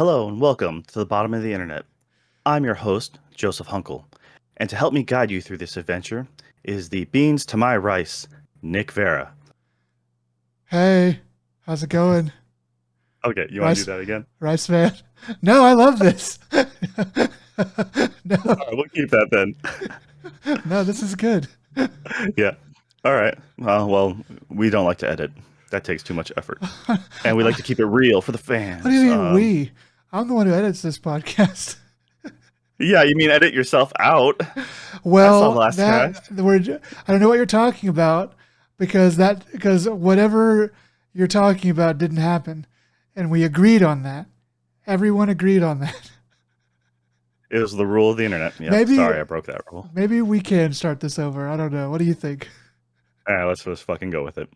Hello and welcome to the bottom of the internet. I'm your host, Joseph Hunkel, and to help me guide you through this adventure is the beans to my rice, Nick Vera. Hey, how's it going? Okay, you want to Rice, do that again? Rice man. No, I love this. All No, right, we'll keep that then. no, this is good. Yeah. All right. Well, we don't like to edit. That takes too much effort. And we like What to keep it real for the do you fans. mean we? I'm the one who edits this podcast. Yeah, you mean edit yourself out? I saw the Well, last that cast. I don't know what you're talking about because whatever you're talking about didn't happen, and we agreed on that. Everyone agreed on that. It was the rule of the internet. Yep. Maybe Sorry, I broke that rule. maybe we can start this over. I don't know. What do you think? All right, let's just fucking go with it.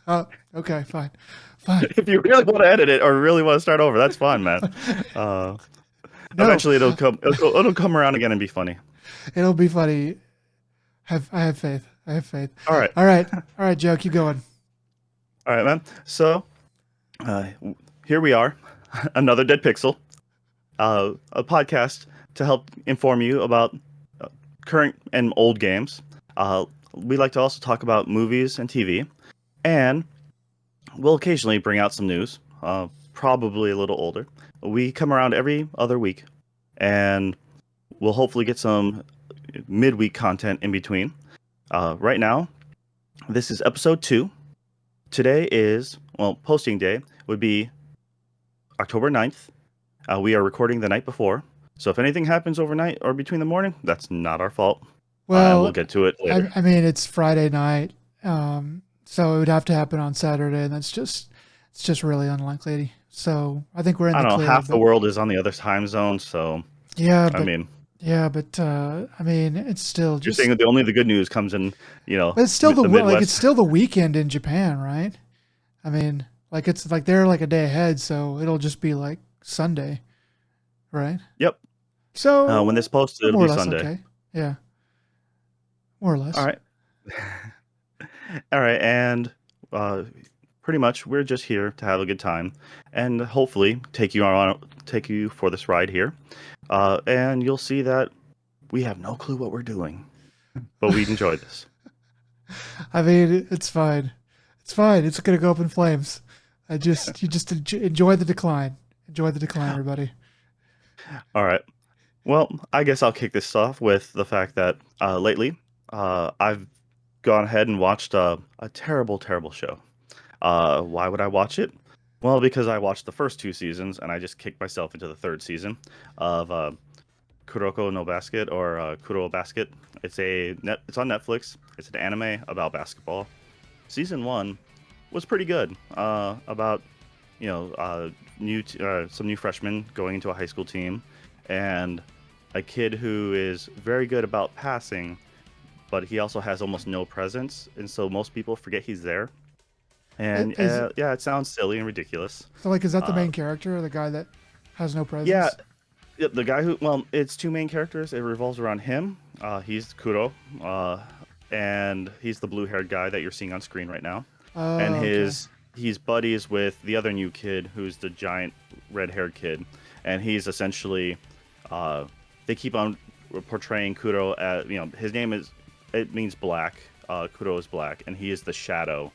Oh, okay, fine, fine. If you really want to edit it or really want to start over, that's fine, man. Uh, No, Eventually, it'll come around again and be funny. it'll be funny. I have faith. I have faith. All right, All right, Joe, keep going. all right, man. So uh, here we are, another Dead Pixel, a podcast to help inform you about current and old games. We like to also talk about movies and TV, and we'll occasionally bring out some news, probably a little older. We come around every other week, and we'll hopefully get some midweek content in between. Right now, this is episode 2. Today is, well, posting day would be October 9th. We are recording the night before. So if anything happens overnight or between the morning, that's not our fault. And we'll Well, get to it later. I mean, it's Friday night, so it would have to happen on Saturday, and it's just really unlikely. So I think we're in I the don't know, clear. half the But world is on the other time zone. So, yeah, I but mean, I mean, it's still you're just. saying that only the good news comes in, But it's still the it's Midwest. still the weekend in Japan, right? I mean, it's like they're like a day ahead, so it'll just be like Sunday, right? Yep. When this So posts, we're it'll more be or less Sunday. okay. Yeah, more or All less. right. All right. And uh, pretty much we're just here to have a good time and hopefully take you for this ride here. And you'll see that we have no clue what we're doing, but we enjoy this. I mean, it's fine. It's fine. It's gonna go up in flames. You just enjoy the decline. Enjoy the decline, everybody. All right. Well, I guess I'll kick this off with the fact that lately I've gone ahead and watched a terrible, terrible show. Why would I watch it? Well, because I watched the first 2 seasons and I just kicked myself into the third season of Kuroko No Basket or Kuro Basket. It's on Netflix. It's an anime about basketball. Season 1 was pretty good. About some new freshmen going into a high school team, and a kid who is very good about passing, but he also has almost no presence, and so most people forget he's there. And Is yeah, it sounds silly and ridiculous. so like is that the Uh, main character or the guy that has no yeah, presence? the guy who, well, it's two main characters. It revolves around him. He's Kuro, and he's the blue-haired guy that you're seeing on screen right now. And Oh, okay. he's buddies with the other new kid who's the giant red-haired kid, and he's essentially they keep on portraying Kuro as, his name is, it means black. Kuro is black, and he is the shadow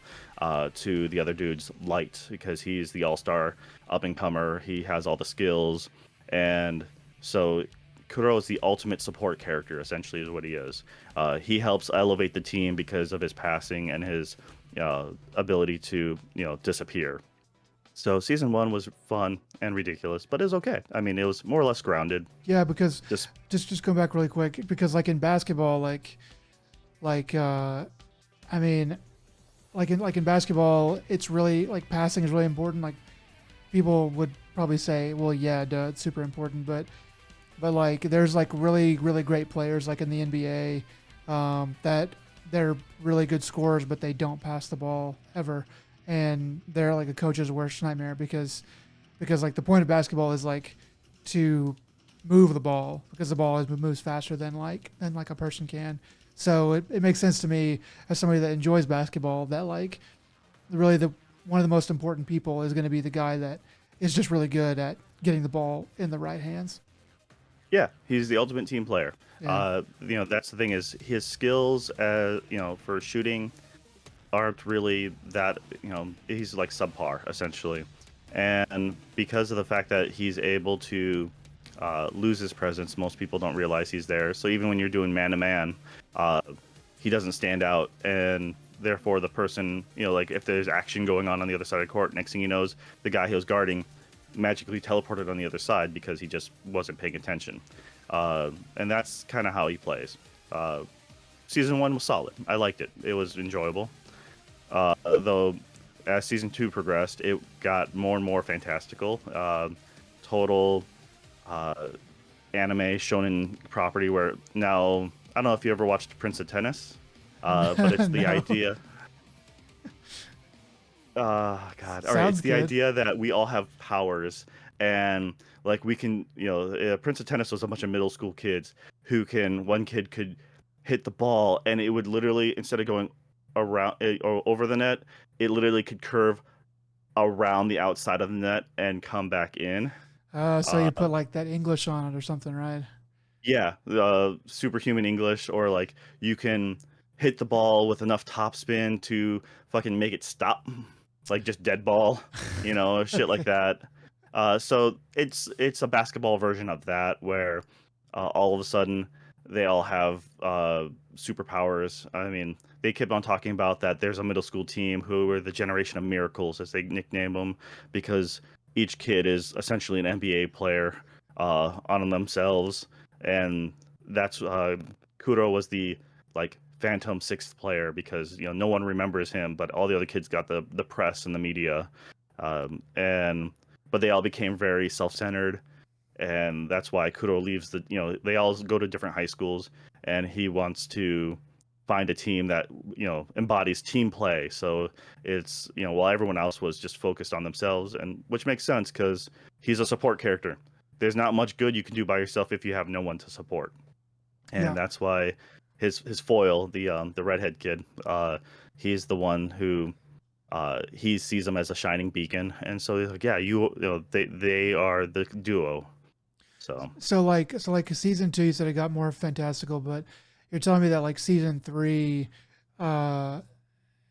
to the other dude's light because he's the all-star up-and-comer. He has all the skills, and so Kuro is the ultimate support character, essentially, is what he is. He helps elevate the team because of his passing and his ability to, disappear. So season 1 was fun and ridiculous, but it was okay. I mean, it was more or less grounded. Yeah, because Just just going back really quick because like in basketball, like I mean, like in basketball, it's really like passing is really important. Like people would probably say, well, yeah, duh, it's super important, but like there's like really great players like in the NBA that they're really good scorers, but they don't pass the ball ever, and they're like a coach's worst nightmare because like the point of basketball is like to move the ball because the ball moves faster than like a person can. So it makes sense to me as somebody that enjoys basketball that like really the one of the most important people is going to be the guy that is just really good at getting the ball in the right hands. Yeah, he's the ultimate team player. Yeah. That's the thing is his skills, for shooting aren't really that, he's like subpar essentially. And because of the fact that he's able to lose his presence, most people don't realize he's there. So even when you're doing man to man, he doesn't stand out. And therefore, the person, like if there's action going on the other side of the court, next thing he knows, the guy he was guarding magically teleported on the other side because he just wasn't paying attention. And that's kind of how he plays. Season 1 was solid. I liked it. It was enjoyable. Though, as season 2 progressed, it got more and more fantastical. Total anime shonen property where now, I don't know if you ever watched Prince of Tennis, but it's the No. idea. God. All right. Sounds It's the good. idea that we all have powers and like we can, Prince of Tennis was a bunch of middle school kids one kid could hit the ball and it would literally, instead of going around or over the net, it literally could curve around the outside of the net and come back in. So Uh, you put like that English on it or something, right? yeah, superhuman English, or like you can hit the ball with enough topspin to fucking make it stop, like just dead ball, shit like that. So it's a basketball version of that where all of a sudden they all have superpowers. I mean, they kept on talking about that. There's a middle school team who were the generation of miracles, as they nickname them, because each kid is essentially an NBA player on themselves, and that's Kuro was the like phantom sixth player because no one remembers him, but all the other kids got the press and the media, and but they all became very self-centered, and that's why Kuro leaves they all go to different high schools, and he wants to find a team that embodies team play. So it's while everyone else was just focused on themselves, and which makes sense because he's a support character. There's not much good you can do by yourself if you have no one to support, Yeah. and that's why his foil, the redhead kid, he's the one who he sees him as a shining beacon, and so he's like, yeah, they are the duo. So So like season 2, you said it got more fantastical, but you're telling me that like season 3, uh,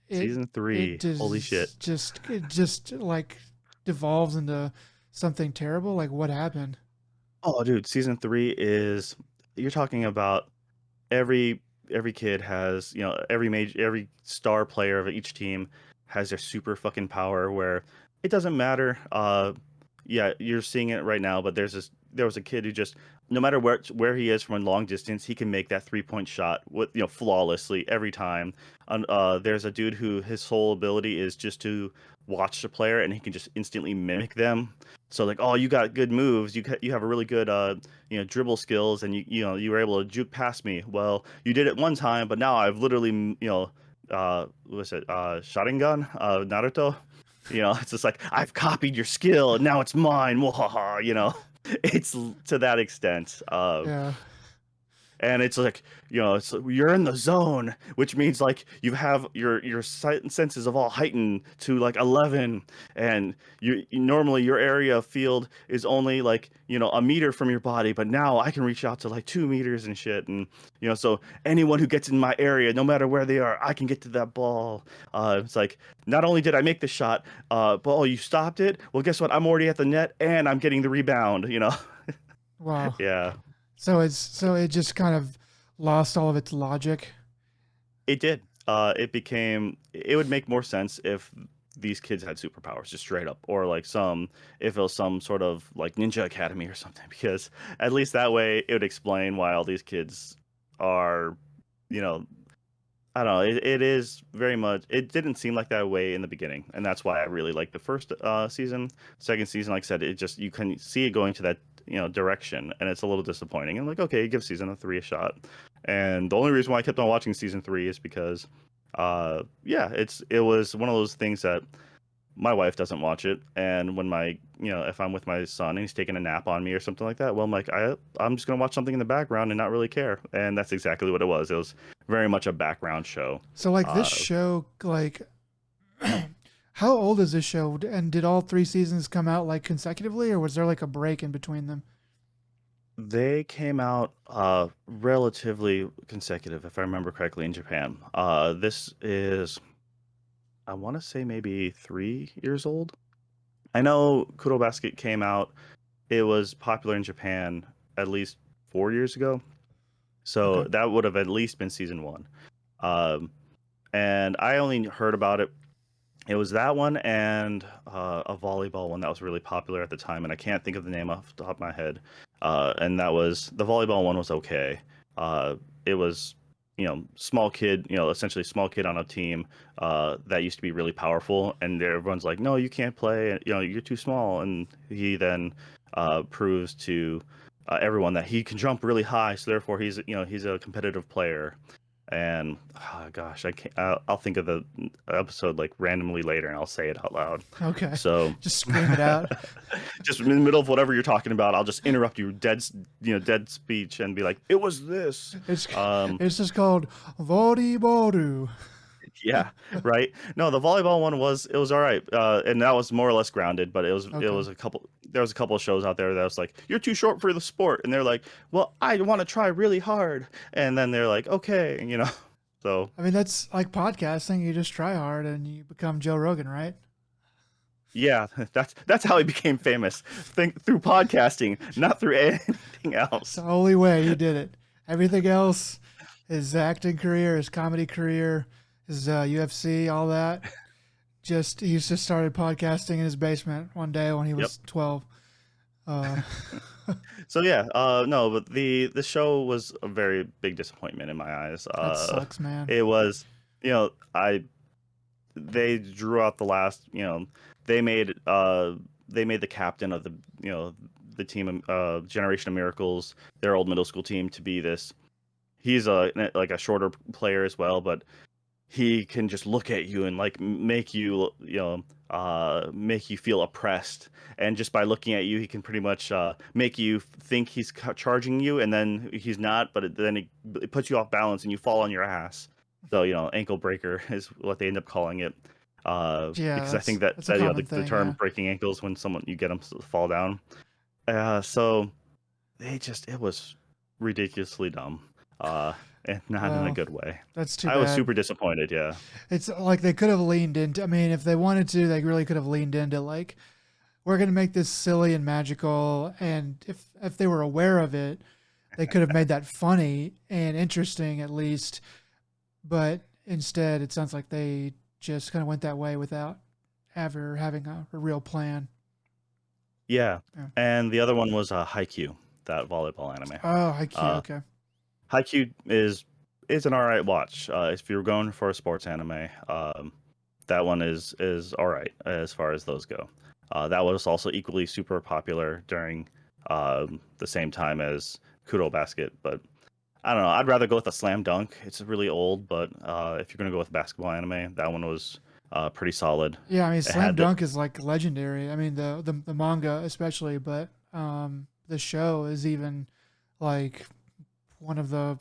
it season it 3, holy shit. just like devolves into something terrible. Like what happened? Oh, dude, season 3 is, you're talking about every kid has, every star player of each team has their super fucking power where it doesn't matter. Yeah, you're seeing it right now, but there was a kid who just, no matter where he is from a long distance, he can make that 3-point shot with flawlessly every time. There's a dude who his whole ability is just to watch the player and he can just instantly mimic them. So like, oh, you got good moves. You have a really good dribble skills, and you were able to juke past me. Well, you did it one time, but now I've literally what was it, Sharingan, Naruto. It's just like I've copied your skill and now it's mine. Wahaha, it's to that extent. Yeah. And it's like it's you're in the zone, which means like you have your sight and senses of all heightened to like 11, and normally your area of field is only like a meter from your body, but now I can reach out to like 2 meters and shit, and so anyone who gets in my area, no matter where they are, I can get to that ball. It's like, not only did I make the shot, but oh, you stopped it, well, guess what, I'm already at the net and I'm getting the rebound. Wow. Yeah. So it just kind of lost all of its logic. It did. It would make more sense if these kids had superpowers, just straight up, or like if it was some sort of like ninja academy or something, because at least that way it would explain why all these kids are, you know, I don't know. It is very much. It didn't seem like that way in the beginning, and that's why I really liked the first season. Second season, like I said, it just, you can see it going to that direction, and it's a little disappointing. And like, okay, give season 3 a shot. And the only reason why I kept on watching season 3 is because, yeah, it was one of those things that my wife doesn't watch it, and when if I'm with my son and he's taking a nap on me or something like that, well, I'm like, I'm just gonna watch something in the background and not really care, and that's exactly what it was. It was very much a background show. So like this uh show, like How old is this show? And did all three seasons come out like consecutively, or was there like a break in between them? They came out relatively consecutive, if I remember correctly, in Japan. This is, I want to say, maybe 3 years old. I know Kuro Basket came out. It was popular in Japan at least 4 years ago, so Okay. that would have at least been season one. Um, and I only heard about it. It was that one and a volleyball one that was really popular at the time, and I can't think of the name off the top of my head. And that was the volleyball one was okay. It was, small kid, essentially small kid on a team that used to be really powerful, and everyone's like, no, you can't play. You're too small, and he then proves to everyone that he can jump really high, so therefore he's a competitive player. And oh, gosh, I can't. I'll think of the episode like randomly later, and I'll say it out loud. Okay. So, Just scream it out. just in the middle of whatever you're talking about, I'll just interrupt you dead speech, and be like, "It was this." It's Um, it's just called volleyball. yeah, right. No, the volleyball one was all right, and that was more or less grounded. But it Okay. was a couple. There was a couple of shows out there that was like, "You're too short for the sport," and they're like, "Well, I want to try really hard," and then they're like, "Okay." So. I mean, that's like podcasting. You just try hard and you become Joe Rogan, right? Yeah, that's how he became famous. Through podcasting, not through anything It's the else. only way he did it. Everything else, his acting career, his comedy career, his UFC, all that, he's just started podcasting in his basement one day when he Yep. was 12. Uh, So yeah, no, but the show was a very big disappointment in my eyes. that sucks, man. It was, I they drew out the last, they made they made the captain of the team, Generation of Miracles, their old middle school team, to be this. He's a shorter player as well, but he can just look at you and like make you feel oppressed, and just by looking at you he can pretty much make you think he's charging you, and then he's not, but then it puts you off balance and you fall on your ass. So ankle breaker is what they end up calling it, Yeah, because I think that, that's a common the thing. term Yeah. breaking ankles when someone you get them to fall down. So it was ridiculously dumb, and not in a Well, good way. that's too I was bad. super disappointed. Yeah. It's like they could have leaned into. I mean, if they wanted to, they really could have leaned into like we're gonna make this silly and magical. And if they were aware of it, they could have made that funny and interesting at least. But instead, it sounds like they just kind of went that way without ever having a real plan. Yeah, Yeah. and the other one was Haikyuu, that volleyball anime. Oh, IQ. Uh, Okay. Haikyuu is an alright watch. If you're going for a sports anime, that one is alright as far as those go. That was also equally super popular during the same time as Kuro Basket, but I don't know. I'd rather go with a Slam Dunk. It's really old, but if you're gonna go with basketball anime, that one was pretty solid. Yeah, I mean, It Slam had the Dunk is like legendary. I mean, the manga especially, but the show is even like one of the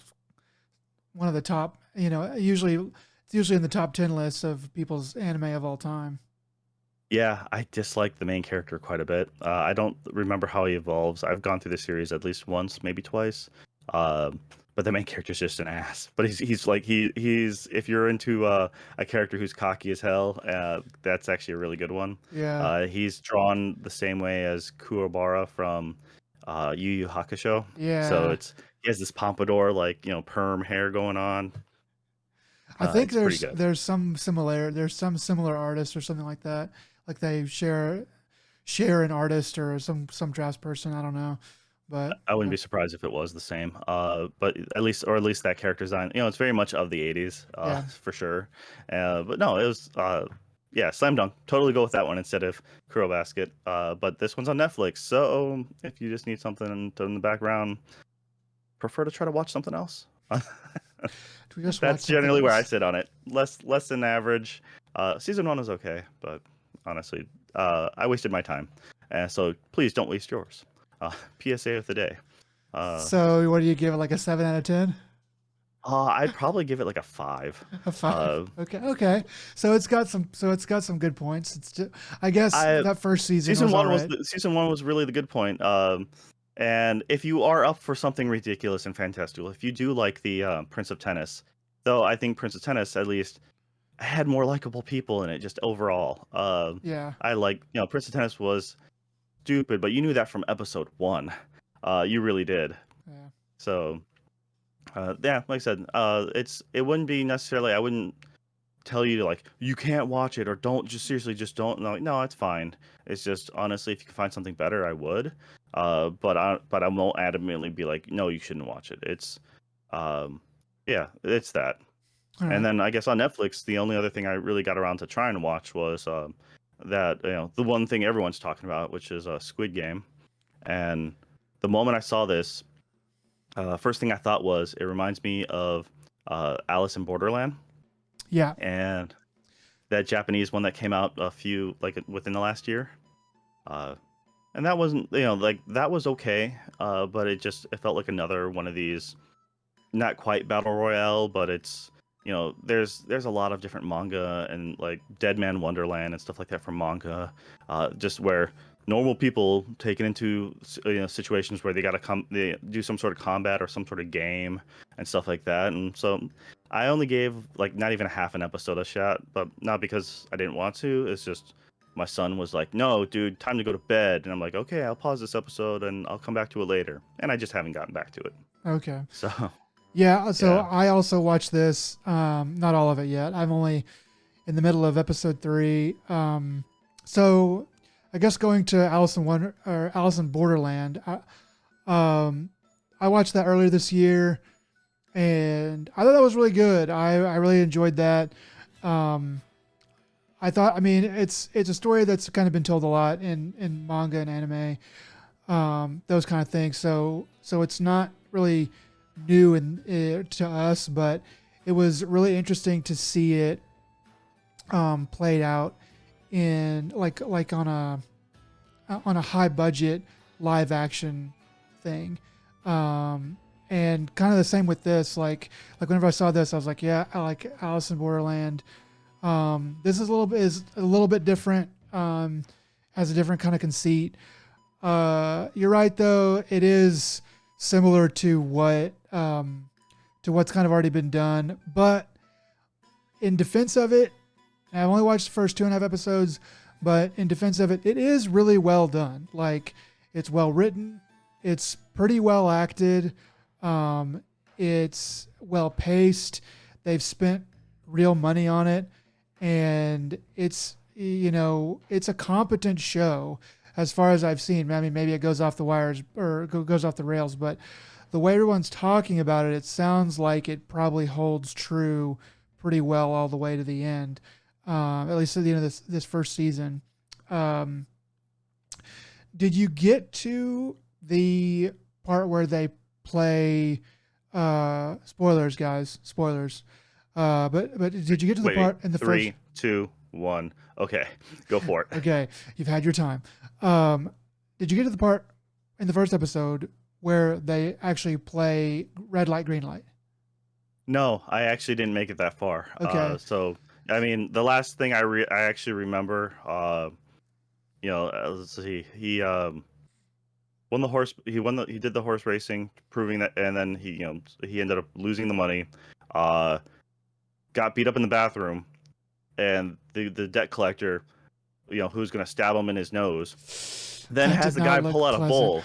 one of the top. It's usually in the top 10 lists of people's anime of all time. Yeah, I dislike the main character quite a bit. I don't remember how he evolves. I've gone through the series at least once, maybe twice. Um, but the main character's just an ass. But he's like he's if you're into a character who's cocky as hell, that's actually a really good one. Yeah, He's drawn the same way as Kuwabara from Yu Yu Hakusho. So yeah. he has this pompadour, like perm hair going on. I think It's pretty good. there's some similar artists or something like that. Like they share an artist or some drafts person. I don't know, but I wouldn't yeah, be surprised if it was the same. But at least that character design, it's very much of the '80s, yeah. for sure. But no, it was, yeah, slam dunk. Totally go with that one instead of Kuro Basket. But this one's on Netflix, so if you just need something in the background, prefer to try to watch something else. Do we just watch That's something generally where I else? sit on it. Less than average. Season one was okay, but honestly, I wasted my time. So please don't waste yours. PSA of the day. Uh, So what do you give it? Like a 7 out of 10? I'd probably give it like a 5. A 5. Uh, Okay, okay. So it's got some. So it's got some good points. It's just, I guess I that first season season was all one was right. season one was really the good point. And if you are up for something ridiculous and fantastical, if you do like the Prince of Tennis, though I think Prince of Tennis at least had more likable people in it just overall. Yeah. I like Prince of Tennis was stupid, but you knew that from episode 1. You really did. Yeah. So yeah, like I said, it wouldn't be necessarily. I wouldn't tell you to like you can't watch it or don't just seriously just don't. No, it's fine. It's just honestly, if you can find something better, I would. But I won't adamantly be like no, you shouldn't watch it. It's um yeah, it's that. All And right. then I guess on Netflix, the only other thing I really got around to trying to watch was that the one thing everyone's talking about, which is Squid Game. And the moment I saw this, first thing I thought was it reminds me of Alice in Borderland Yeah. and that Japanese one that came out a few like within the last year. Uh, and that wasn't like that was okay, but it felt like another one of these not quite battle royale, but it's there's a lot of different manga and like Dead Man Wonderland and stuff like that from manga, just where normal people taken into situations where they do some sort of combat or some sort of game and stuff like that. And so I only gave like not even a half an episode a shot, but not because I didn't want to. It's just my son was like, "No, dude, time to go to bed," and I'm like, "Okay, I'll pause this episode and I'll come back to it later." And I just haven't gotten back to it. Okay. So Yeah. So yeah. I also watched this. Not all of it yet. I'm only in the middle of episode 3. So I guess going to Alice in Borderland. I watched that earlier this year, and I thought that was really good. I really enjoyed that. Um, I thought, I mean, it's a story that's kind of been told a lot in manga and anime, those kind of things. So it's not really new to us, but it was really interesting to see it played out in like on a high budget live action thing. And kind of the same with this. Like whenever I saw this, I was like, yeah, I like Alice in Borderland. This is a little bit different. Has a different kind of conceit. You're right though. It is similar to what's kind of already been done. But in defense of it, and I've only watched the first 2.5 episodes, but in defense of it, it is really well done. Like it's well written. It's pretty well acted. It's well paced. They've spent real money on it, and it's a competent show as far as I've seen. I mean, maybe it goes off the wires or goes off the rails, but the way everyone's talking about it, it sounds like it probably holds true pretty well all the way to the end. At least at the end of this first season. Did you get to the part where they play? Spoilers, guys. Spoilers. But did you get to the part in the three, first? 2, 1. Okay, go for it. Okay, you've had your time. Did you get to the part in the first episode where they actually play red light, green light? No, I actually didn't make it that far. Okay. So I mean, the last thing I actually remember, let's see, he won the horse. He did the horse racing, proving that, and then he ended up losing the money. Got beat up in the bathroom, and the debt collector, who's gonna stab him in his nose, then That has did the not guy look pull out a pleasant. bowl,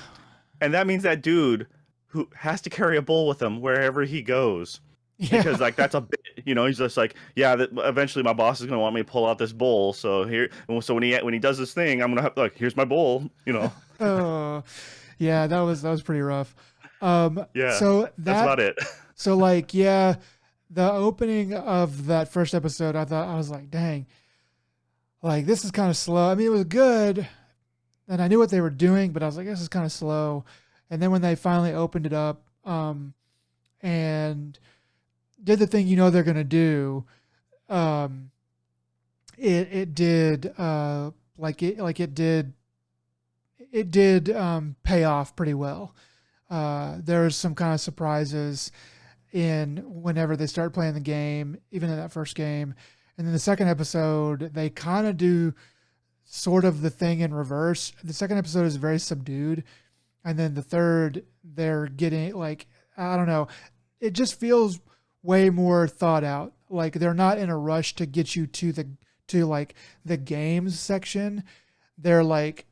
and that means that dude who has to carry a bowl with him wherever he goes. Yeah. Because like that's a bit, he's just like, yeah, eventually my boss is gonna want me to pull out this bowl. So when he does this thing, I'm gonna have like, here's my bowl. Oh, yeah. That was pretty rough. Yeah, So that's about it. so like, yeah, the opening of that first episode, I was like, dang, like this is kind of slow. I mean, it was good, and I knew what they were doing, but I was like, this is kind of slow. And then when they finally opened it up, and did the thing they're gonna do, um, it did it did pay off pretty well. There was some kind of surprises, in whenever they start playing the game, even in that first game. And then the second episode, they kind of do sort of the thing in reverse. The second episode is very subdued. And then the third, they're getting like, I don't know, it just feels way more thought out. Like they're not in a rush to get you to like the games section. They're like,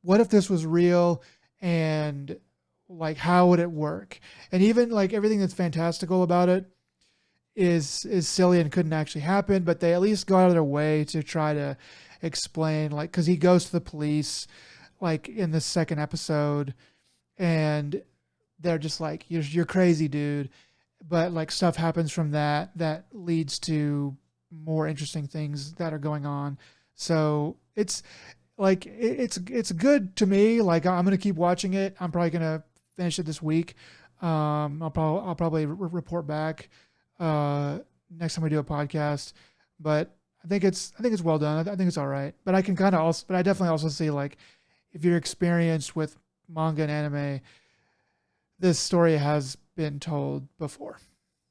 what if this was real, and like how would it work? And even like everything that's fantastical about it is silly and couldn't actually happen, but they at least go out of their way to try to explain, like, because he goes to the police like in the second episode, and they're just like, you're crazy, dude. But like stuff happens from that leads to more interesting things that are going on. So it's like it's good to me. Like I'm gonna keep watching it. I'm probably gonna finish it this week. I'll probably report back next time we do a podcast. But I think it's well done. I think it's all right. But I can kind of also, but I definitely also see, like, if you're experienced with manga and anime, this story has been told before.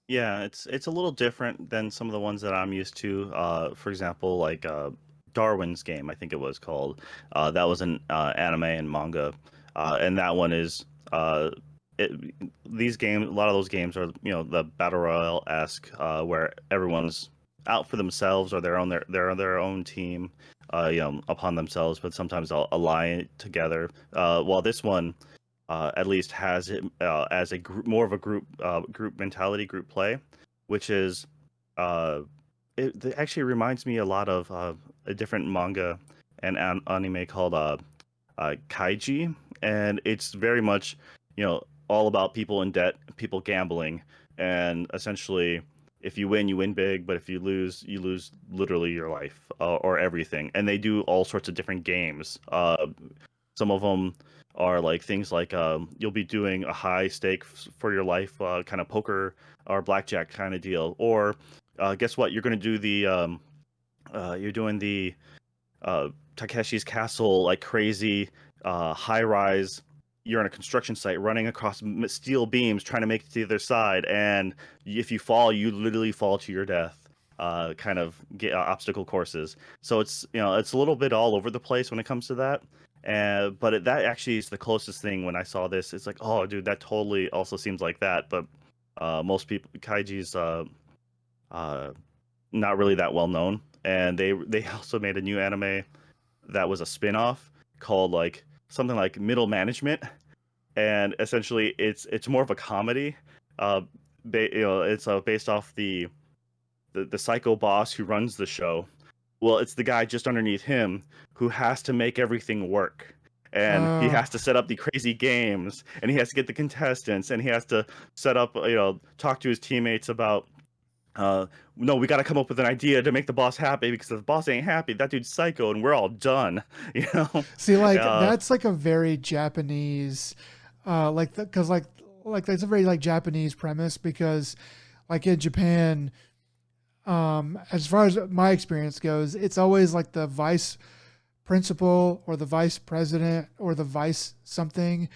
Yeah, it's a little different than some of the ones that I'm used to. For example, like Darwin's Game, I think it was called. That was an anime and manga, and that one is it, these games. A lot of those games are, the battle royale esque, where everyone's out for themselves, or their own team, upon themselves, but sometimes they'll ally together. While this one, at least has it as a group, more of a group mentality, group play, which is it actually reminds me a lot of a different manga and anime called Kaiji, and it's very much, all about people in debt, people gambling, and essentially, if you win big, but if you lose literally your life, or everything. And they do all sorts of different games. Some of them are like things like, you'll be doing a high stake for your life, kind of poker or blackjack kind of deal. Or guess what? You're going to do you're doing the Takeshi's Castle, like crazy high rise. You're on a construction site running across steel beams trying to make it to the other side. And if you fall, you literally fall to your death. Kind of obstacle courses. So it's a little bit all over the place when it comes to that. But that actually is the closest thing when I saw this. It's like, oh, dude, that totally also seems like that. But most people, Kaiji's not really that well known, and they also made a new anime that was a spin-off called like something like Middle Management, and essentially it's more of a comedy. It's based off the psycho boss who runs the show. Well, it's the guy just underneath him who has to make everything work. And he Oh, has to set up the crazy games, and he has to get the contestants, and he has to set up, talk to his teammates about, no, we got to come up with an idea to make the boss happy, because if the boss ain't happy, that dude's psycho, and we're all done, you know? see, like Uh, that's like a very Japanese, because like that's a very like Japanese premise, because like in Japan, as far as my experience goes, it's always like the vice principal or the vice president or the vice something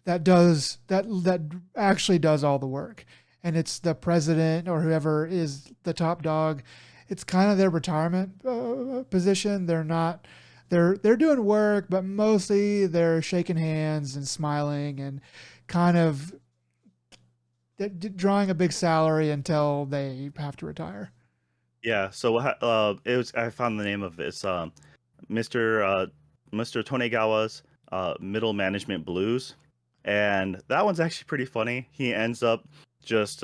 that actually does all the work, and it's the president or whoever is the top dog. It's kind of their retirement position. They're not they're doing work, but mostly they're shaking hands and smiling and kind of drawing a big salary until they have to retire. yeah, so it was, I found the name of it. It's Mr. Mr. Tonegawa's Middle Management Blues, and that one's actually pretty funny. He ends up just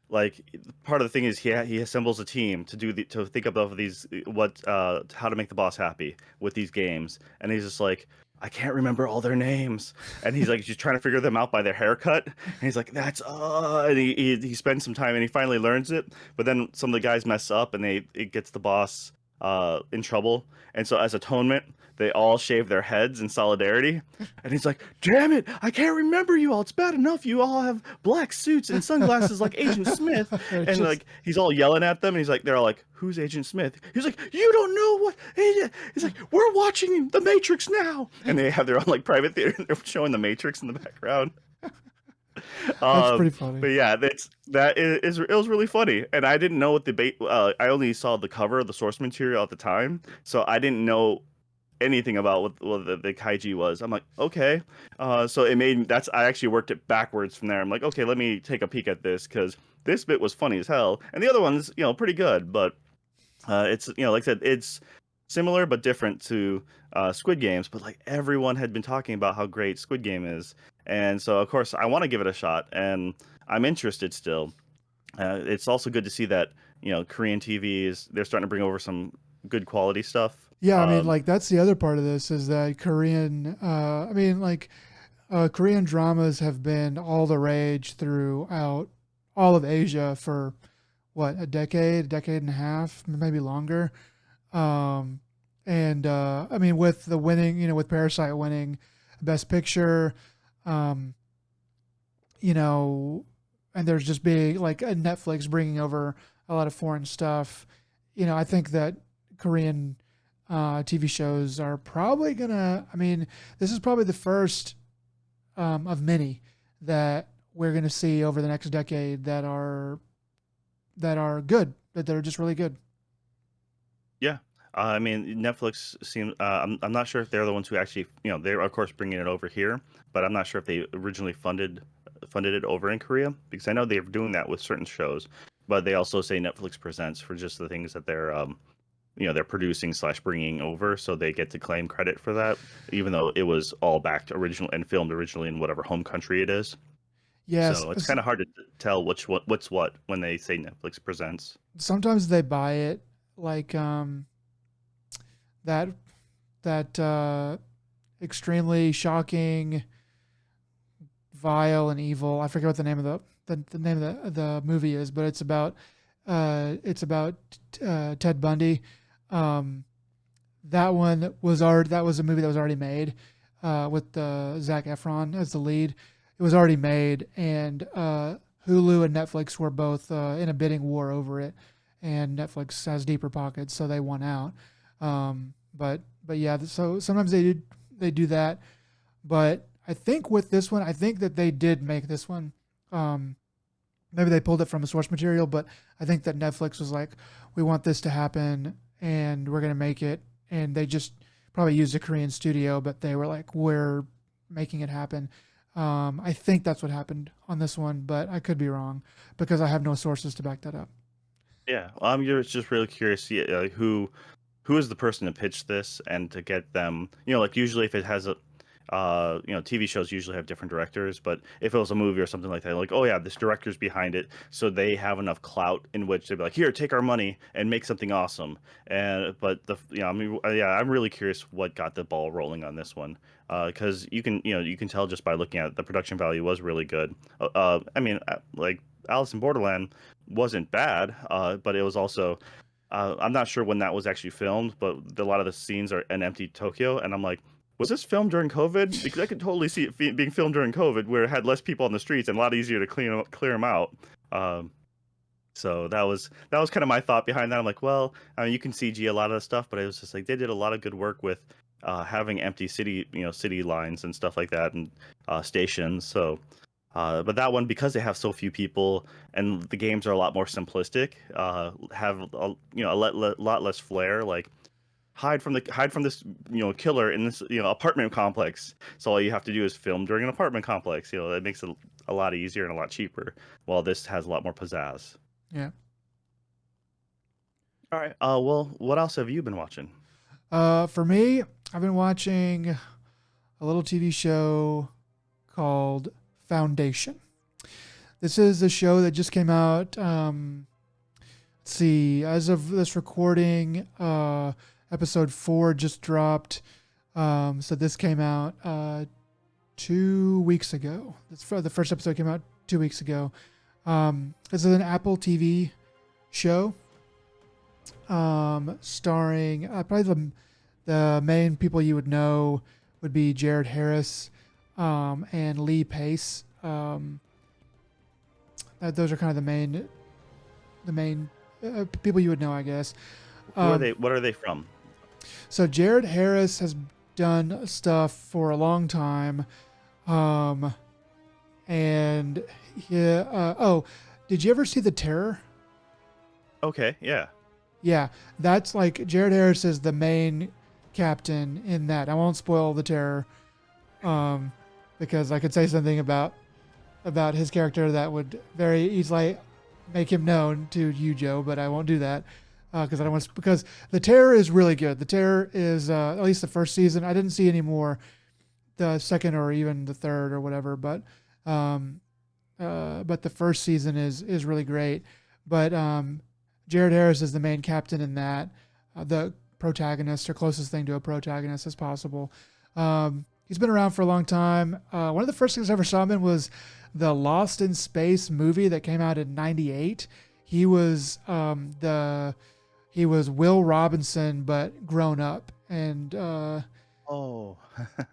like, part of the thing is he assembles a team to think about these, how to make the boss happy with these games, and he's just like, I can't remember all their names, and he's like just trying to figure them out by their haircut, and he's like, that's and he spends some time and he finally learns it, but then some of the guys mess up and it gets the boss in trouble, and so as atonement they all shave their heads in solidarity, and he's like, damn it, I can't remember you all, it's bad enough you all have black suits and sunglasses like Agent Smith. They're And just like he's all yelling at them, and they're all like, who's Agent Smith? He's like, you don't know what he's like, we're watching the Matrix now, and they have their own like private theater, and they're showing the Matrix in the background. That's pretty But funny. yeah, it was really funny, and I didn't know what the bait. I only saw the cover of the source material at the time, so I didn't know anything about what the kaiji was. I'm like, okay, so it made that's I actually worked it backwards from there. I'm like, okay, let me take a peek at this because this bit was funny as hell, and the other one's pretty good, but it's like I said, it's similar but different to Squid Games. But like everyone had been talking about how great Squid Game is, and so of course I want to give it a shot, and I'm interested still. It's also good to see that Korean TV is they're starting to bring over some good quality stuff. Yeah, I mean, like that's the other part of this is that Korean. I mean, like Korean dramas have been all the rage throughout all of Asia for what, a decade and a half, maybe longer. Um, and I mean, with the winning, with Parasite winning Best Picture, um, you know, and there's just being like a Netflix bringing over a lot of foreign stuff. I think that Korean TV shows are probably gonna. I mean, this is probably the first of many that we're gonna see over the next decade that are good, that they're just really good. Yeah. I mean, Netflix seems. I'm not sure if they're the ones who actually, they're of course bringing it over here, but I'm not sure if they originally funded it over in Korea because I know they're doing that with certain shows, but they also say Netflix presents for just the things that they're producing slash bringing over, so they get to claim credit for that, even though it was all backed original and filmed originally in whatever home country it is. Yes, So it's kind of hard to tell what's what when they say Netflix presents. sometimes they buy it like that that extremely shocking, vile, and evil. I forget what the name of the name of the movie is, but it's about Ted Bundy. Um, that was a movie that was already made with Zac Efron as the lead. It was already made, and Hulu and Netflix were both in a bidding war over it, and Netflix has deeper pockets, so they won out. But yeah, so sometimes they do that, but I think with this one, I think that they did make this one. Um, Maybe they pulled it from a source material, but I think that Netflix was like, we want this to happen and we're going to make it. And they just probably used a Korean studio, but they were like, we're making it happen. I think that's what happened on this one, but I could be wrong because I have no sources to back that up. Yeah, I'm just really curious, yeah, who is the person to pitch this and to get them, like usually if it has a TV shows usually have different directors, but if it was a movie or something like that, like, oh yeah, this director's behind it, so they have enough clout in which they'd be like, here, take our money and make something awesome. And but I mean, yeah, I'm really curious what got the ball rolling on this one, because you can tell just by looking at it, the production value was really good. I mean, like Alice in Borderland wasn't bad, but it was also. I'm not sure when that was actually filmed, but a lot of the scenes are in empty Tokyo, and I'm like, was this filmed during COVID? Because I could totally see it being filmed during COVID, where it had less people on the streets and a lot easier to clear them out. Um, so that was kind of my thought behind that. I'm like, well, I mean, you can CG a lot of the stuff, but it was just like they did a lot of good work with having empty city lines and stuff like that, and stations. So, but that one, because they have so few people and the games are a lot more simplistic, have a lot less flair. Like hide from this killer in this apartment complex. So all you have to do is film during an apartment complex. That makes it a lot easier and a lot cheaper. While this has a lot more pizzazz. Yeah. All right. Well, what else have you been watching? For me, I've been watching a little TV show called Foundation. This is a show that just came out. Let's see, as of this recording, episode 4 just dropped. So this came out 2 weeks ago. The first episode came out 2 weeks ago. This is an Apple TV show, starring probably the main people you would know would be Jared Harris and Lee Pace. Those are kind of the main people you would know, I guess. Who are they? What are they from? So Jared Harris has done stuff for a long time, and and did you ever see The Terror? Okay, yeah. Yeah, that's like Jared Harris is the main captain in that. I won't spoil The Terror, um, because I could say something about his character that would very easily make him known to you, Joe, but I won't do that because I don't want to. Because The Terror is really good. The Terror is at least the first season. I didn't see any more, the second or even the third or whatever, but the first season is really great. But Jared Harris is the main captain in that, the protagonist or closest thing to a protagonist as possible. He's been around for a long time. One of the first things I ever saw him in was the Lost in Space movie that came out in '98. He was he was Will Robinson but grown up, and Oh,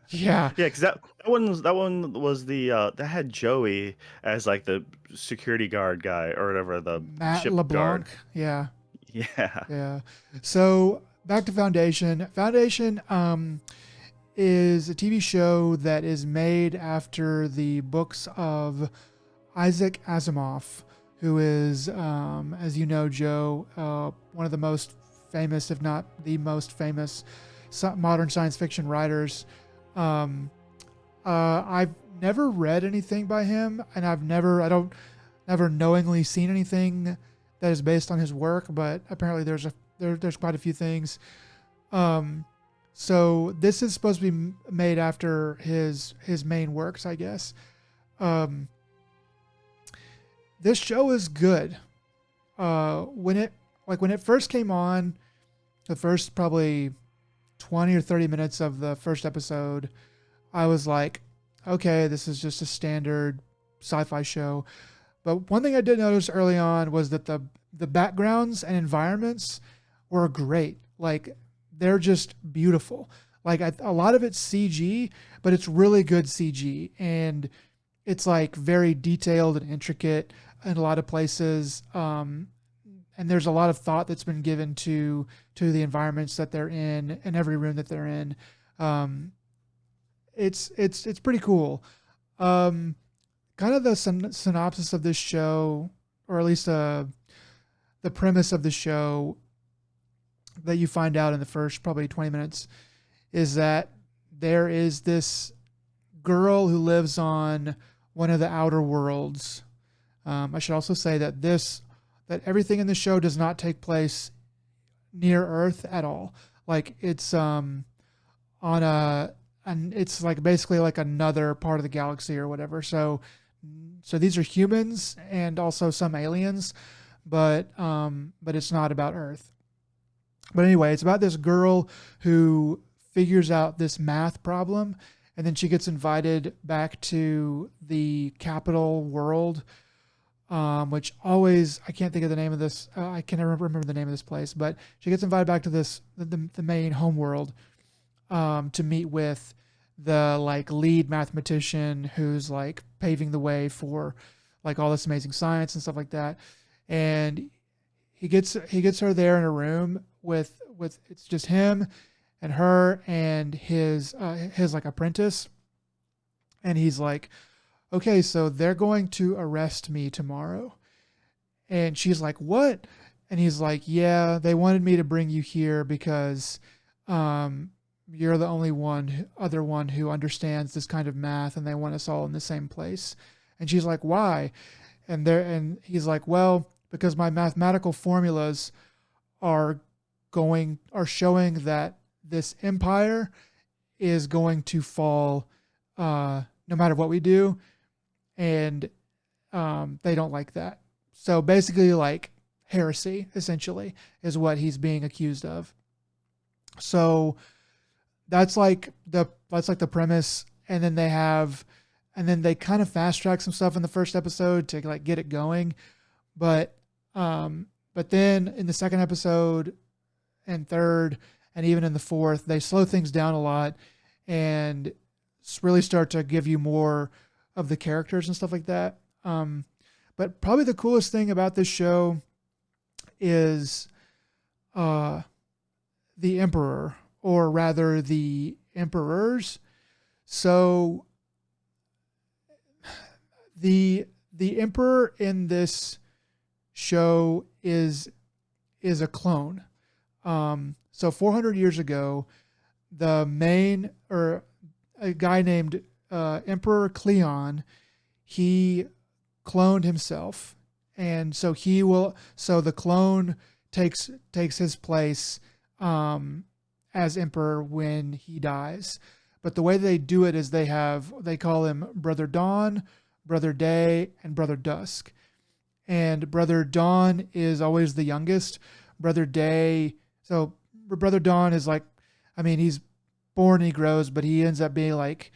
yeah, yeah, because that one was the that had Joey as like the security guard guy or whatever, the Matt ship guard. LeBlanc, yeah, Yeah. yeah. So back to Foundation. Foundation is a TV show that is made after the books of Isaac Asimov, who is, as you know, Joe, one of the most famous, if not the most famous, modern science fiction writers. I've never read anything by him, and I don't never knowingly seen anything that is based on his work, but apparently there's quite a few things. So this is supposed to be made after his main works, I guess. This show is good. When it first came on, the first probably 20 or 30 minutes of the first episode, I was like, okay, this is just a standard sci-fi show. But one thing I did notice early on was that the backgrounds and environments were great. Like, they're just beautiful. Like, a lot of it's CG, but it's really good CG. And it's like very detailed and intricate in a lot of places. And there's a lot of thought that's been given to the environments that they're in and every room that they're in. It's pretty cool. Kind of the synopsis of this show, or at least the premise of the show that you find out in the first probably 20 minutes, is that there is this girl who lives on one of the outer worlds. I should also say that everything in the show does not take place near Earth at all. Like, it's and it's like basically like another part of the galaxy or whatever. So these are humans and also some aliens, but it's not about Earth. But anyway, it's about this girl who figures out this math problem, and then she gets invited back to the capital world, which always, I can't think of the name of this. I can never remember the name of this place, but she gets invited back to the main home world, to meet with the like lead mathematician who's like paving the way for like all this amazing science and stuff like that. And he gets her there in a room with it's just him and her and his like apprentice. And he's like, okay, so they're going to arrest me tomorrow. And she's like, what? And he's like, yeah, they wanted me to bring you here because you're the only other one who understands this kind of math, and they want us all in the same place. And she's like, why? And he's like, well, because my mathematical formulas are showing that this empire is going to fall no matter what we do. And they don't like that. So basically, like, heresy, essentially, is what he's being accused of. So that's like the premise. And then they kind of fast track some stuff in the first episode to like get it going. But then in the second episode and third and even in the fourth, they slow things down a lot and really start to give you more of the characters and stuff like that. But probably the coolest thing about this show is the Emperor, or rather the Emperors. So the emperor in this show is a clone. So 400 years ago, the main or a guy named Emperor Cleon, he cloned himself, and so the clone takes his place as emperor when he dies. But the way they do it is they call him Brother Dawn, Brother Day, and Brother Dusk. And Brother Dawn is always the youngest. Brother Day, so Brother Dawn is like, I mean, he's born, he grows, but he ends up being like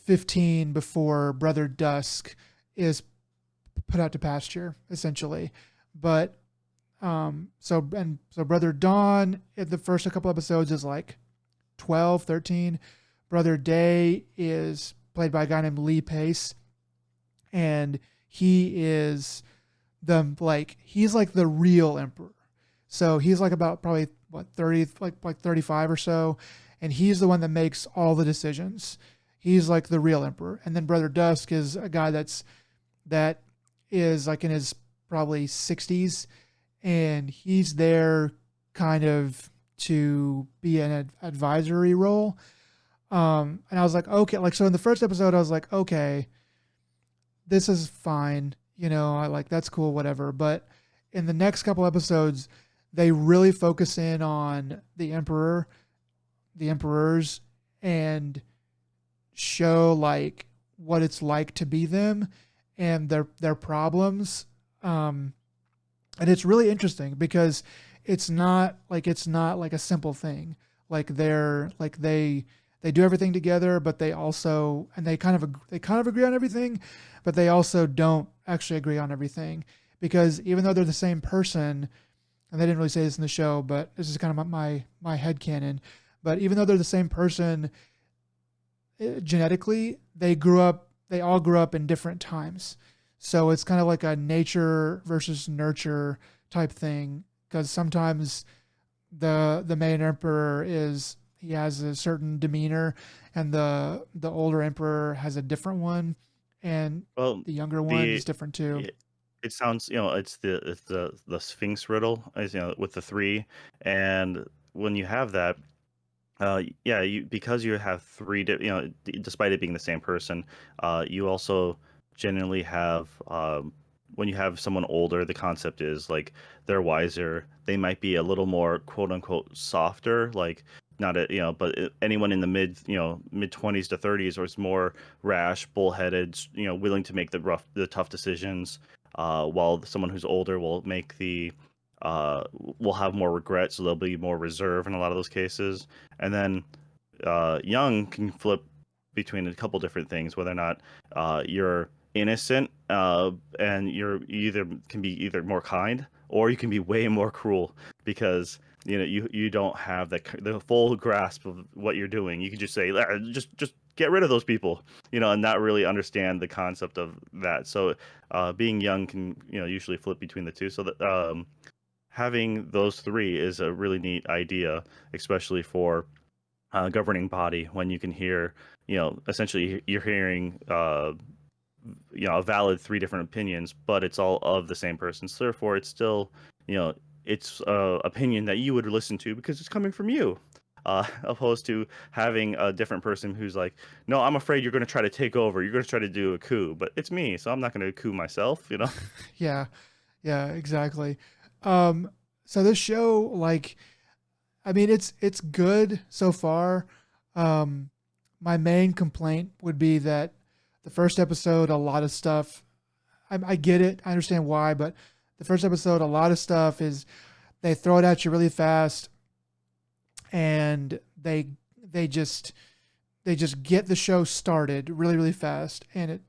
15 before Brother Dusk is put out to pasture, essentially. But so Brother Dawn in the first couple episodes is like 12, 13. Brother Day is played by a guy named Lee Pace, and he's like the real emperor. So he's like about probably 30, like 35 or so, and he's the one that makes all the decisions. He's like the real emperor. And then Brother Dusk is a guy that is like in his probably 60s, and he's there kind of to be an advisory role. And I was like, okay, like, so in the first episode, I was like, okay, this is fine. You know, I like, that's cool, whatever. But in the next couple episodes, they really focus in on the emperors, and show like what it's like to be them and their problems. And it's really interesting because it's not like a simple thing. Like they do everything together, but they also, and they kind of agree on everything, but they also don't actually agree on everything, because even though they're the same person, and they didn't really say this in the show, but this is kind of my headcanon, but even though they're the same person, genetically, they all grew up in different times. So it's kind of like a nature versus nurture type thing, because sometimes the main emperor he has a certain demeanor, and the older emperor has a different one, and the younger one is different too. It sounds, it's the Sphinx riddle, with the three, and when you have that, because you have three, despite it being the same person, you also generally have, when you have someone older, the concept is like they're wiser. They might be a little more quote unquote softer, like not but anyone in the mid 20s to 30s, or is more rash, bullheaded, willing to make the tough decisions, while someone who's older will make will have more regret, so they'll be more reserved in a lot of those cases. And then young can flip between a couple different things, whether or not you're innocent, and you can be either more kind, or you can be way more cruel, because you don't have the full grasp of what you're doing. You can just say, just get rid of those people, and not really understand the concept of that. So being young can usually flip between the two. So that having those three is a really neat idea, especially for governing body, when you can hear, essentially you're hearing a valid three different opinions, but it's all of the same person. So therefore, it's still, it's opinion that you would listen to because it's coming from you, opposed to having a different person who's like, no, I'm afraid you're going to try to take over. You're going to try to do a coup, but it's me, so I'm not going to coup myself. Yeah, exactly. So this show, like, I mean, it's good so far. My main complaint would be that the first episode, a lot of stuff, I get it, I understand why, but the first episode, a lot of stuff is, they throw it at you really fast, and they just get the show started really, really fast, and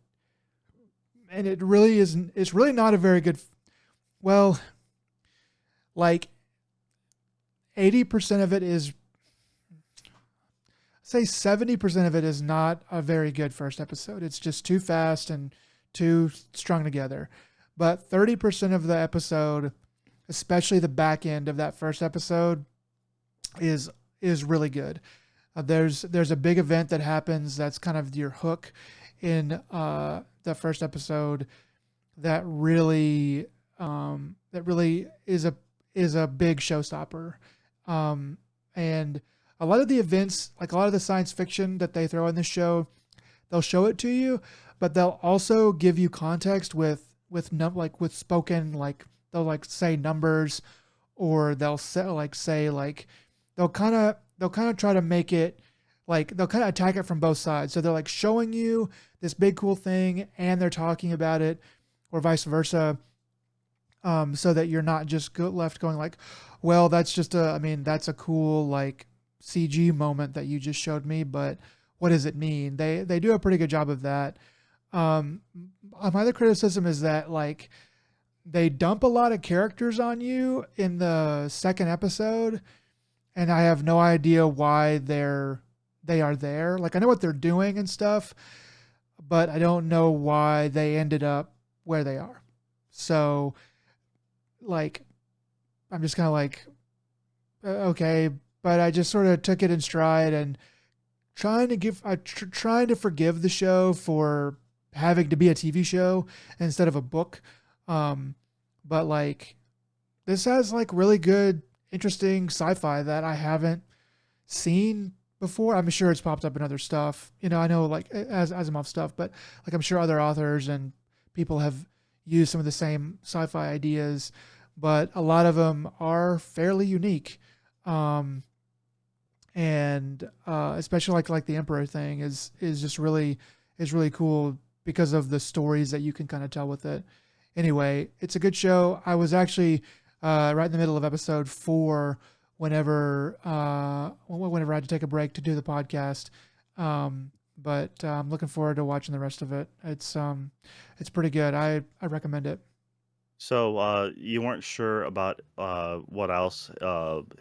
it really isn't. It's really not a very good. Well, like 80% of it is, say 70% of it is not a very good first episode. It's just too fast and too strung together. But 30% of the episode, especially the back end of that first episode, is really good. There's a big event that happens that's kind of your hook, in the first episode that really is a big showstopper. And a lot of the events, like a lot of the science fiction that they throw in this show, they'll show it to you, but they'll also give you context with with spoken, like they'll like say numbers, or they'll say like they'll kind of try to make it like they'll kind of attack it from both sides. So they're like showing you this big cool thing and they're talking about it, or vice versa, so that you're not just left going like, well, that's just I mean, that's a cool like CG moment that you just showed me, but what does it mean? They do a pretty good job of that. My other criticism is that like they dump a lot of characters on you in the second episode, and I have no idea why they are there. Like I know what they're doing and stuff, but I don't know why they ended up where they are. So like I'm just kind of like okay, but I just sort of took it in stride and trying to forgive the show for having to be a TV show instead of a book. But like this has like really good, interesting sci-fi that I haven't seen before. I'm sure it's popped up in other stuff. You know, I know like as Asimov stuff, but like I'm sure other authors and people have used some of the same sci-fi ideas, but a lot of them are fairly unique. And especially like the Emperor thing is just really cool because of the stories that you can kind of tell with it. Anyway, it's a good show. I was actually right in the middle of episode 4 whenever I had to take a break to do the podcast. But I'm looking forward to watching the rest of it. It's pretty good. I recommend it. So you weren't sure about what else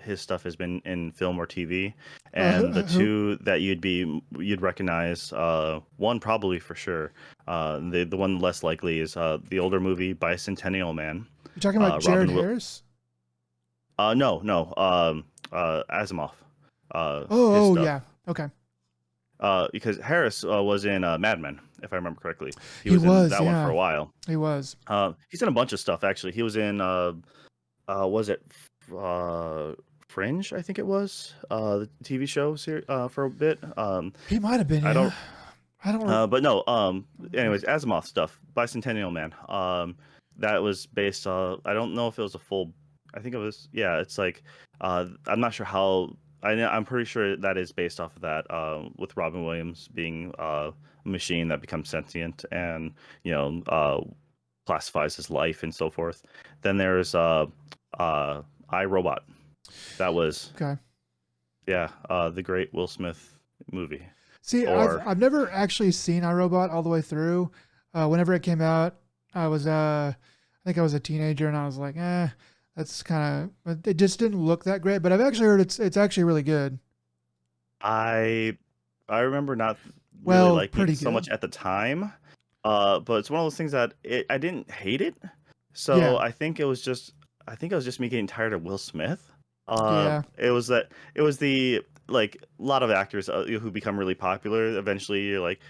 his stuff has been in film or TV, and the two that you'd recognize, one probably for sure. The one less likely is the older movie Bicentennial Man. You're talking about Jared Harris? No, Asimov. His Oh stuff. yeah, okay. Because Harris was in Mad Men, if I remember correctly. He was in that one for a while. He was. He's in a bunch of stuff actually. He was in was it Fringe? I think it was the TV show for a bit. He might have been. I don't. But no. Anyways, Asimov stuff. Bicentennial Man. That was based. I don't know if it was a full. I think it was. Yeah. It's like. I'm not sure how. I'm pretty sure that is based off of that, with Robin Williams being a machine that becomes sentient and classifies his life and so forth. Then there's I, Robot. That was okay. Yeah, the great Will Smith movie. See, I've never actually seen iRobot all the way through. Whenever it came out, I think I was a teenager, and I was like, that's kind of, it just didn't look that great, but I've actually heard it's actually really good. I remember not really liking it so much at the time, but it's one of those things that I didn't hate it. So yeah. I think it was just me getting tired of Will Smith. It was the like a lot of actors who become really popular. Eventually, you're like,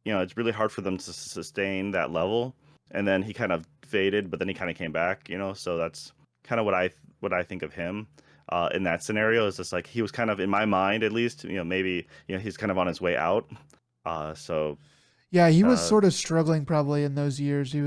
it's really hard for them to sustain that level. And then he kind of faded, but then he kind of came back. So that's kind of what I think of him in that scenario. Is just like he was kind of, in my mind at least, maybe he's kind of on his way out. So yeah, he was sort of struggling probably in those years. He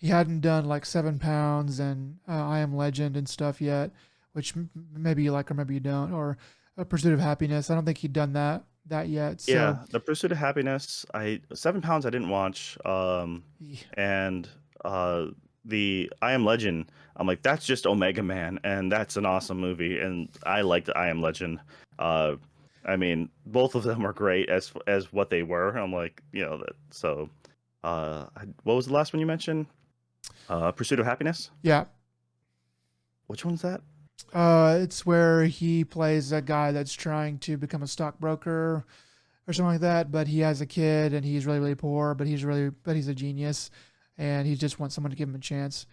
hadn't done like 7 Pounds and I Am Legend and stuff yet, which maybe you like or maybe you don't, or A Pursuit of Happiness. I don't think he'd done that yet. So. Yeah, The Pursuit of Happiness. 7 Pounds I didn't watch. And the I Am Legend, I'm like, that's just Omega Man, and that's an awesome movie, and I liked I Am Legend. I mean, both of them are great as what they were. I'm like, so. What was the last one you mentioned? Pursuit of Happiness. Yeah. Which one's that? It's where he plays a guy that's trying to become a stockbroker or something like that, but he has a kid and he's really, really poor, but he's a genius, and he just wants someone to give him a chance.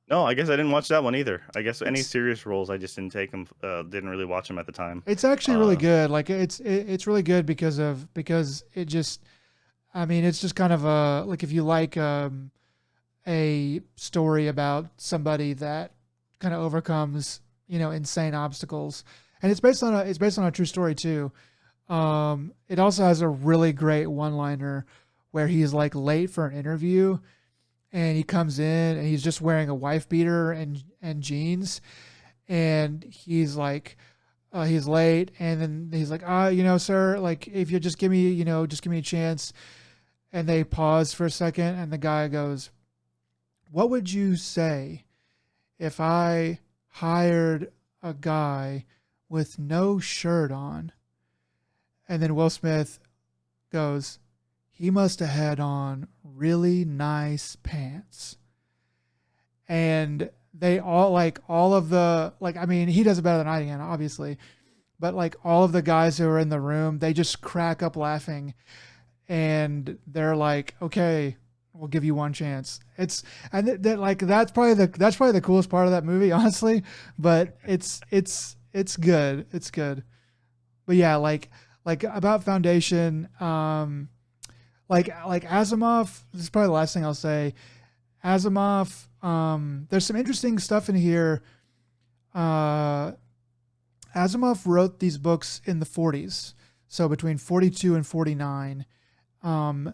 No, I guess I didn't watch that one either. I guess any serious roles, I just didn't take them. Didn't really watch them at the time. It's actually really good. Like it's really good because it just, I mean, it's just kind of a like if you like a story about somebody that kind of overcomes insane obstacles, and it's based on a true story too. It also has a really great one liner where he's like late for an interview and he comes in and he's just wearing a wife beater and jeans, and he's like he's late, and then he's like, sir, like if you just give me just give me a chance. And they pause for a second, and the guy goes, what would you say if I hired a guy with no shirt on? And then Will Smith goes, he must have had on really nice pants. And they all like all of the like I mean he does it better than I can obviously, but like all of the guys who are in the room, they just crack up laughing, and they're like, okay, we'll give you one chance. It's and that like that's probably the coolest part of that movie, honestly. But it's good. It's good. But yeah, like about Foundation, like Asimov. This is probably the last thing I'll say. Asimov. There's some interesting stuff in here. Asimov wrote these books in the 40s, so between 42 and 49, and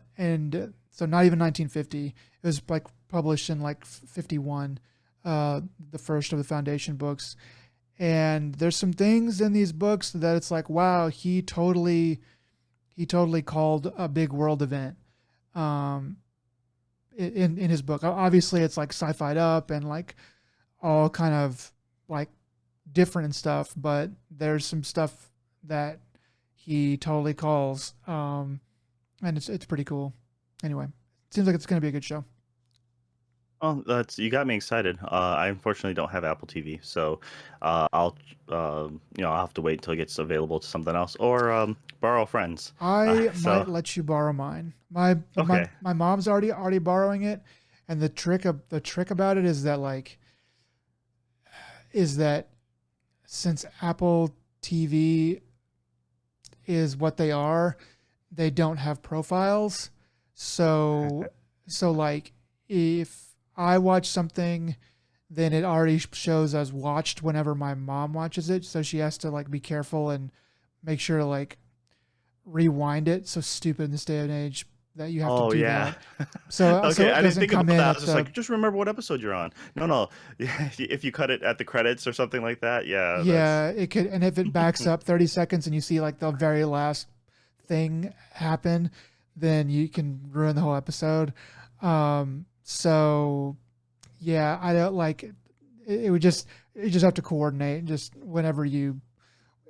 so not even 1950. It was like published in like 51, the first of the Foundation books. And there's some things in these books that it's like, wow, he totally called a big world event. Um, in his book, obviously it's like sci-fi'd up and like all kind of like different and stuff, but there's some stuff that he totally calls, and it's pretty cool. Anyway, seems like it's going to be a good show. Oh, you got me excited. I unfortunately don't have Apple TV, so I'll have to wait until it gets available to something else or borrow a friend's. I So might let you borrow mine. My mom's already borrowing it, and the trick about it is that since Apple TV is what they are, they don't have profiles. So so like if I watch something, then it already shows as watched whenever my mom watches it. So she has to like be careful and make sure to like rewind it. So stupid in this day and age that you have to Oh do yeah. that. So Okay, it I didn't doesn't think come about in that. I at was just the like, just remember what episode you're on. No, no. If you cut it at the credits or something like that, yeah, that's yeah, it could, and if it backs up 30 seconds and you see like the very last thing happen, then you can ruin the whole episode. So yeah, I don't like it. It would just you just have to coordinate and just whenever you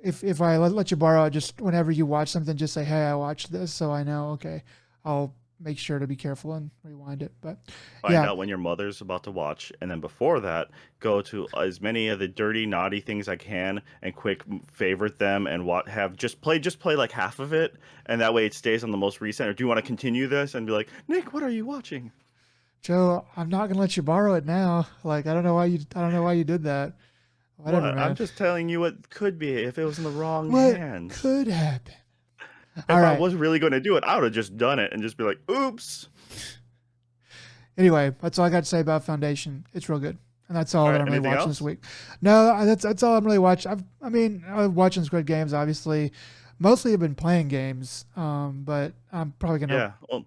if I let you borrow it, just whenever you watch something, just say, hey, I watched this, so I know. Okay, I'll make sure to be careful and rewind it. But find yeah, out when your mother's about to watch, and then before that, go to as many of the dirty, naughty things I can, and quick favorite them, and what have just play like half of it, and that way it stays on the most recent. Or do you want to continue this and be like, Nick, what are you watching? Joe, I'm not gonna let you borrow it now. Like I don't know why you did that. Whatever, What? I'm man. just telling you what could be if it was in the wrong What hands. could happen? All If I right. was really going to do it, I would have just done it and just be like, oops. Anyway, that's all I got to say about Foundation. It's real good, and that's all All that right, I'm really anything watching this else? week. No, that's all I'm really watching. I'm watching Squid Games, obviously. Mostly, I've been playing games, but I'm probably gonna. Yeah. Well,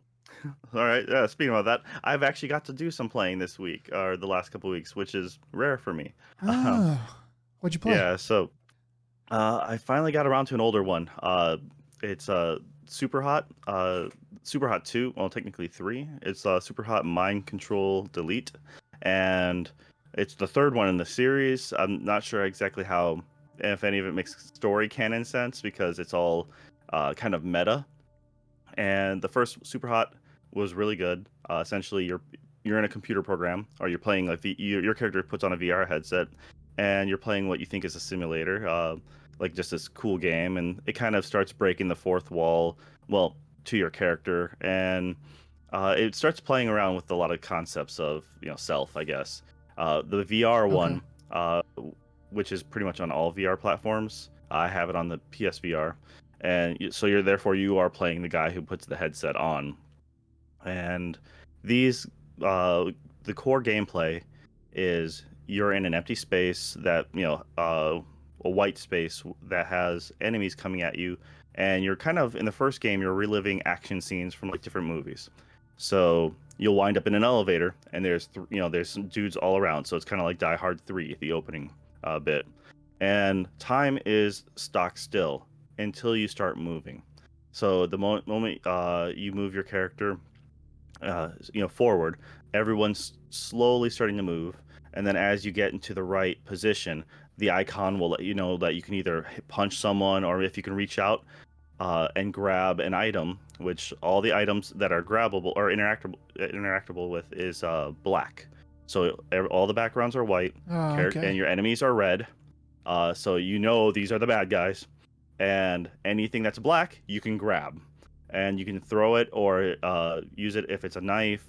all right. Yeah. Speaking about that, I've actually got to do some playing this week or the last couple of weeks, which is rare for me. Um, Oh, what'd you play? yeah. So I finally got around to an older one. It's Super Hot. Super Hot 2. Well, technically 3. It's Super Hot Mind Control Delete, and it's the third one in the series. I'm not sure exactly how, if any of it makes story canon sense because it's all kind of meta. And the first Super Hot was really good. Essentially, you're in a computer program, or you're playing like your character puts on a VR headset, and you're playing what you think is a simulator, like just this cool game, and it kind of starts breaking the fourth wall, well, to your character, and it starts playing around with a lot of concepts of self, I guess. The VR Okay. one, which is pretty much on all VR platforms. I have it on the PSVR, and so you are playing the guy who puts the headset on. And these, the core gameplay is you're in an empty space that, a white space that has enemies coming at you, and you're kind of in the first game, you're reliving action scenes from like different movies. So you'll wind up in an elevator, and there's some dudes all around. So it's kind of like Die Hard 3, the opening bit, and time is stock still until you start moving. So the moment you move your character forward, everyone's slowly starting to move, and then as you get into the right position, the icon will let you know that you can either punch someone, or if you can reach out and grab an item, which all the items that are grabbable or interactable with is black. So all the backgrounds are white, Oh, and okay. your enemies are red. So these are the bad guys, and anything that's black you can grab, and you can throw it or use it if it's a knife,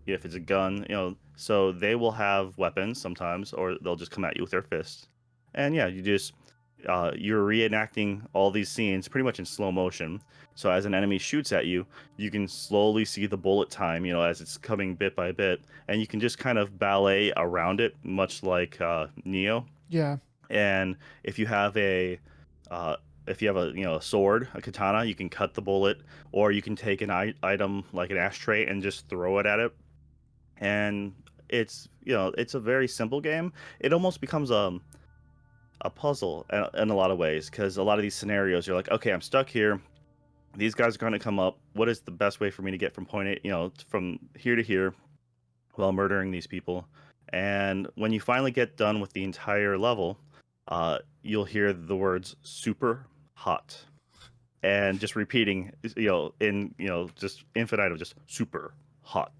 if it's a gun. So they will have weapons sometimes, or they'll just come at you with their fists. And yeah, you're reenacting all these scenes pretty much in slow motion. So as an enemy shoots at you, you can slowly see the bullet time, as it's coming bit by bit, and you can just kind of ballet around it, much like Neo. Yeah. And if you have a a sword, a katana, you can cut the bullet, or you can take an item like an ashtray and just throw it at it. And it's a very simple game. It almost becomes a puzzle in a lot of ways, because a lot of these scenarios you're like, okay, I'm stuck here. These guys are going to come up. What is the best way for me to get from point A, from here to here, while murdering these people? And when you finally get done with the entire level, you'll hear the words "super hot" and just repeating, just infinite of just super hot,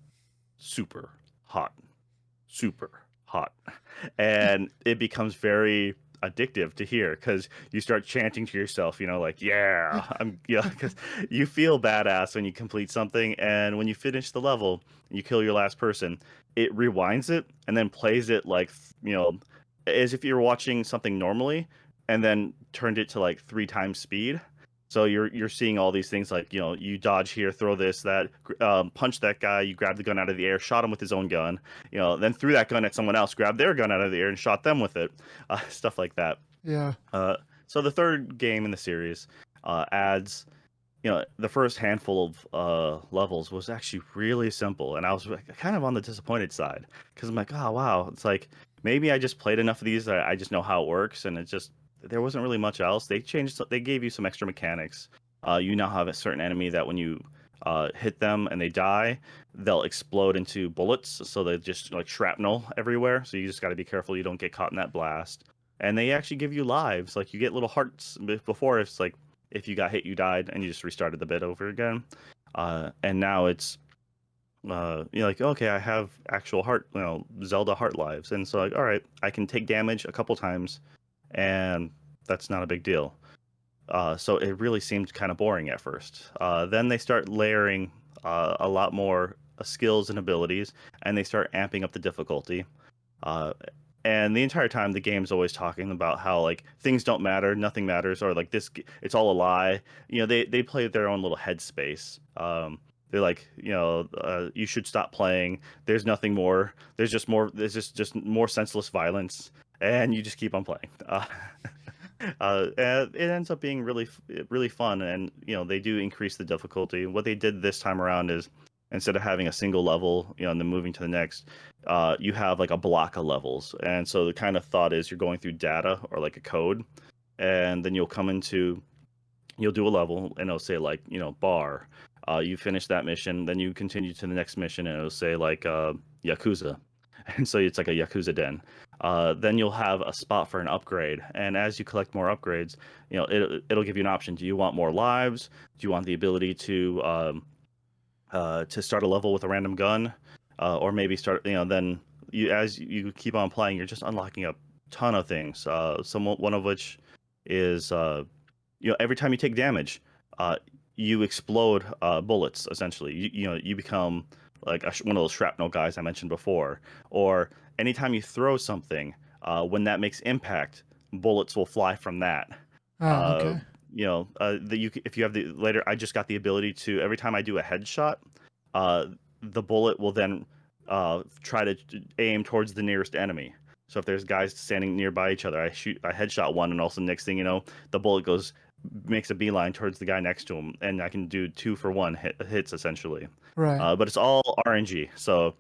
super hot, super hot. And it becomes very addictive to hear, because you start chanting to yourself, like, yeah, because you feel badass when you complete something. And when you finish the level and you kill your last person, it rewinds it and then plays it like, as if you're watching something normally, and then turned it to like 3 times speed. So you're seeing all these things like, you dodge here, throw this, that, punch that guy, you grab the gun out of the air, shot him with his own gun, then threw that gun at someone else, grabbed their gun out of the air and shot them with it, stuff like that. Yeah. So the third game in the series adds, the first handful of levels was actually really simple, and I was kind of on the disappointed side, because I'm like, oh wow, it's like maybe I just played enough of these that I just know how it works, and it just there wasn't really much else. They gave you some extra mechanics. You now have a certain enemy that when you hit them and they die, they'll explode into bullets, so they just like shrapnel everywhere. So you just got to be careful you don't get caught in that blast. And they actually give you lives, like you get little hearts. Before, it's like if you got hit, you died, and you just restarted the bit over again. And now it's you're like, okay, I have actual heart, Zelda heart lives, and so like, all right, I can take damage a couple times, and that's not a big deal. So it really seemed kind of boring at first. Then they start layering a lot more skills and abilities, and they start amping up the difficulty. Uh, and the entire time, the game's always talking about how like things don't matter, nothing matters, or like it's all a lie. They play their own little headspace. They're like, you should stop playing. There's nothing more. There's just more. There's just more senseless violence, and you just keep on playing. And it ends up being really fun, and they do increase the difficulty. What they did this time around is, instead of having a single level, and then moving to the next, you have like a block of levels. And so the kind of thought is you're going through data or like a code, and then you'll do a level, and it'll say like, bar. You finish that mission, then you continue to the next mission, and it'll say like Yakuza. And so it's like a Yakuza den. Then you'll have a spot for an upgrade, and as you collect more upgrades, it'll give you an option. Do you want more lives? Do you want the ability to start a level with a random gun, or maybe start, then as you keep on playing, you're just unlocking a ton of things. One of which is, every time you take damage, uh, you explode bullets. Essentially, you become like one of those shrapnel guys I mentioned before. Or anytime you throw something, when that makes impact, bullets will fly from that. Oh, okay. If you have the later, I just got the ability to, every time I do a headshot, uh, the bullet will then try to aim towards the nearest enemy. So if there's guys standing nearby each other, I headshot one, and also next thing you know, the bullet makes a beeline towards the guy next to him, and I can do 2 for 1 hits essentially. Right. But it's all RNG. So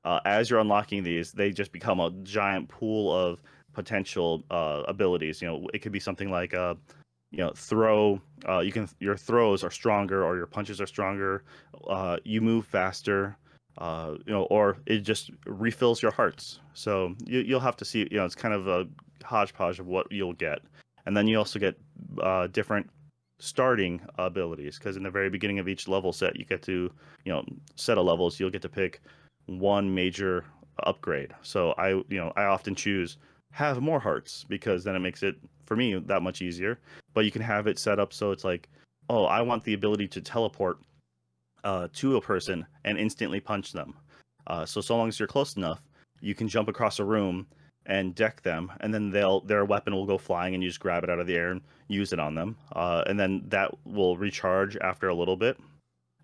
as you're unlocking these, they just become a giant pool of potential abilities. It could be something like throw. Your throws are stronger, or your punches are stronger. You move faster. Or it just refills your hearts. So you'll have to see. It's kind of a hodgepodge of what you'll get, and then you also get different starting abilities, because in the very beginning of each level set, you get to set of levels, you'll get to pick one major upgrade. So I often choose have more hearts, because then it makes it for me that much easier. But you can have it set up so it's like, oh, I want the ability to teleport to a person and instantly punch them. So long as you're close enough, you can jump across a room and deck them, and then their weapon will go flying, and you just grab it out of the air and use it on them. And then that will recharge after a little bit.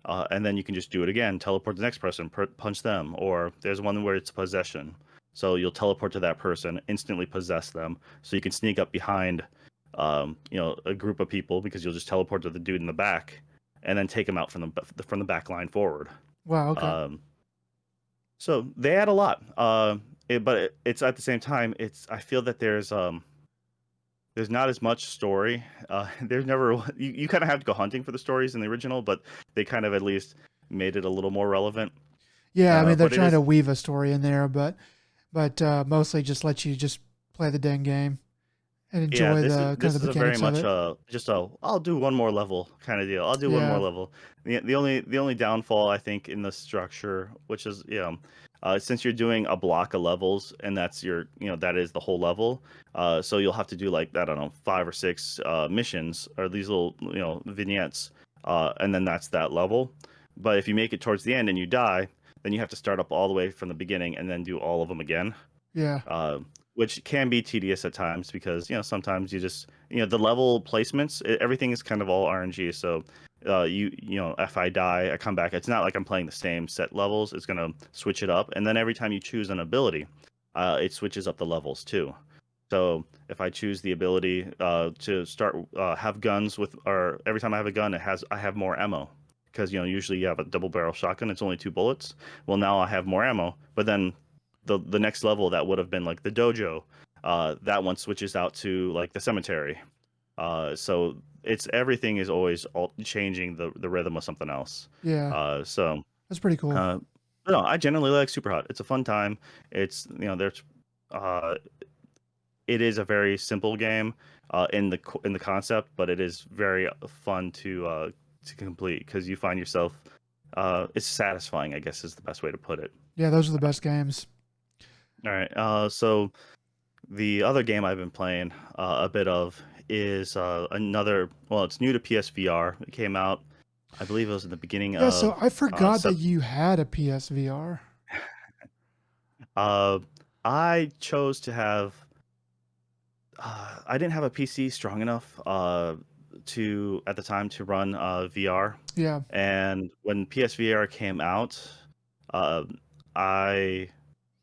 And then you can just do it again, teleport to the next person, punch them. Or there's one where it's possession. So you'll teleport to that person, instantly possess them. So you can sneak up behind, a group of people, because you'll just teleport to the dude in the back, and then take him out from the back line forward. Wow. Okay. So they add a lot. But it's at the same time, I feel that there's not as much story. There's never you kind of have to go hunting for the stories in the original, but they kind of at least made it a little more relevant. Yeah, I mean they're But it trying is to weave a story in there, but mostly just let you just play the dang game and Yeah, enjoy this is the kind this of the is a very mechanics of much it. just a I'll do one more level kind of deal. I'll do one more Yeah. level. The only downfall, I think, in the structure, which is since you're doing a block of levels, and that's that is the whole level. So you'll have to do, like, I don't know, 5 or 6 missions, or these little vignettes, and then that's that level. But if you make it towards the end and you die, then you have to start up all the way from the beginning and then do all of them again. Yeah. uh, which can be tedious at times, because sometimes you just the level placements, everything is kind of all RNG. So if I die, I come back. It's not like I'm playing the same set levels. It's gonna switch it up, and then every time you choose an ability, it switches up the levels too. So if I choose the ability to start have guns with, or every time I have a gun, I have more ammo, because usually you have a double barrel shotgun. It's only 2 bullets. Well, now I have more ammo, but then the next level, that would have been like the dojo. That one switches out to like the cemetery. So it's everything is always changing the rhythm of something else. Yeah. So That's pretty cool. uh, no, I generally like Super Hot. It's a fun time. It's there's uh, it is a very simple game in the concept, but it is very fun to complete, because you find yourself it's satisfying, I guess, is the best way to put it. Yeah, those are the best games. All right. So the other game I've been playing a bit of is another. Well, it's new to PSVR. It came out, I believe it was in the beginning Yeah, so of. I forgot that Sep- you had a PSVR. uh, I chose to have. I didn't have a PC strong enough to at the time to run VR, Yeah. and when PSVR came out, uh, I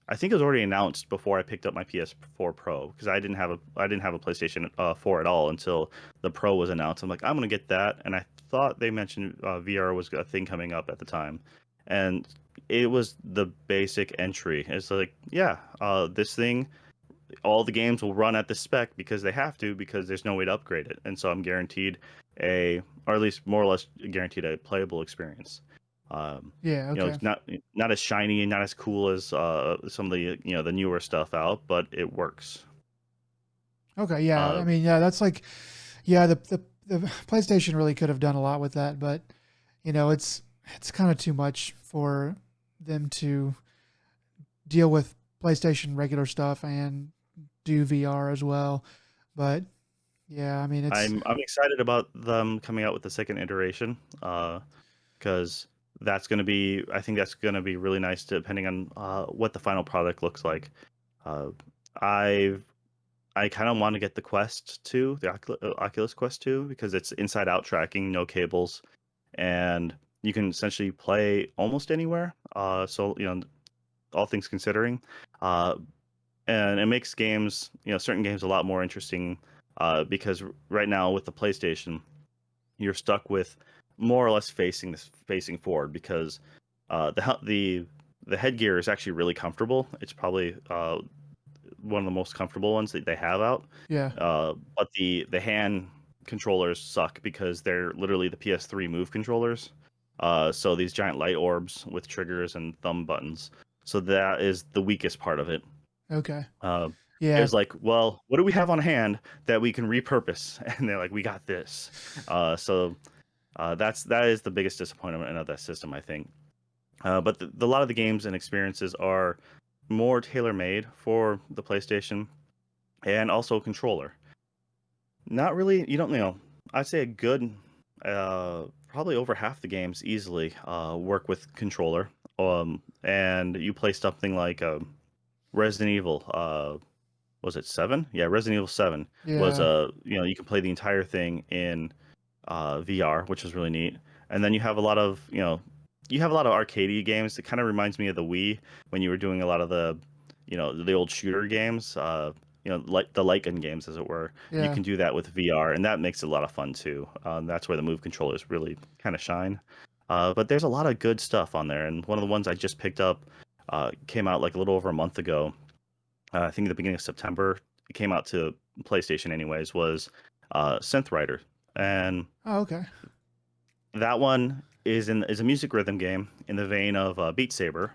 I think it was already announced before I picked up my PS4 Pro, because I didn't have a PlayStation 4 at all until the Pro was announced. I'm like, I'm gonna get that, and I thought they mentioned VR was a thing coming up at the time, and it was the basic entry. It's like, yeah, this thing, all the games will run at the spec, because they have to, because there's no way to upgrade it, and so I'm guaranteed or at least more or less guaranteed a playable experience. Yeah. Okay. It's not as shiny and not as cool as some of the the newer stuff out, but it works. Okay. Yeah. I Uh, mean, yeah, that's like, yeah, the PlayStation really could have done a lot with that, but it's kind of too much for them to deal with PlayStation regular stuff and do VR as well. But yeah, I mean, I'm excited about them coming out with the second iteration, because I think that's gonna be really nice, depending on what the final product looks like. Uh, I I kind of want to get the Quest 2, the Oculus Quest 2, because it's inside out tracking, no cables, and you can essentially play almost anywhere. So all things considering, uh, and it makes games, certain games a lot more interesting. Because right now with the PlayStation, you're stuck with more or less facing forward because the headgear is actually really comfortable. It's probably one of the most comfortable ones that they have out. Yeah. But the hand controllers suck because they're literally the PS3 Move controllers. So these giant light orbs with triggers and thumb buttons. So that is the weakest part of it. Okay. Uh, Yeah. there's like, well, what do we have on hand that we can repurpose? And they're like, we got this. That is the biggest disappointment of that system, I think. But a lot of the games and experiences are more tailor-made for the PlayStation and also controller. Not really, you don't know. I'd say a good, probably over half the games easily work with controller. And you play something like Resident Evil. Was it 7? Yeah, Resident Evil 7 was Yeah. you can play the entire thing in VR, which is really neat. And then you have a lot of arcadey games. It kind of reminds me of the Wii when you were doing a lot of the old shooter games, like the light gun games, as it were. You Yeah. can do that with VR, and that makes it a lot of fun too. That's where the Move controllers really kind of shine. But there's a lot of good stuff on there, and one of the ones I just picked up came out like a little over a month ago. I think at the beginning of September. It came out to PlayStation, anyways. Was Synth Rider, and Oh, okay. that one is a music rhythm game in the vein of Beat Saber,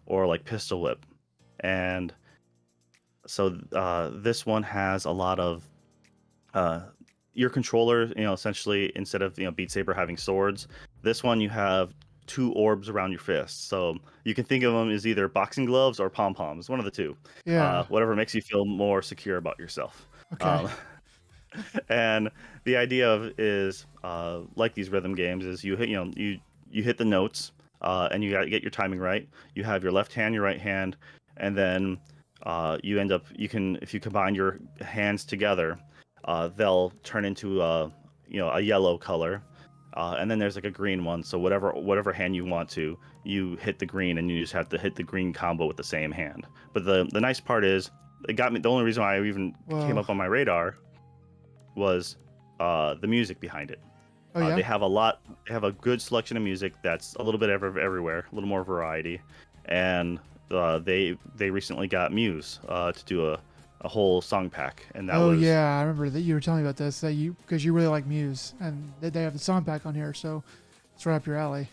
or like Pistol Whip, and so this one has a lot of uh, your controller. Essentially instead of Beat Saber having swords, this one you have two orbs around your fists. So you can think of them as either boxing gloves or pom poms, one of the two. Yeah. Whatever makes you feel more secure about yourself. Okay. Um, and the idea of is like these rhythm games is you hit the notes, and you got to get your timing right. You have your left hand, your right hand, and then you can, if you combine your hands together, they'll turn into a yellow color. And then there's like a green one. So whatever hand you want to, you hit the green, and you just have to hit the green combo with the same hand. But the nice part is, it got me. The only reason why I even came Whoa. up on my radar was the music behind it. Oh yeah. They have a lot. They have a good selection of music that's a little bit everywhere, a little more variety, and they recently got Muse to do a whole song pack, and that Oh was yeah. I remember that you were telling me about this. That you because you really like Muse, and they have the song pack on here, so it's right up your alley.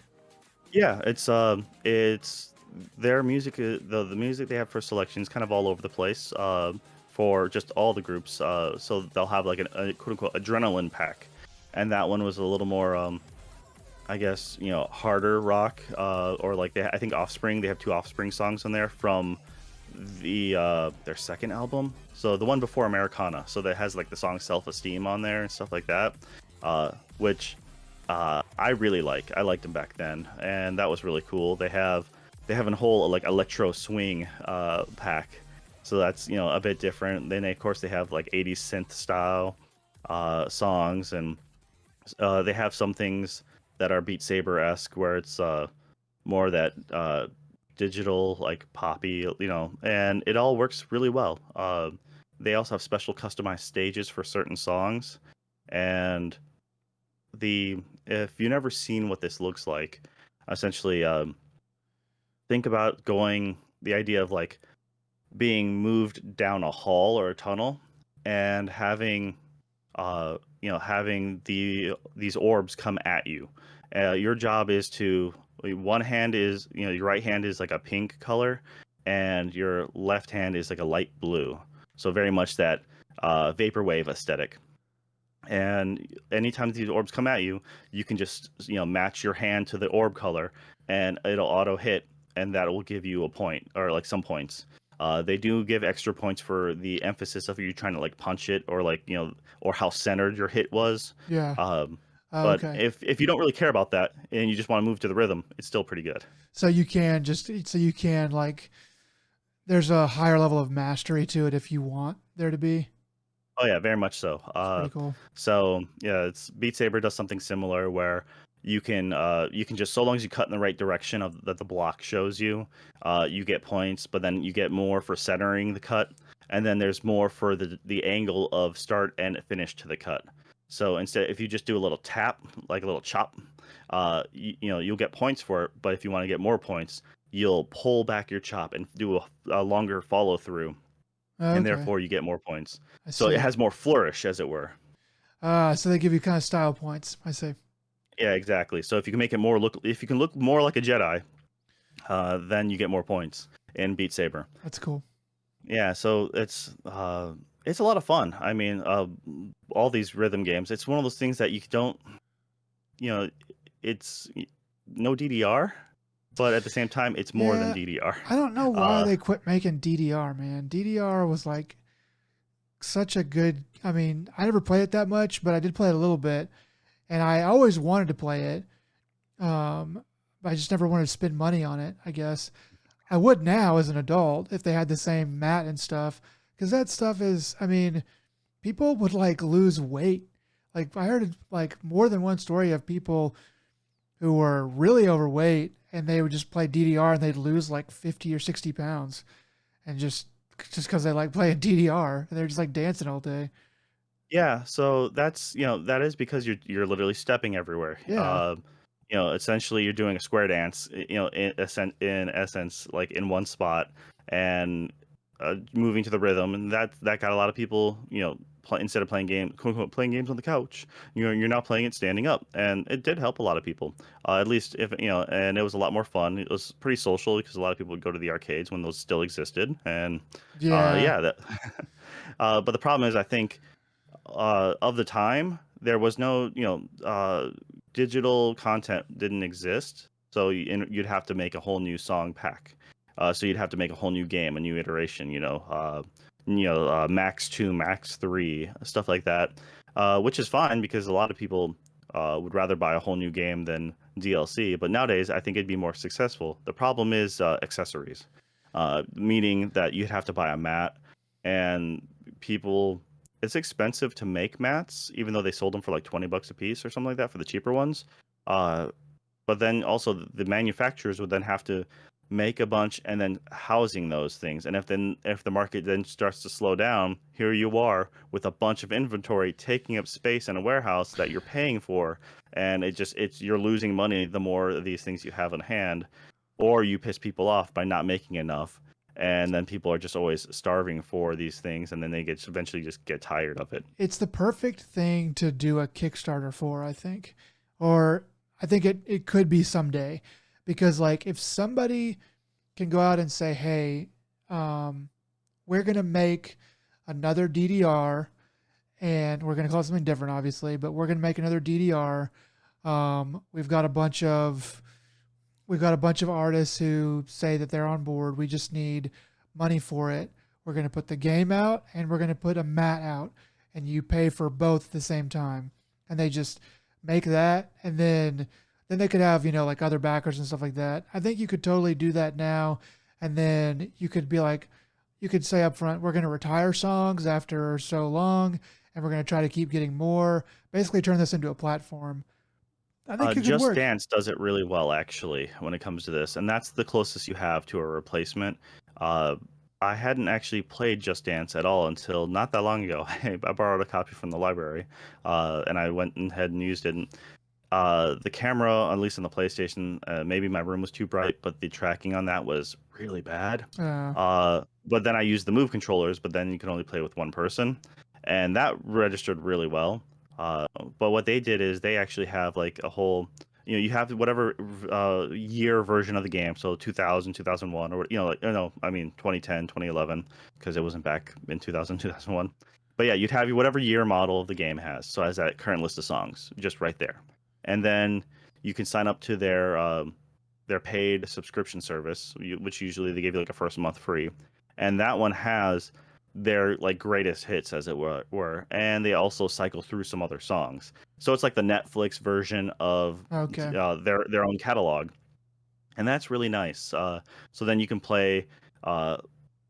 yeah. It's their music. The music they have for selections kind of all over the place. For just all the groups. So they'll have like a quote unquote adrenaline pack, and that one was a little more, I guess, harder rock, or like I think Offspring. They have two Offspring songs on there from their second album. So the one before Americana. So that has like the song Self Esteem on there and stuff like that, which I really like. I liked them back then, and that was really cool. They have a whole like electro swing pack. So that's a bit different. Then of course they have like 80s synth style songs, and they have some things that are Beat Saber esque, where it's more that digital like poppy, and it all works really well. They also have special customized stages for certain songs, and the if you've never seen what this looks like, essentially, think about going the idea of like being moved down a hall or a tunnel, and having these orbs come at you. Your job is to, one hand is, your right hand is like a pink color, and your left hand is like a light blue. So very much that vaporwave aesthetic. And anytime these orbs come at you, you can just match your hand to the orb color, and it'll auto hit, and that will give you a point, or like some points. They do give extra points for the emphasis of you trying to like punch it, or like or how centered your hit was. Yeah. Um, Oh, but okay. if you don't really care about that, and you just want to move to the rhythm, it's still pretty good. So you can like there's a higher level of mastery to it if you want there to be. Oh yeah, very much so. It's pretty cool. So yeah, it's Beat Saber does something similar where you can just, so long as you cut in the right direction of that the block shows you, you get points, but then you get more for centering the cut, and then there's more for the angle of start and finish to the cut. So instead, if you just do a little tap, like a little chop, you'll get points for it. But if you want to get more points, you'll pull back your chop and do a longer follow through, and Okay, therefore you get more points. I So it see. has more flourish, as it were. So they give you kind of style points. I see. Yeah, exactly. So if you can make it more look, if you can look more like a Jedi, then you get more points in Beat Saber. That's cool. Yeah, so it's a lot of fun. I mean, all these rhythm games, it's one of those things that you don't, you know, it's no DDR, but at the same time, it's more than Yeah, DDR. I don't know why Uh, they quit making DDR, man. DDR was like such a good. I mean, I never played it that much, but I did play it a little bit, and I always wanted to play it. But I just never wanted to spend money on it. I guess I would now as an adult if they had the same mat and stuff, because that stuff is. I mean, people would like lose weight. Like I heard like more than one story of people who were really overweight and they would just play DDR and they'd lose like 50 or 60 pounds and just because they like playing DDR and they're just like dancing all day. yeah, so that's, that is because you're literally stepping everywhere. Yeah. Essentially you're doing a square dance, in essence, like in one spot, and moving to the rhythm, and that got a lot of people, instead of playing quote unquote, playing games on the couch, you're now playing it standing up, and it did help a lot of people. At least if and it was a lot more fun. It was pretty social because a lot of people would go to the arcades when those still existed, and Yeah. yeah, that. But the problem is, I think, of the time, there was no, digital content didn't exist. So you'd have to make a whole new song pack. So you'd have to make a whole new game, a new iteration, Max 2, Max 3, stuff like that, which is fine because a lot of people would rather buy a whole new game than DLC. But nowadays, I think it'd be more successful. The problem is accessories, meaning that you'd have to buy a mat, and people it's expensive to make mats, even though they sold them for like $20 a piece or something like that for the cheaper ones. Uh, but then also the manufacturers would then have to make a bunch and then housing those things. And if the market then starts to slow down, here you are with a bunch of inventory taking up space in a warehouse that you're paying for, and you're losing money the more of these things you have in hand, or you piss people off by not making enough, and then people are just always starving for these things, and then they eventually just get tired of it. It's the perfect thing to do a Kickstarter for, I think. Or I think it could be someday. Because like if somebody can go out and say, hey, we're gonna make another DDR and we're gonna call it something different, obviously, but we're gonna make another DDR. We've got a bunch of artists who say that they're on board. We just need money for it. We're going to put the game out and we're going to put a mat out, and you pay for both at the same time. And they just make that, and then they could have, like other backers and stuff like that. I think you could totally do that now, and then you could be like, you could say up front, we're going to retire songs after so long, and we're going to try to keep getting more. Basically, turn this into a platform. I think it could Just work. Dance does it really well, actually, when it comes to this, and that's the closest you have to a replacement. Uh, I hadn't actually played Just Dance at all until not that long ago. I borrowed a copy from the library, and I went ahead and used it. And, the camera, at least on the PlayStation, maybe my room was too bright, but the tracking on that was really bad. Uh, But then I used the Move controllers, but then you can only play with one person, and that registered really well. Uh, but what they did is they actually have like a whole, you have whatever year version of the game, so 2000, 2001, or like no, I mean 2010, 2011, because it wasn't back in 2000, 2001. But yeah, you'd have whatever year model the game has, so as that current list of songs, just right there, and then you can sign up to their paid subscription service, which usually they give you like a first month free, and that one has their like greatest hits, as it were, and they also cycle through some other songs. So it's like the Netflix version of okay. their own catalog, and that's really nice. So then you can play uh,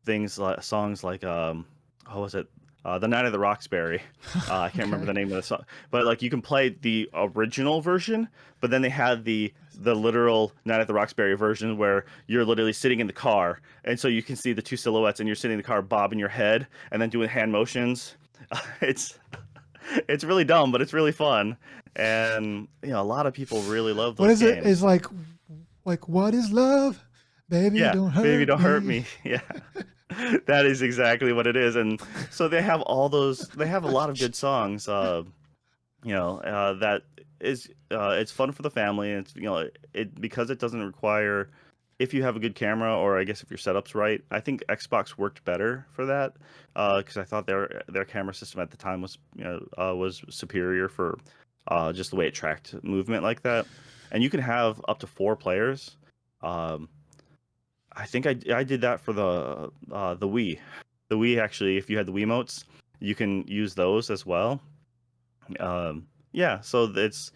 things like songs like what was it? the Night of the Roxbury. I can't remember Okay. the name of the song, but like you can play the original version, but then they had the literal Night at the Roxbury version where you're literally sitting in the car, and so you can see the two silhouettes, and you're sitting in the car bobbing your head and then doing hand motions. It's it's really dumb, but it's really fun, and a lot of people really love What those is it? Is games. like what is love? Baby, Yeah, don't baby, hurt don't hurt me. me. Yeah, that is exactly what it is, and so they have all those. They have a lot of good songs. That is it's fun for the family. And it's it because it doesn't require if you have a good camera, or I guess if your setup's right. I think Xbox worked better for that because I thought their camera system at the time was superior for just the way it tracked movement like that. And you can have up to 4 players. um I think I did that for the Wii. The Wii, actually, if you had the Wiimotes, you can use those as well. Yeah, so it's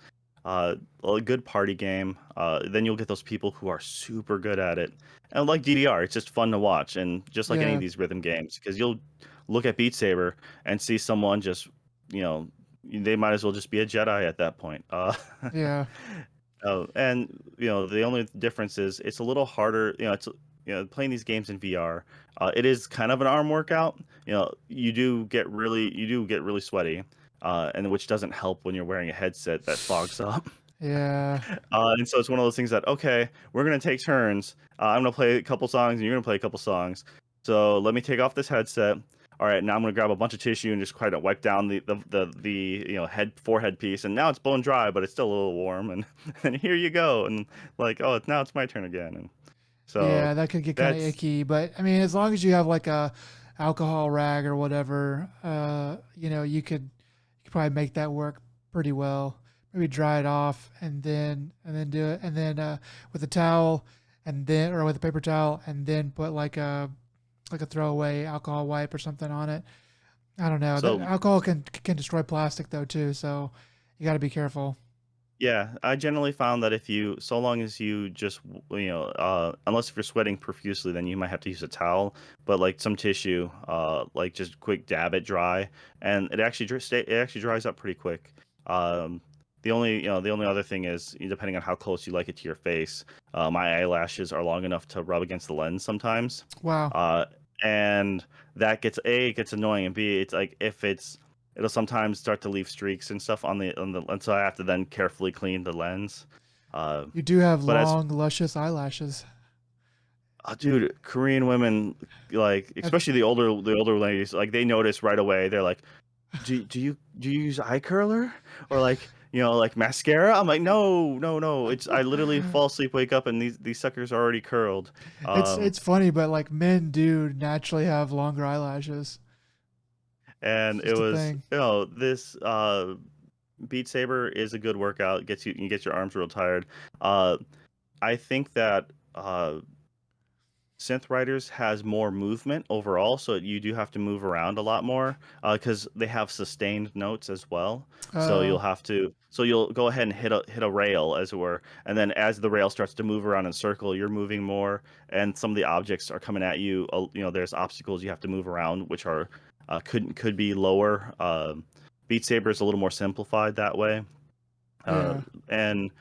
a good party game. Then you'll get those people who are super good at it. And like DDR, it's just fun to watch. And just like any of Yeah, these rhythm games, because you'll look at Beat Saber and see someone just, you know, they might as well just be a Jedi at that point. yeah, Oh, and the only difference is it's a little harder. It's playing these games in VR. It is kind of an arm workout. You do get really sweaty, and which doesn't help when you're wearing a headset that fogs up. yeah. And so it's one of those things that, okay, we're gonna take turns. I'm gonna play a couple songs, and you're gonna play a couple songs. So let me take off this headset. All right, now I'm gonna grab a bunch of tissue and just kind of wipe down the head forehead piece, and now it's bone dry, but it's still a little warm, and and here you go, and like, oh, now it's my turn again, and so Yeah, that could get kind of that's icky, but I mean, as long as you have like a alcohol rag or whatever, you could probably make that work pretty well. Maybe dry it off and then do it, and then with a towel, and then or with a paper towel, and then put like a throwaway alcohol wipe or something on it. I don't know. That so alcohol can destroy plastic though too, so you got to be careful. Yeah, I generally found that if you, so long as you just, unless if you're sweating profusely, then you might have to use a towel. But like some tissue, like just quick dab it dry, and it actually dries up pretty quick. Um, the only other thing is, depending on how close you like it to your face, my eyelashes are long enough to rub against the lens sometimes, Wow. uh, and that it gets annoying, and B, it's like if it's it'll sometimes start to leave streaks and stuff and so I have to then carefully clean the lens. Uh, You do have but as long, luscious eyelashes. dude, Korean women, like Have, especially the older ladies, like they notice right away. They're like, do you use eye curler or like like mascara? I'm like, no, no, no. It's I literally fall asleep, wake up, and these suckers are already curled. it's funny, but like men do naturally have longer eyelashes. It's And it just a was thing. this Beat Saber is a good workout. Gets you get your arms real tired. Uh, I think that Synth Riders has more movement overall, so you do have to move around a lot more because they have sustained notes as well. So Uh, you'll go ahead and hit a rail, as it were, and then as the rail starts to move around in circle, you're moving more, and some of the objects are coming at you. There's obstacles you have to move around, which are could be lower. Beat Saber is a little more simplified that way, uh, yeah. and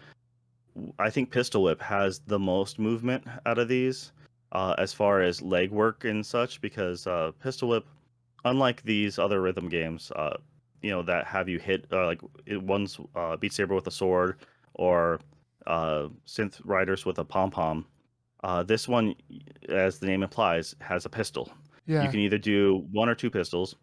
I think Pistol Whip has the most movement out of these, as far as leg work and such, because Pistol Whip, unlike these other rhythm games, that have you hit one's Beat Saber with a sword or Synth Riders with a pom pom. This one, as the name implies, has a pistol. You Yeah. can either do one or two pistols.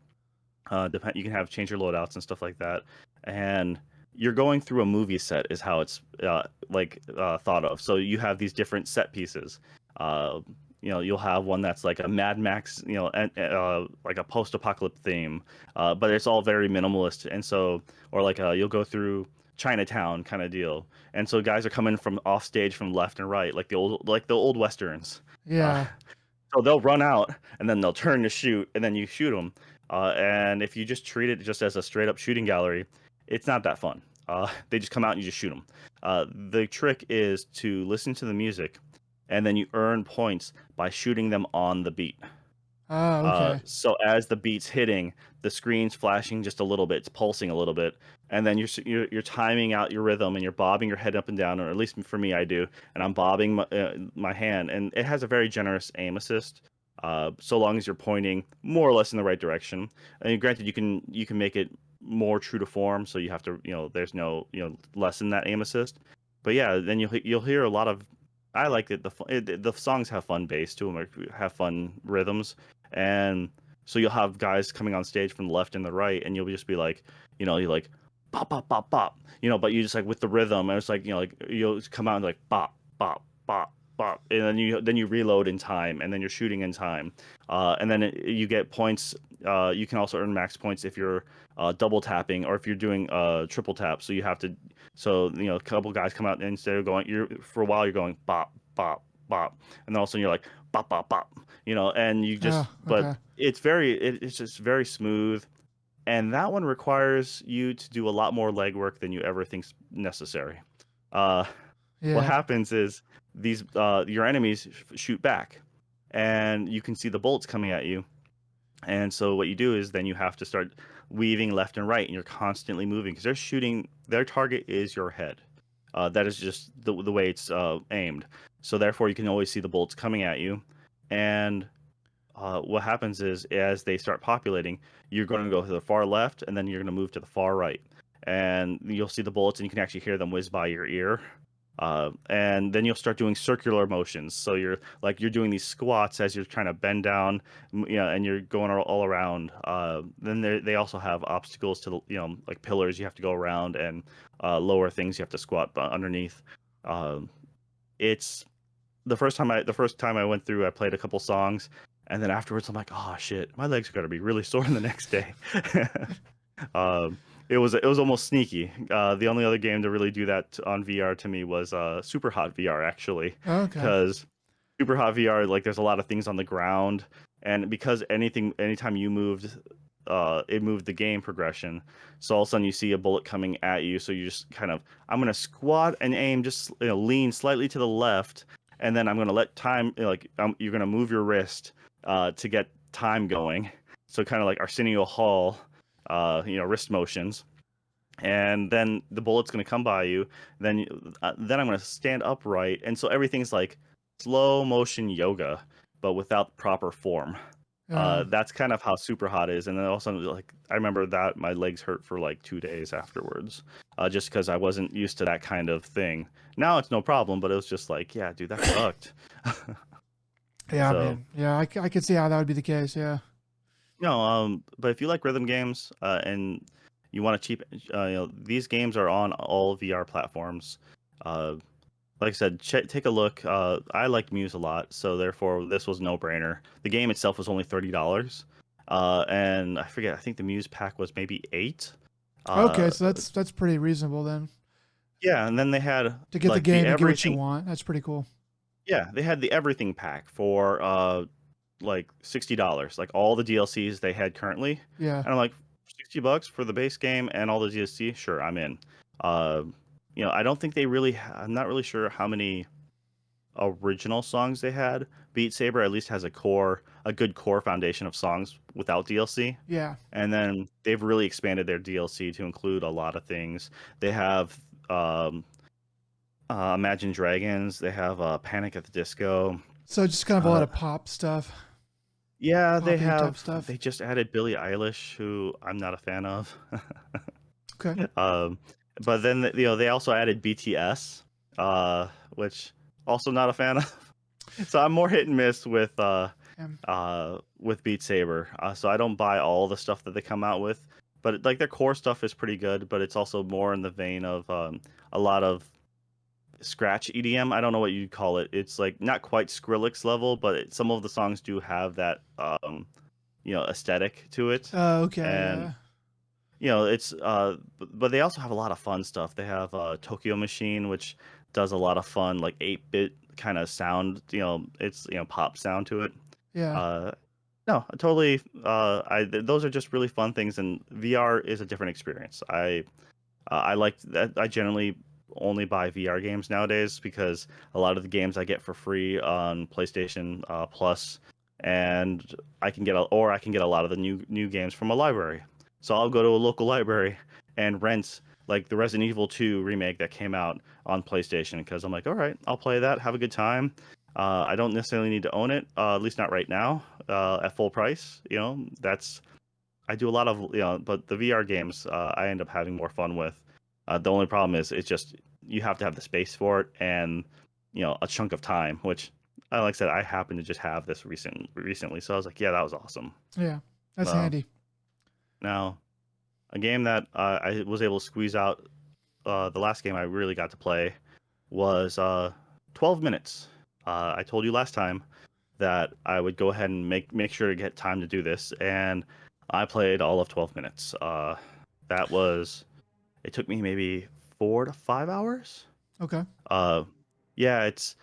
You can have change your loadouts and stuff like that, and you're going through a movie set is how it's thought of. So you have these different set pieces. Uh, you'll have one that's like a Mad Max, like a post-apocalypse theme, but it's all very minimalist, and so or like you'll go through Chinatown kind of deal, and so guys are coming from off stage from left and right, like the old westerns. Uh, Yeah. so they'll run out and then they'll turn to shoot and then you shoot them. And if you just treat it just as a straight up shooting gallery, it's not that fun. They just come out and you just shoot them. The trick is to listen to the music and then you earn points by shooting them on the beat. Ah, okay. So as the beat's hitting, the screen's flashing just a little bit, it's pulsing a little bit, and then you're timing out your rhythm, and you're bobbing your head up and down, or at least for me, I do, and I'm bobbing my hand, and it has a very generous aim assist. So long as you're pointing more or less in the right direction. And granted, you can make it more true to form, so you have to, there's no, lessen that aim assist. But yeah, then you'll hear a lot of. I like it. The songs have fun bass to them, or have fun rhythms, and so you'll have guys coming on stage from the left and the right, and you'll just be like, you're like, bop bop bop bop, but you just like with the rhythm, and it's like, like you'll come out and like bop bop bop bop, and then you reload in time, and then you're shooting in time, and then you get points. You can also earn max points if you're double tapping, or if you're doing triple tap. So you have to. So a couple guys come out, and instead of going, you're for a while you're going bop bop bop, and then all of a sudden you're like bop bop bop, and you just. Oh, okay. But it's just very smooth, and that one requires you to do a lot more legwork than you ever think's necessary. What Yeah. happens is these your enemies shoot back, and you can see the bolts coming at you. And so what you do is then you have to start weaving left and right, and you're constantly moving because they're shooting. Their target is your head. That is just the way it's aimed. So therefore, you can always see the bolts coming at you. And what happens is, as they start populating, you're going to go to the far left, and then you're going to move to the far right, and you'll see the bullets, and you can actually hear them whiz by your ear. And then you'll start doing circular motions. So you're doing these squats as you're trying to bend down, and you're going all around. Then they also have obstacles to like pillars you have to go around, and lower things you have to squat underneath. It's the first time I went through, I played a couple songs, and then afterwards I'm like, oh shit, my legs are gonna be really sore the next day. It was almost sneaky. The only other game to really do that on VR to me was Super Hot VR, actually, Okay. because Super Hot VR, like, there's a lot of things on the ground, and because anytime you moved, it moved the game progression. So all of a sudden you see a bullet coming at you, so you just kind of, I'm gonna squat and aim, just lean slightly to the left, and then I'm gonna let time, you're gonna move your wrist to get time going. So kind of like Arsenio Hall, wrist motions, and then the bullet's going to come by you. Then I'm going to stand upright, and so everything's like slow motion yoga, but without proper form. Uh, That's kind of how Super Hot is. And then also, like, I remember that my legs hurt for like 2 days afterwards, just because I wasn't used to that kind of thing. Now it's no problem, but it was just like, yeah, dude, that sucked. yeah, So. man. Yeah, I could see how that would be the case. Yeah. No, but if you like rhythm games, and you want to cheap, these games are on all VR platforms. Uh, like I said, take a look. I like Muse a lot, so therefore this was no brainer. The game itself was only $30, and I forget. I think the Muse pack was maybe 8. Okay, Uh, so that's pretty reasonable then yeah, and then they had to get the like the game and get what you everything. want. That's pretty cool. Yeah, they had the everything pack for like $60, like all the DLCs they had currently. Yeah. And I'm like, $60 for the base game and all the DLC? Sure, I'm in. Uh, I don't think I'm not really sure how many original songs they had. Beat Saber at least has a good core foundation of songs without DLC. Yeah. And then they've really expanded their DLC to include a lot of things. They have Imagine Dragons. They have Panic at the Disco. So just kind of a lot Uh, of pop stuff, yeah, poppy type stuff. they just added Billie Eilish, who I'm not a fan of. Okay. um, but then they also added BTS, which also not a fan of. So I'm more hit and miss with Beat Saber. So I don't buy all the stuff that they come out with, but like their core stuff is pretty good. But it's also more in the vein of a lot of scratch EDM. I don't know what you'd call it. It's like not quite Skrillex level, but some of the songs do have that aesthetic to it. Okay. And Yeah. it's but they also have a lot of fun stuff. They have Tokyo Machine, which does a lot of fun like 8-bit kind of sound. It's pop sound to it. Yeah. uh no, totally. Those are just really fun things, and VR is a different experience. I like that. I generally only buy VR games nowadays because a lot of the games I get for free on PlayStation Plus and I can get a lot of the new games from a library. So I'll go to a local library and rent like the Resident Evil 2 remake that came out on PlayStation because I'm like, all right, I'll play that, have a good time. I don't necessarily need to own it, at least not right now, at full price. I do a lot of, but the VR games I end up having more fun with. The only problem is it's just you have to have the space for it and a chunk of time, which, like I said, I happen to just have this recently, so I was like, yeah, that was awesome. Yeah, that's Uh, handy. Now, a game that I was able to squeeze out, the last game I really got to play was 12 minutes. I told you last time that I would go ahead and make sure to get time to do this, and I played all of 12 minutes. That was it took me maybe 4 to 5 hours. Okay. Uh, yeah, it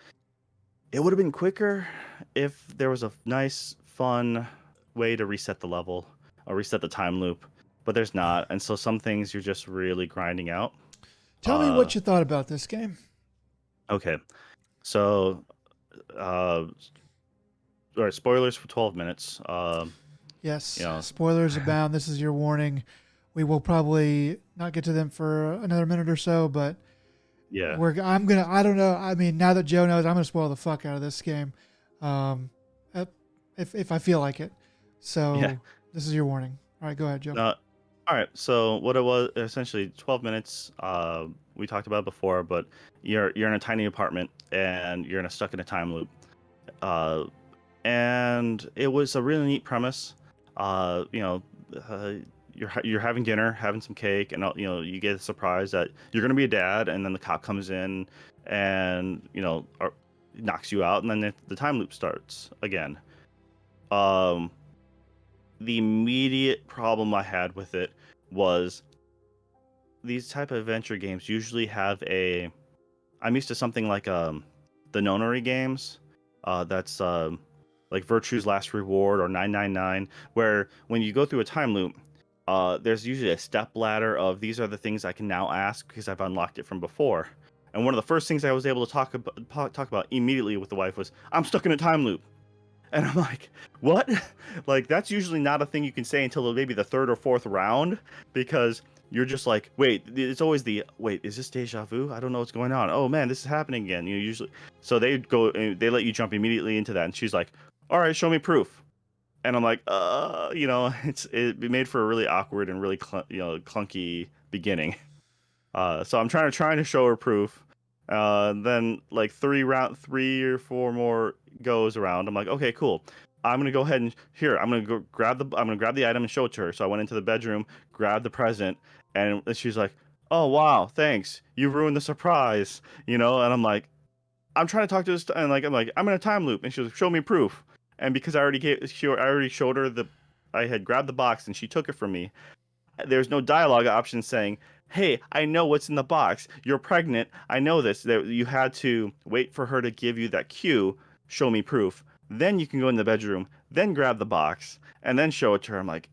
would have been quicker if there was a nice, fun way to reset the level or reset the time loop, but there's not, and so some things you're just really grinding out. Tell me what you thought about this game. Okay, so uh, all right, spoilers for 12 minutes. Yes, You know, spoilers abound. This is your warning. We will probably not get to them for another minute or so, but yeah, I don't know. I mean, now that Joe knows, I'm gonna spoil the fuck out of this game, um, if I feel like it. yeah. So this is your warning. All right, go ahead, Joe. Uh, all right. So what it was essentially 12 minutes. We talked about it before, but you're in a tiny apartment and you're stuck in a time loop. Uh, and it was a really neat premise. Uh, you know, uh, you're having dinner, having some cake, and you get a surprise that you're gonna be a dad, and then the cop comes in and knocks you out, and then the time loop starts again. Um, the immediate problem I had with it was these type of adventure games usually have a. I'm used to something like the nonary games, that's like Virtue's Last Reward or 999, where when you go through a time loop, there's usually a step ladder of these are the things I can now ask because I've unlocked it from before. And one of the first things I was able to talk about immediately with the wife was, I'm stuck in a time loop. And I'm like, what? Like, that's usually not a thing you can say until maybe the third or fourth round, because you're just like, wait, it's always wait, is this deja vu? I don't know what's going on. Oh man, this is happening again. Usually, so they let you jump immediately into that. And she's like, all right, show me proof. And I'm like, it made for a really awkward and really, clunky beginning. So I'm trying to show her proof. Then like three or four more goes around. I'm like, okay, cool. I'm gonna go ahead and here. I'm gonna grab the item and show it to her. So I went into the bedroom, grabbed the present, and she's like, "Oh wow, thanks. You ruined the surprise." And I'm like, I'm trying to talk to this, and I'm in a time loop, and she's like, "Show me proof." And because I already showed her I had grabbed the box, and she took it from me. There's no dialogue option saying, "Hey, I know what's in the box. You're pregnant. I know this." That you had to wait for her to give you that cue, show me proof. Then you can go in the bedroom, then grab the box, and then show it to her. I'm like,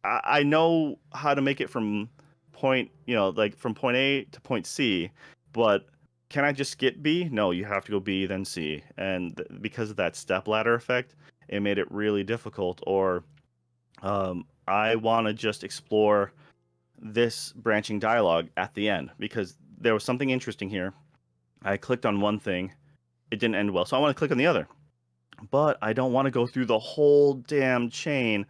I know how to make it from from point A to point C, but can I just skip B? No, you have to go B, then C. And because of that step ladder effect, it made it really difficult. Or I want to just explore this branching dialogue at the end because there was something interesting here. I clicked on one thing, it didn't end well, so I want to click on the other. But I don't want to go through the whole damn chain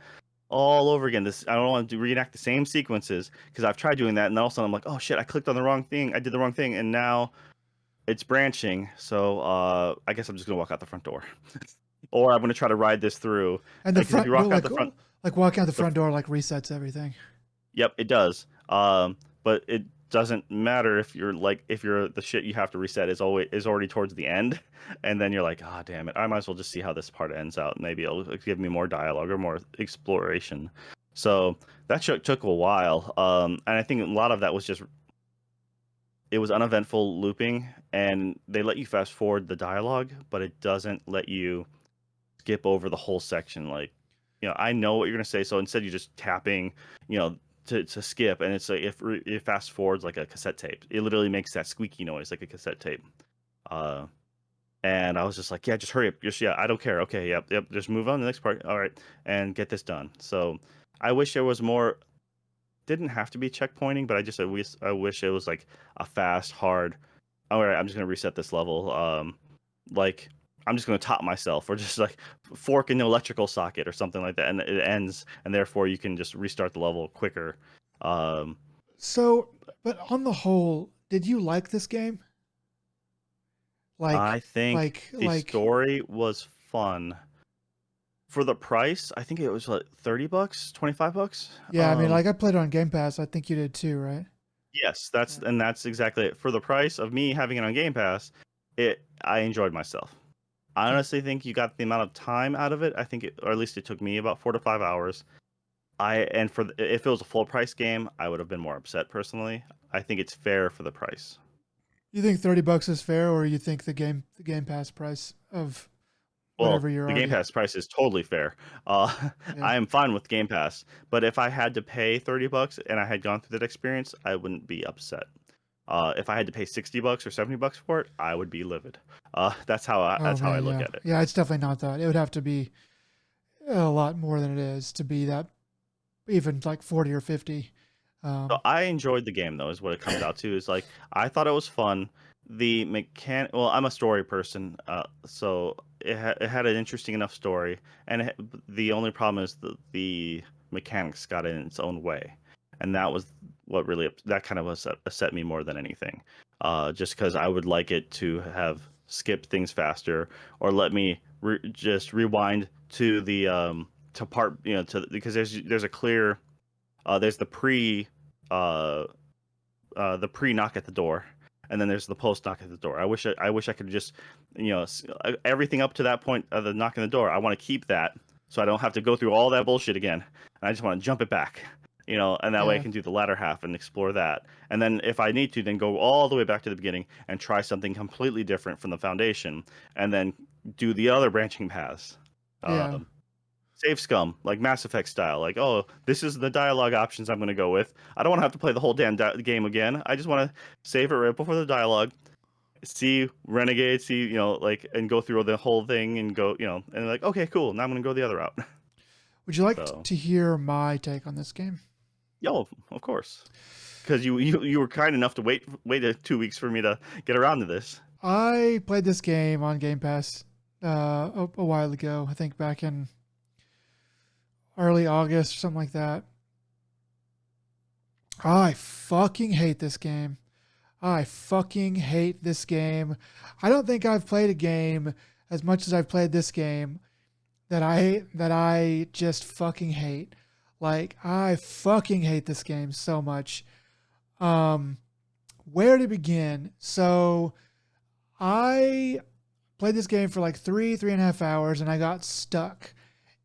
all over again. I don't want to reenact the same sequences because I've tried doing that, and then all of a sudden I'm like, oh shit, I clicked on the wrong thing. I did the wrong thing, and now it's branching. So I guess I'm just gonna walk out the front door, or I'm gonna try to ride this through. And the Because if front you door, walk out the front, like walking out the the front door, like resets everything. Yep, it does. But it doesn't matter if the shit you have to reset is already towards the end, and then you're like, ah, damn it, I might as well just see how this part ends out. Maybe it'll give me more dialogue or more exploration. So that took a while. And I think a lot of that was just it was uneventful looping, and they let you fast forward the dialogue, but it doesn't let you skip over the whole section. Like, I know what you're gonna say, so instead you're just tapping, to skip, and it's like if it fast forwards like a cassette tape, it literally makes that squeaky noise like a cassette tape. Uh, And I was just like, yeah, just hurry up. Just yeah, I don't care. Okay, yep. Just move on to the next part. All right, and get this done. So I wish there was more. Didn't have to be checkpointing, but I wish it was like a fast, hard. All right, I'm just gonna reset this level. Like I'm just gonna top myself, or just like fork in the electrical socket or something like that, and it ends, and therefore you can just restart the level quicker. Um, So, but on the whole, did you like this game? I think the Like, story was fun for the price. I think it was like $30, $25. yeah, I mean, like I played it on Game Pass. I think you did too, right? Yes, that's exactly it. For the price of me having it on Game Pass, I enjoyed myself. I Okay. honestly think you got the amount of time out of it. I think or at least it took me about 4 to 5 hours. If it was a full price game, I would have been more upset personally. I think it's fair for the price. You think $30 is fair, or you think the Game Pass price of Well, whatever you're the Game already? Pass price is totally fair. Yeah. I am fine with Game Pass, but if I had to pay $30 and I had gone through that experience, I wouldn't be upset. If I had to pay $60 or $70 for it, I would be livid. Oh That's how I man, look yeah, at it. yeah. It's definitely not that. It would have to be a lot more than it is to be that, even like 40 or 50. So Um, I enjoyed the game though, is what it comes out to. Is like I thought it was fun. Well, I'm a story person, so it had an interesting enough story, and the only problem is the mechanics got in its own way, and that was what really that kind of upset me more than anything. Just because I would like it to have skipped things faster, or let me just rewind to the to part to because there's a clear there's uh, the pre knock at the door, and then there's the post knock at the door. I wish I could just everything up to that point of the knock on the door. I want to keep that so I don't have to go through all that bullshit again. And I just want to jump it back, and that way I yeah, can do the latter half and explore that. And then if I need to, then go all the way back to the beginning and try something completely different from the foundation, and then do the other branching paths. yeah. Um, Save scum, like Mass Effect style. Like, oh, this is the dialogue options I'm going to go with. I don't want to have to play the whole damn game again. I just want to save it right before the dialogue, see Renegade, see, like, and go through the whole thing and go, and like, okay, cool. Now I'm going to go the other route. Would you like So, to hear my take on this game? yo, of course. Because you were kind enough to wait 2 weeks for me to get around to this. I played this game on Game Pass a while ago. I think back in early August or something like that. I fucking hate this game. I fucking hate this game. I don't think I've played a game as much as I've played this game that I just fucking hate. Like I fucking hate this game so much. Um where to begin? So I played this game for like 3.5 hours and I got stuck.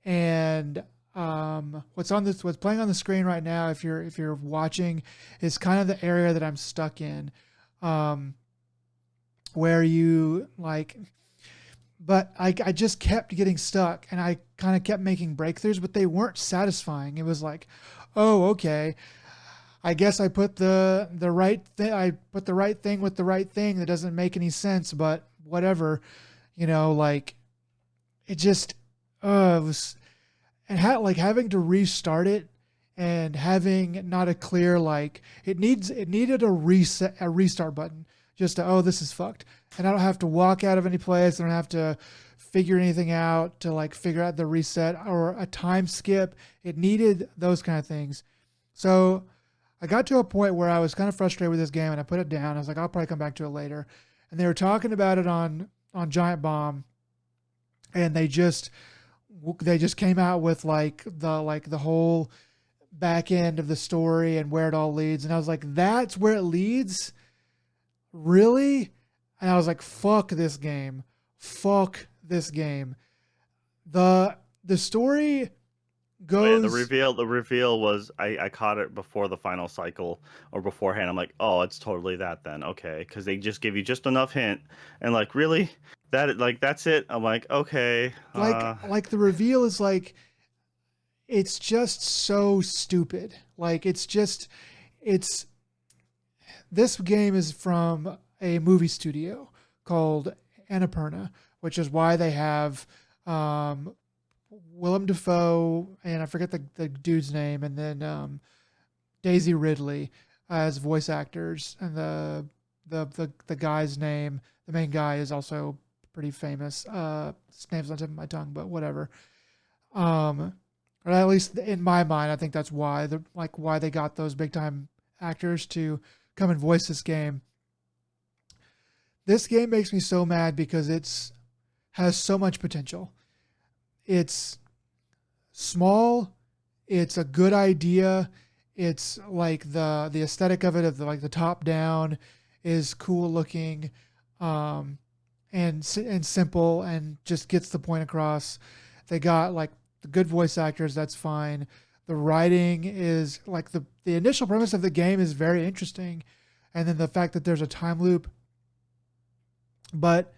And what's playing on the screen right now, if you're watching, is kind of the area that I'm stuck in, um, where you like. But I just kept getting stuck, and I kind of kept making breakthroughs, but they weren't satisfying. It was like, oh, okay, I guess I put the right thing. I put the right thing with the right thing. That doesn't make any sense, but whatever, like it just, it was, and like having to restart it and having not a clear, like it needed a restart button, just to, oh, this is fucked, and I don't have to walk out of any place. I don't have to figure anything out to like figure out the reset or a time skip. It needed those kind of things. So I got to a point where I was kind of frustrated with this game and I put it down. I was like, I'll probably come back to it later. And they were talking about it on Giant Bomb, and they just came out with like the whole back end of the story and where it all leads. And I was like, that's where it leads? Really? And I was like, fuck this game. Fuck this game. The story Oh yeah, the goes reveal the reveal was I caught it before the final cycle or beforehand. I'm like, oh, it's totally that then. Okay, because they just give you just enough hint and like really that's it. I'm like, okay, like the reveal is like, it's just so stupid. Like it's this game is from a movie studio called Annapurna, which is why they have um, Willem Dafoe and I forget the dude's name, and then Daisy Ridley as voice actors, and the guy's name, the main guy, is also pretty famous. His name's on the tip of my tongue, but whatever. Or at least in my mind, I think that's why why they got those big time actors to come and voice this game. This game makes me so mad because it's has so much potential. It's small, it's a good idea. It's like the aesthetic of it, of the top down, is cool looking, and simple, and just gets the point across. They got like the good voice actors, that's fine. The writing is like the initial premise of the game is very interesting, and then the fact that there's a time loop. But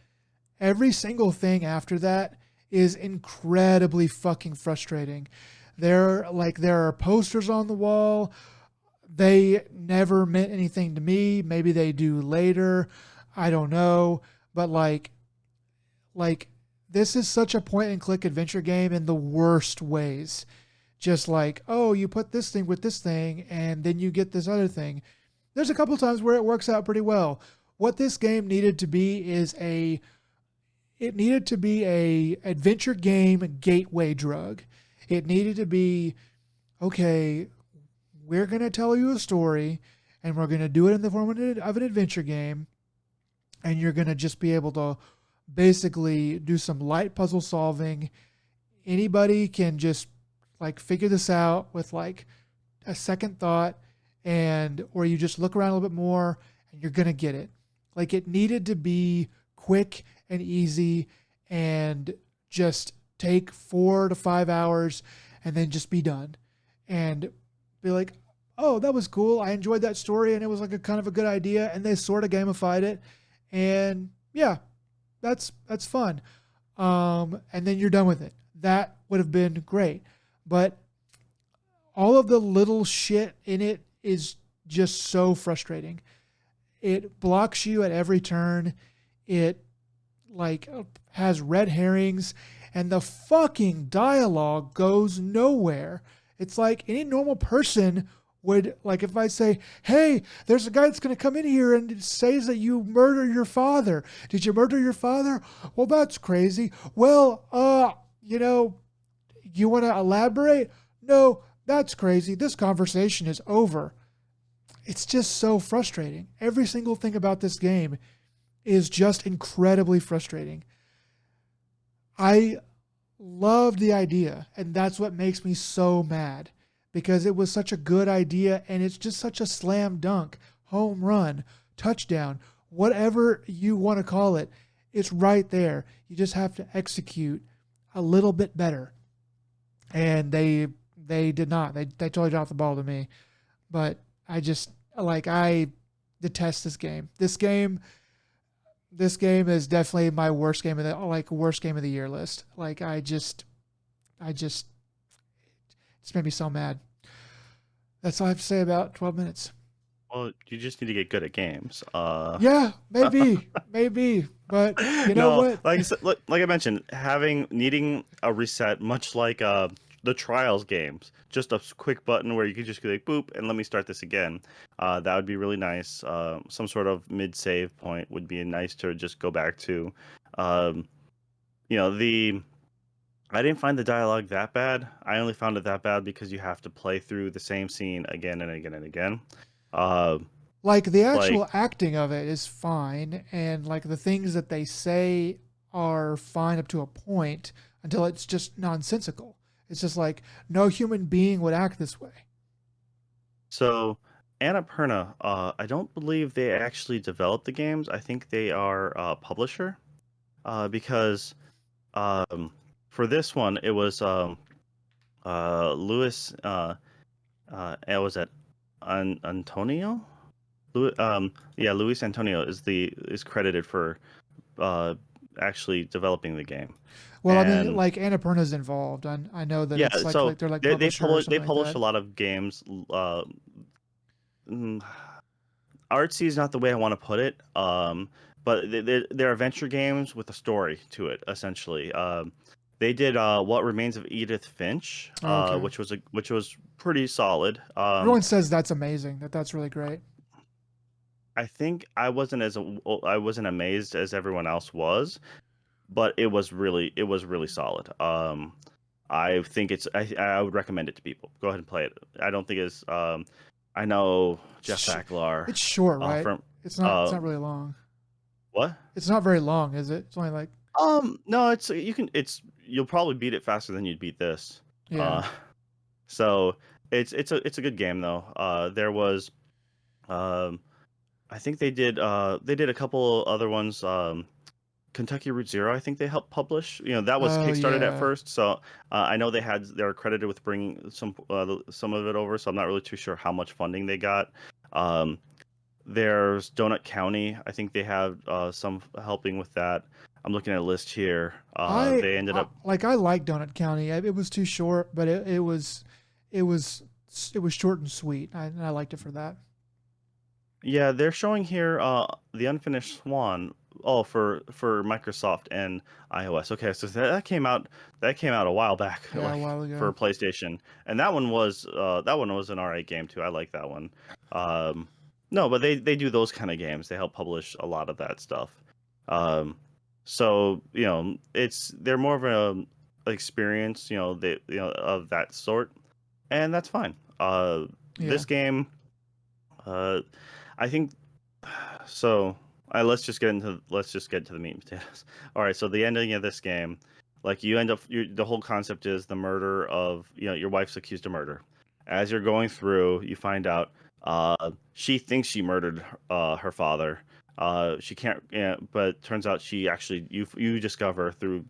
every single thing after that is incredibly fucking frustrating. There are posters on the wall. They never meant anything to me. Maybe they do later. I don't know. But like this is such a point and click adventure game in the worst ways. Just like, oh, you put this thing with this thing and then you get this other thing. There's a couple times where it works out pretty well. What this game needed to be is a adventure game gateway drug. It needed to be, okay, we're going to tell you a story and we're going to do it in the form of an adventure game. And you're going to just be able to basically do some light puzzle solving. Anybody can just like figure this out with like a second thought, or you just look around a little bit more and you're going to get it. Like, it needed to be quick and easy and just take 4 to 5 hours and then just be done and be like, oh, that was cool. I enjoyed that story and it was like a kind of a good idea, and they sort of gamified it. And yeah, that's fun. And then you're done with it. That would have been great. But all of the little shit in it is just so frustrating. It blocks you at every turn. It like has red herrings, and the fucking dialogue goes nowhere. It's like any normal person would, like, if I say, hey, there's a guy that's going to come in here and says that you murder your father. Did you murder your father? Well, that's crazy. Well, you want to elaborate? No, that's crazy. This conversation is over. It's just so frustrating. Every single thing about this game is just incredibly frustrating. I loved the idea, and that's what makes me so mad, because it was such a good idea, and it's just such a slam dunk, home run, touchdown, whatever you want to call it. It's right there. You just have to execute a little bit better. And they did not. They totally dropped the ball to me. But I detest this game. This game is definitely my worst game of the year list. Like, it's made me so mad. That's all I have to say about 12 minutes. Well, you just need to get good at games. Yeah, maybe, but you know what? Like I said, like I mentioned, needing a reset, much like the Trials games, just a quick button where you could just be like, boop, and let me start this again. That would be really nice. Some sort of mid-save point would be nice to just go back to. I didn't find the dialogue that bad. I only found it that bad because you have to play through the same scene again and again and again. Like, the actual acting of it is fine, and like the things that they say are fine up to a point until it's just nonsensical. It's just like, no human being would act this way. So, Annapurna, I don't believe they actually developed the games. I think they are a publisher, because for this one it was Louis. It was at Antonio. Luis Antonio is credited for actually developing the game. Well, I mean, like, Annapurna's involved. I know that it's like, so they're like they publishers publish a lot of games. Artsy is not the way I want to put it, but they're adventure games with a story to it, essentially. They did What Remains of Edith Finch, Oh, okay. which was pretty solid. Everyone says that's amazing. That's really great. I think I wasn't amazed as everyone else was, but it was really solid. I think I would recommend it to people. Go ahead and play it. I don't think it's I know It's Jeff Baklar it's short, right? from It's uh not really long. what? It's not very long, is it? It's only like No, it's you'll probably beat it faster than you'd beat this. yeah. Uh so it's a good game though. There was um I think they did a couple other ones. Kentucky Route Zero, I think they helped publish. You know, that was Oh kickstarted at yeah. first, so I know they were credited with bringing some of it over. So I'm not really too sure how much funding they got. Um, there's Donut County. I think they have some helping with that. I'm looking at a list here. They ended up, I like Donut County. It was too short, but it was it was short and sweet. I liked it for that. yeah, they're showing here the Unfinished Swan. Oh, for Microsoft and iOS. Okay, so that came out a while back, Yeah, a like while for ago. PlayStation, and that one was an alright game too. I like that one. Um, no, but they do those kind of games. They help publish a lot of that stuff. Um, so you know, they're more of a experience, of that sort, and that's fine. Yeah. This game, uh, I think so. Let's just get to the meat and potatoes. All right. So the ending of this game, like the whole concept is the murder of your wife's accused of murder. As you're going through, you find out she thinks she murdered her father. She can't, yeah, but turns out she actually you discover through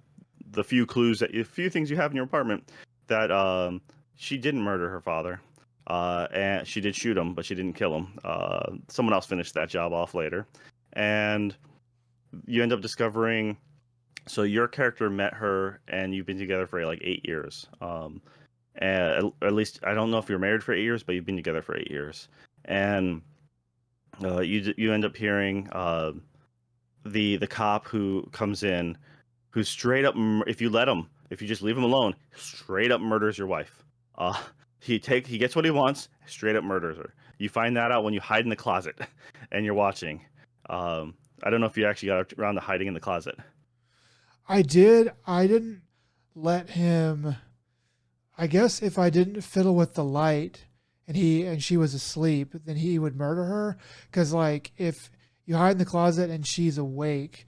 the few things you have in your apartment that she didn't murder her father. And she did shoot him, but she didn't kill him. Someone else finished that job off later, and you end up discovering. So your character met her, and you've been together for like 8 years. And at least I don't know if you're married for 8 years, but you've been together for 8 years, and you end up hearing the cop who comes in, who straight up, if you just leave him alone, straight up murders your wife. Uh, he gets what he wants, straight up murders her. You find that out when you hide in the closet, and you're watching. I don't know if you actually got around to hiding in the closet. I did. I didn't let him. I guess if I didn't fiddle with the light and she was asleep, then he would murder her. Because like if you hide in the closet and she's awake,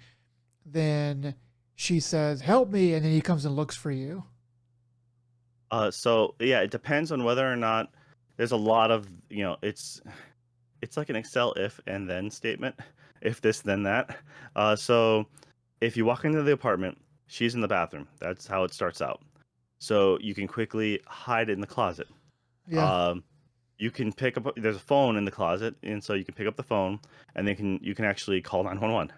then she says, "Help me," and then he comes and looks for you. So yeah, it depends on whether or not there's a lot of it's like an Excel if and then statement, if this then that. So if you walk into the apartment, she's in the bathroom. That's how it starts out. So you can quickly hide in the closet. Yeah, Um, you can pick up. There's a phone in the closet, and so you can pick up the phone, and you can actually call 911.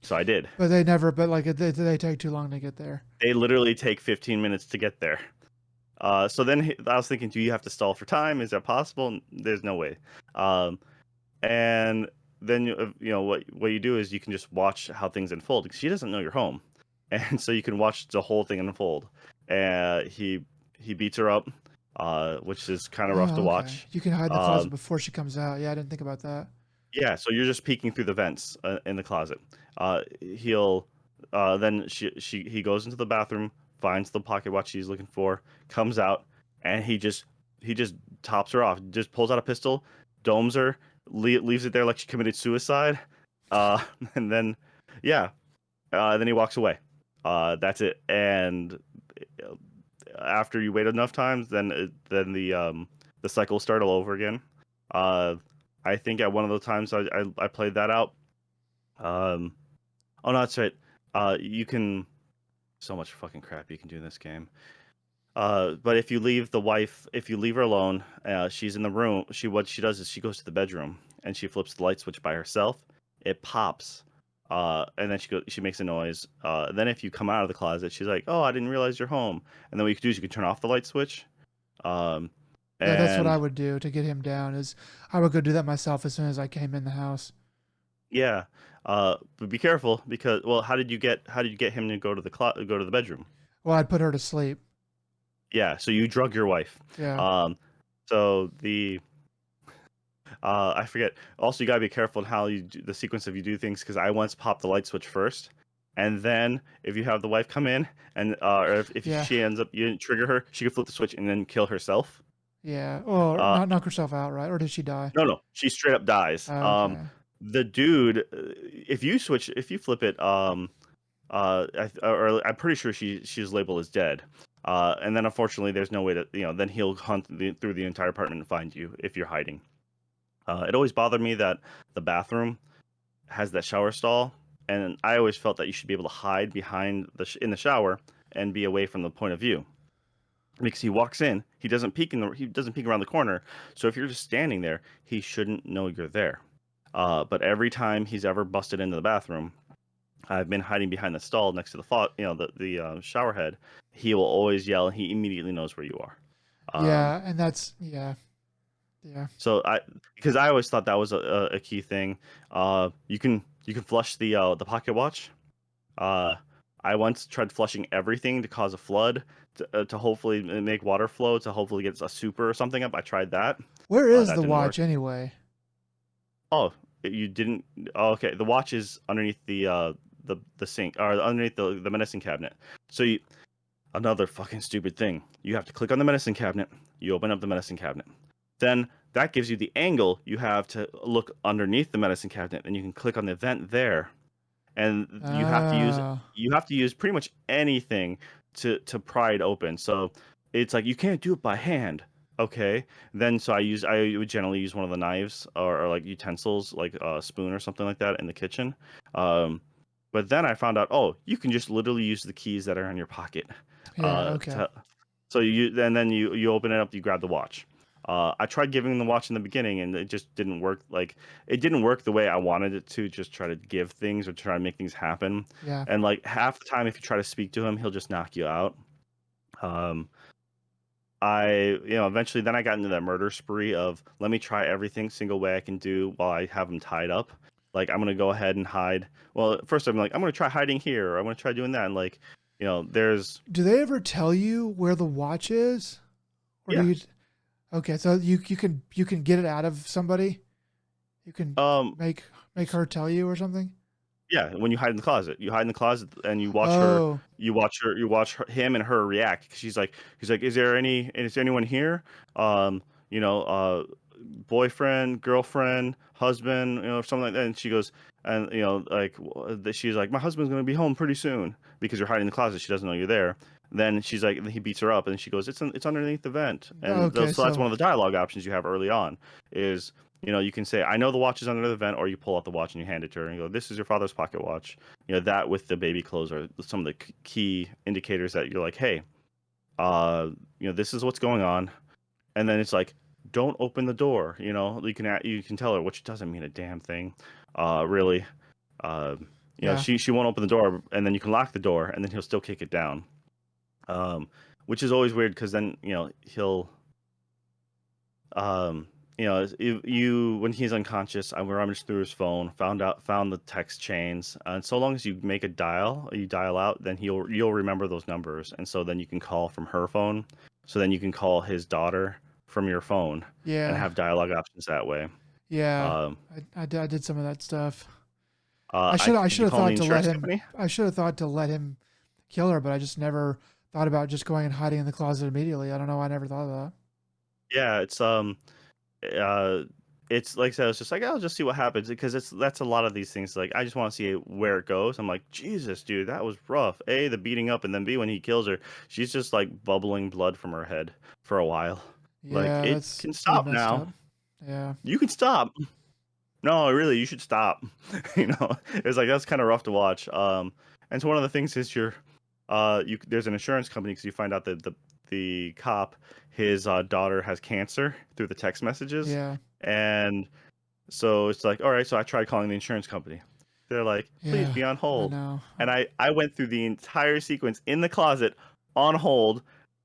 So I did. but they never. But like they take too long to get there. They literally take 15 minutes to get there. So then I was thinking, do you have to stall for time? Is that possible? There's no way. Um, and then what you do is you can just watch how things unfold because she doesn't know you're home, and so you can watch the whole thing unfold. And he beats her up, which is kind of rough to Oh, okay. watch. You can hide in the closet Um, before she comes out. Yeah, I didn't think about that. yeah, so you're just peeking through the vents in the closet. He'll then he goes into the bathroom, finds the pocket watch he's looking for, comes out, and he just tops her off. Just pulls out a pistol, domes her, leaves it there like she committed suicide, and then yeah, then he walks away. That's it. And uh, after you wait enough times, then the cycle will start all over again. Uh, I think at one of the times I played that out. Um, oh no, that's right. You can so much fucking crap you can do in this game. But if you leave her alone, she's in the room. What she does is she goes to the bedroom and she flips the light switch by herself. It pops, and then she makes a noise. Then if you come out of the closet, she's like, "Oh, I didn't realize you're home." And then what you can do is you can turn off the light switch. Um, Yeah, that's what I and would do to get him down. Is I would go do that myself as soon as I came in the house. Yeah. But be careful because well, how did you get him to go to the bedroom? Well, I'd put her to sleep. Yeah, so you drug your wife. Yeah. Um, so I forget. Also, you gotta be careful in how you do the sequence of you do things because I once popped the light switch first, and then if you have the wife come in and or if Yeah. she ends up you didn't trigger her, she could flip the switch and then kill herself. Yeah. Or Uh, not knock herself out, right? Or did she die? no, no, she straight up dies. Okay. The dude, if you flip it, or I'm pretty sure she's labeled as dead. And then unfortunately, there's no way to, then he'll hunt through the entire apartment and find you if you're hiding. It always bothered me that the bathroom has that shower stall, and I always felt that you should be able to hide behind in the shower and be away from the point of view. Because he walks in, he doesn't peek around the corner. So if you're just standing there, he shouldn't know you're there. But every time he's ever busted into the bathroom, I've been hiding behind the stall next to the shower head. He will always yell, and he immediately knows where you are. Um, Yeah, and that's yeah. Yeah. So because I always thought that was a key thing. You can flush the pocket watch. Uh, I once tried flushing everything to cause a flood to hopefully make water flow to hopefully get a super or something up. I tried that. Where is That the didn't work. watch anyway? Oh, you didn't. Oh, okay, the watch is underneath the sink or underneath the medicine cabinet. So another fucking stupid thing. You have to click on the medicine cabinet. You open up the medicine cabinet. Then that gives you the angle you have to look underneath the medicine cabinet, and you can click on the vent there. And Ah. you have to use pretty much anything to pry it open. So it's like you can't do it by hand. Okay. Then so I would generally use one of the knives or like utensils like a spoon or something like that in the kitchen. Um, but then I found out, oh, you can just literally use the keys that are in your pocket. Yeah, okay. So you open it up, you grab the watch. I tried giving the watch in the beginning, and it just didn't work. Like it didn't work the way I wanted it to. Just try to give things or try to make things happen. Yeah. And like half the time, if you try to speak to him, he'll just knock you out. Um, eventually then I got into that murder spree of let me try everything single way I can do while I have him tied up. Like I'm gonna go ahead and hide. Well, first I'm like I'm gonna try hiding here, or I'm gonna try doing that. And like, there's Do they ever tell you where the watch is? Or do yeah. you Okay, so you can get it out of somebody? You can Um, make her tell you or something? Yeah, when you hide in the closet, you hide in the closet and Oh. him and her react. 'Cause he's like, is there anyone here? Um, you know, uh, boyfriend, girlfriend, husband, something like that. And she goes, and like she's like, my husband's gonna be home pretty soon because you're hiding in the closet. She doesn't know you're there. Then she's like, he beats her up, and she goes, it's underneath the vent. And Okay, so that's so one of the dialogue options you have early on is you can say, I know the watch is under the vent, or you pull out the watch and you hand it to her and you go, this is your father's pocket watch. That with the baby clothes are some of the key indicators that you're like, hey, this is what's going on. And then it's like, don't open the door. You can tell her, which doesn't mean a damn thing, really. Uh, yeah. she won't open the door, and then you can lock the door, and then he'll still kick it down. Which is always weird because then he'll um you when he's unconscious, I rummaged through his phone, found the text chains, and so long as you make you dial out, then you'll remember those numbers, and so then you can call from her phone, so then you can call his daughter from your phone and Yeah. have dialogue options that way. Yeah. um I did some of that stuff. I did should you have call the thought to let insurance him company? I should have thought to let him kill her, but I just never thought about just going and hiding in the closet immediately. I don't know why I never thought of that. Yeah, uh it's like I said, it's just like I'll just see what happens because that's a lot of these things. Like I just want to see where it goes. I'm like, Jesus, dude, that was rough. A, the beating up, and then B, when he kills her, she's just like bubbling blood from her head for a while. Like Yeah, it that's can pretty stop messed now. up. Yeah. You can stop. No, really, you should stop. It's like that's kind of rough to watch. And so one of the things is there's an insurance company because you find out that the cop, his daughter has cancer through the text messages, Yeah. and so it's like, all right, so I tried calling the insurance company. They're like, please Yeah. be on I hold, know. and I went through the entire sequence in the closet on hold,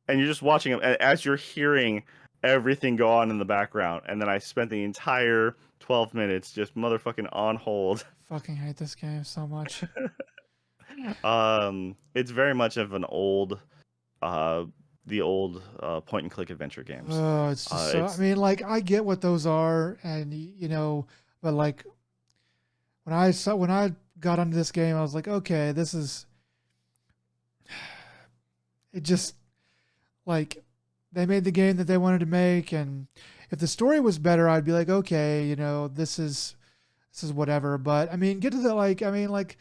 and you're just watching them as you're hearing everything go on in the background, and then I spent the entire 12 minutes just motherfucking on hold. Fucking hate this game so much. It's very much of an old, uh, the old point and click adventure games. Oh, it's just so. I It's mean, like I get what those are, and you know, but like when I got onto this game, I was like, okay, this is. It just like they made the game that they wanted to make, and if the story was better, I'd be like, okay, you know, this is whatever. But I mean, get to the like, I mean, like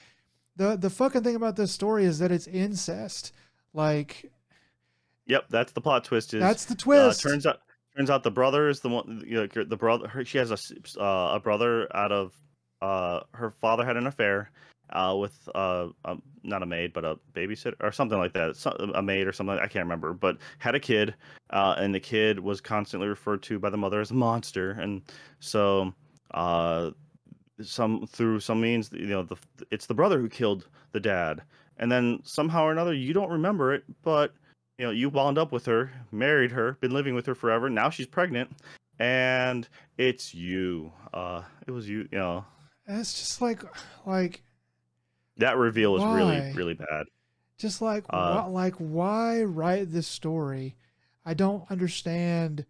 the fucking thing about this story is that it's incest. Like Yep, that's the plot twist. Is that's the twist. turns out the brother is the one. You know, the brother. She has a brother out of her father had an affair with not a maid but a babysitter or something like that. A maid or something. I can't remember, but had a kid, and the kid was constantly referred to by the mother as a monster, and so through some means, you know, it's the brother who killed the dad, and then somehow or another you don't remember it, but you know you wound up with her, married her, been living with her forever. Now she's pregnant, and it's you. It was you. You know And it's just like that reveal was really why? really bad. Just like Uh, what? Like why write this story? I don't understand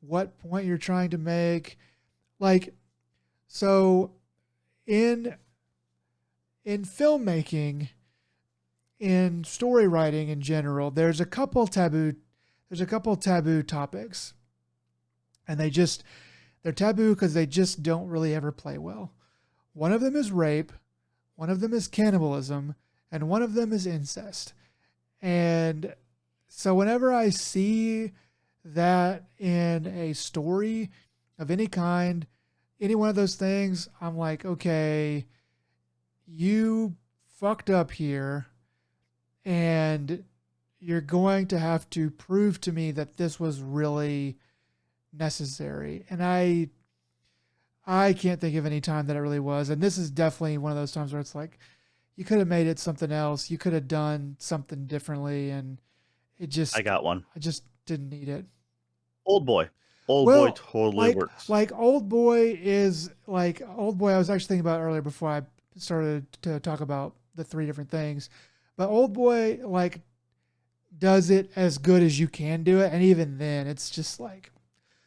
what point you're trying to make. Like so in filmmaking, in story writing in general, there's a couple taboo topics, and they're taboo because they just don't really ever play well. One of them is rape, one of them is cannibalism, and one of them is incest. And so whenever I see that in a story of any kind, any one of those things, I'm like, okay, you fucked up here, and you're going to have to prove to me that this was really necessary. And I can't think of any time that it really was. And this is definitely one of those times where it's like you could have made it something else. You could have done something differently, and I got one. I just didn't need it. Old boy. Old boy Well, totally works. like old boy is like old boy. I was actually thinking about earlier before I started to talk about the three different things, but old boy like does it as good as you can do it, and even then, it's just like,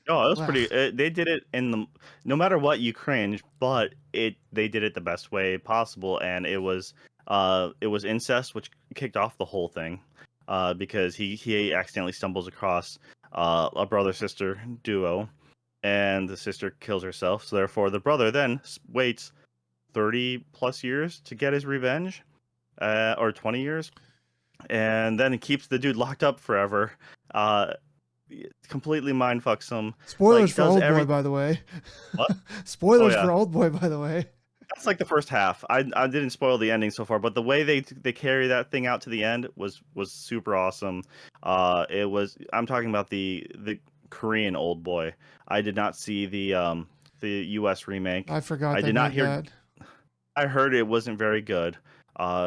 Oh, it was ugh. pretty. They did it in the no matter what you cringe, but they did it the best way possible, and it was incest, which kicked off the whole thing, because he accidentally stumbles across a brother sister duo, and the sister kills herself. So therefore, the brother then waits 30 plus years to get his revenge, or 20 years, and then it keeps the dude locked up forever. Uh, Completely mind fucks him. Spoilers Like for does old boy, every by the way. what? Oh Spoilers for yeah, old boy, by the way. that's like the first half. I didn't spoil the ending so far, but the way they carry that thing out to the end was super awesome. It was. I'm talking about the Korean Old Boy. I did not see the U.S. remake. I forgot I they did not made hear. that. I heard it wasn't very good.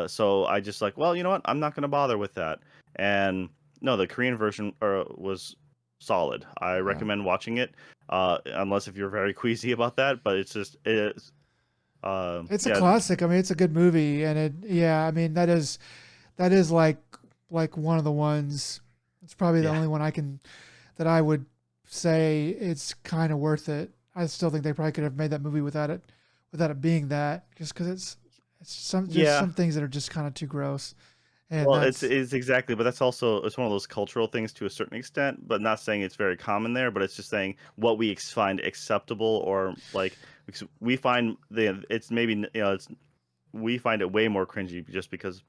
So I just like, well, you know what? I'm not gonna bother with that. And no, the Korean version was solid. I Yeah. recommend watching it. Unless if you're very queasy about that, but it's It's a yeah, classic. I mean, it's a good movie, and yeah, I mean that is like one of the ones. It's probably the yeah, only one that I would say it's kind of worth it. I still think they probably could have made that movie without it being that, just because it's just yeah. some things that are just kind of too gross, and Well, that's it's exactly, but that's also it's one of those cultural things to a certain extent, but not saying it's very common there, but it's just saying what we find acceptable or like because we find it's maybe it's we find it way more cringy just because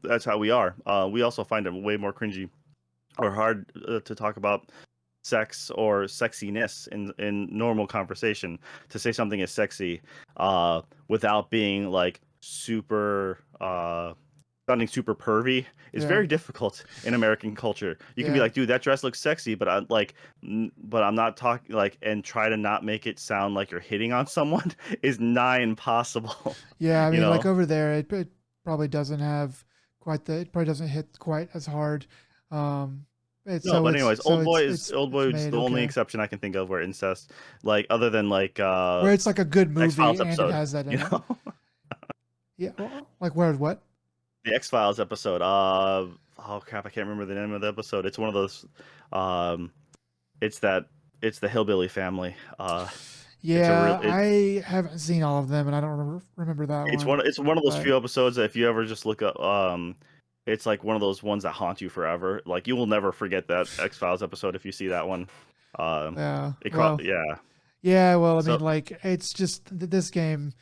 that's how we are. We also find it way more cringy or hard to talk about sex or sexiness in normal conversation. To say something is sexy without being like super sounding super pervy is yeah, very difficult in American culture. You can be yeah, like, dude, that dress looks sexy, but but I'm not talking like, and try to not make it sound like you're hitting on someone is nigh impossible. yeah. I You mean, like know? over there, it probably doesn't have it probably doesn't hit quite as hard. Um, It's No, so but anyways, Old it's Boy is made the only okay. exception I can think of where incest, like other than like Where it's like a good X movie Files and it episode, has that you in it. know, Yeah, well, like where what? the X Files episode. Oh crap, I can't remember the name of the episode. It's one of those. Um, it's that it's the hillbilly family. It's a real Yeah, I haven't seen all of them, and I don't remember that one. it's one of those But few episodes that if you ever just look up, it's like one of those ones that haunt you forever. Like you will never forget that X Files episode if you see that one. yeah, well, Yeah. yeah, well, I mean, So like it's just this game.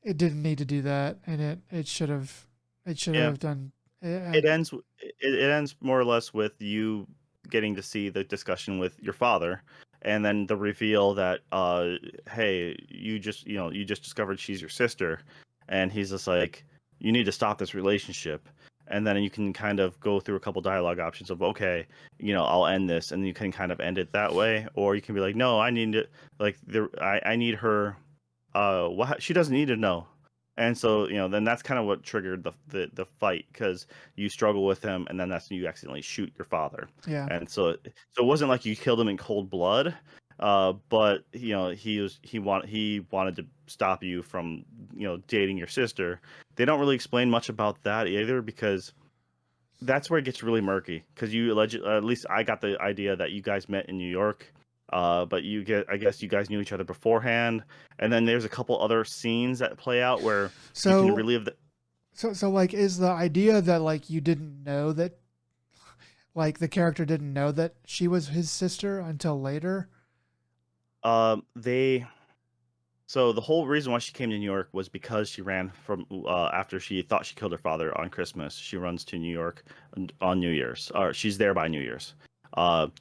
It didn't need to do that, and it should yeah, have done. it ends it ends more or less with you getting to see the discussion with your father, and then the reveal that hey, you just discovered she's your sister, and he's just like, you need to stop this relationship. And then you can kind of go through a couple dialogue options of, okay, I'll end this, and you can kind of end it that way, or you can be like, no, I need to, like, I need her, what she doesn't need to know. And so, then that's kind of what triggered the fight, because you struggle with him, and then that's when you accidentally shoot your father. Yeah, And so it wasn't like you killed him in cold blood, but he wanted to stop you from dating your sister. They don't really explain much about that either, because that's where it gets really murky. Because at least I got the idea that you guys met in New York, but I guess you guys knew each other beforehand, and then there's a couple other scenes that play out where you can so relive the. so like is the idea that like you didn't know that like the character didn't know that she was his sister until later? They So the whole reason why she came to New York was because she ran from after she thought she killed her father on Christmas. She runs to New York on New Year's, or she's there by New Year's.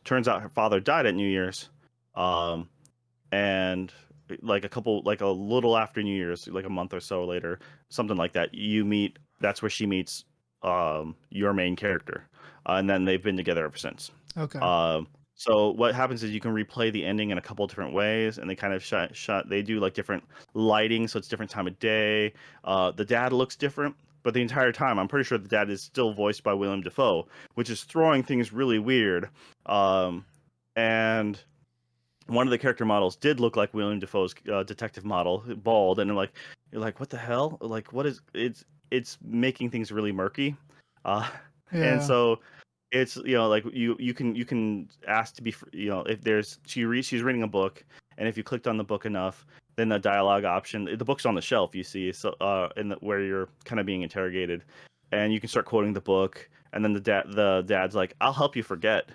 Turns out her father died at New Year's, um, and like a little after New Year's, like a month or so later, something like that. That's where she meets your main character, and then they've been together ever since. Okay. Um, so what happens is you can replay the ending in a couple different ways, and they kind of shot. They do like different lighting, so it's different time of day. The dad looks different, but the entire time, I'm pretty sure the dad is still voiced by Willem Dafoe, which is throwing things really weird. And one of the character models did look like William Defoe's detective model, bald, and you're like, what the hell? Like, what is it's making things really murky, and Yeah. so it's like you can ask to be if she's reading a book, and if you clicked on the book enough, then the dialogue option, the book's on the shelf, you see, so where you're kind of being interrogated, and you can start quoting the book, and then the dad's like, I'll help you forget,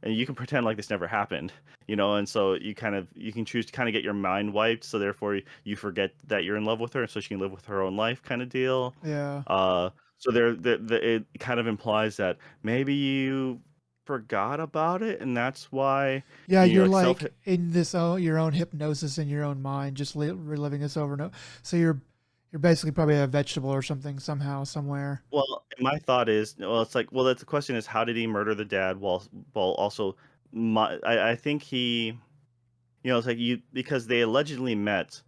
and you can pretend like this never happened, and so you can choose to kind of get your mind wiped, so therefore you forget that you're in love with her, and so she can live with her own life, kind of deal. Yeah. So it kind of implies that maybe you forgot about it, and that's why Yeah, you're you're like self. like in your own hypnosis in your own mind, just reliving this over and over. So you're basically probably a vegetable or something somehow somewhere. Well, my thought is, well, it's like, well, that's the question is, how did he murder the dad while also, I think it's like because they allegedly met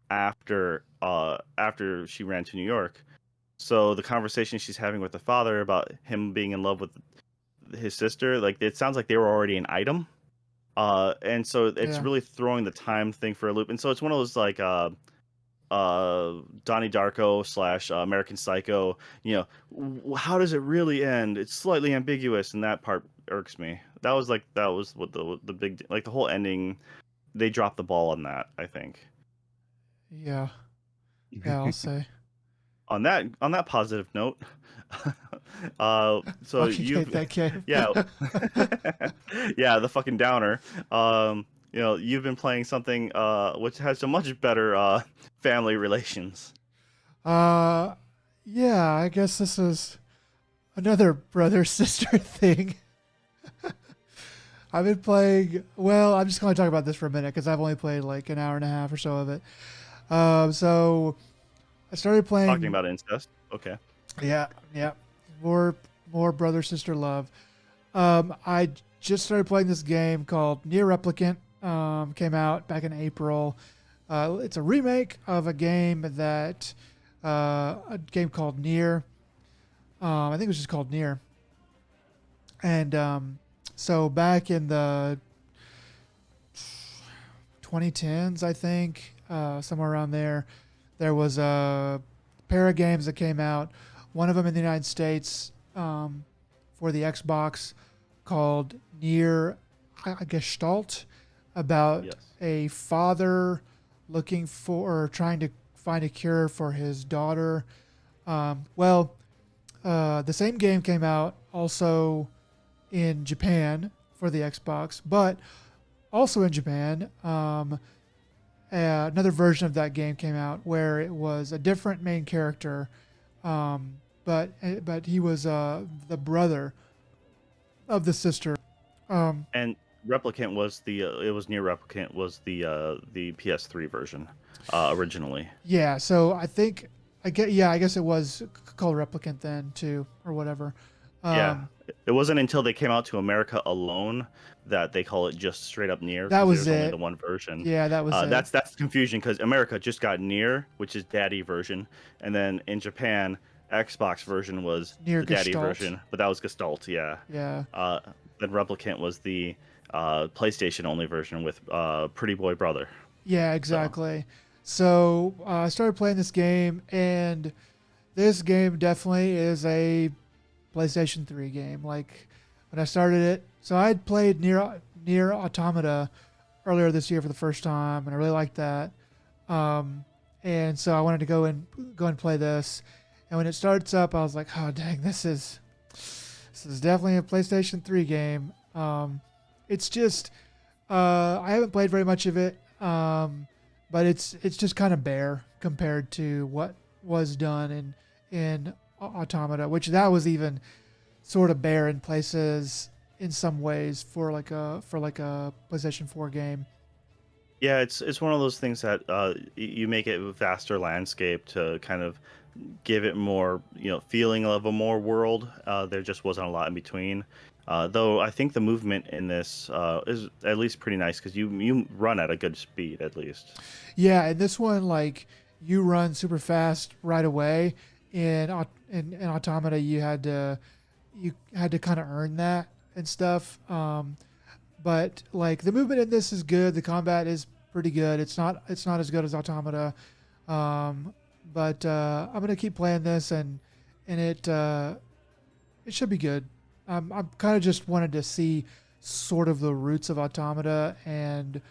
after she ran to New York. So the conversation she's having with the father about him being in love with his sister, like it sounds like they were already an item. And so it's Yeah. really throwing the time thing for a loop. And so it's one of those like Donnie Darko / American Psycho. How does it really end? It's slightly ambiguous, and that part irks me. That was what the big, like, the whole ending. They dropped the ball on that, I think. Yeah. Yeah, I'll say. On that positive note, so Fucking hate you've that game. yeah yeah, the fucking downer. You've been playing something which has a much better family relations. uh yeah, I guess this is another brother sister thing. I've been playing. Well, I'm just going to talk about this for a minute because I've only played like an hour and a half or so of it. So I started Talking playing. about incest. Okay. Yeah, yeah, more more brother sister love. I just started playing this game called Nier Replicant. Came out back in April. It's a remake of a game called Nier. I think it was just called Nier, and So back in the 2010s, I think, somewhere around there, there was a pair of games that came out. One of them in the United States for the Xbox called Nier Gestalt, about Yes. a father looking for or trying to find a cure for his daughter. The same game came out also in Japan for the Xbox, but also in Japan, another version of that game came out where it was a different main character, but he was the brother of the sister. And Replicant was it was Near Replicant was the PS3 version originally. Yeah, so I guess it was called Replicant then too, or whatever. Yeah, it wasn't until they came out to America alone that they call it just straight up Near, That because was there's only it. the one version. Yeah, that was it. That's confusion, because America just got Near, which is Daddy version, and then in Japan, Xbox version was Near the Daddy Gestalt. version, but that was Gestalt. Yeah. Yeah. Then Replicant was the PlayStation only version with Pretty Boy Brother. Yeah, exactly. So I started playing this game, and this game definitely is a PlayStation 3 game. Like when I started it, so I had played Near Automata earlier this year for the first time, and I really liked that. And so I wanted to go and play this. And when it starts up, I was like, oh dang, this is definitely a PlayStation 3 game. It's just I haven't played very much of it, but it's just kind of bare compared to what was done in Automata, which that was even sort of bare in places in some ways for like a PlayStation 4 game. Yeah, it's one of those things that you make it a vaster landscape to kind of give it more, feeling of a more world. There just wasn't a lot in between. Though I think the movement in this is at least pretty nice, because you run at a good speed at least. Yeah, and this one, like, you run super fast right away. In Automata, you had to kind of earn that and stuff. But like the movement in this is good. The combat is pretty good. It's not as good as Automata. But I'm gonna keep playing this, and it should be good. I'm kind of just wanted to see sort of the roots of Automata and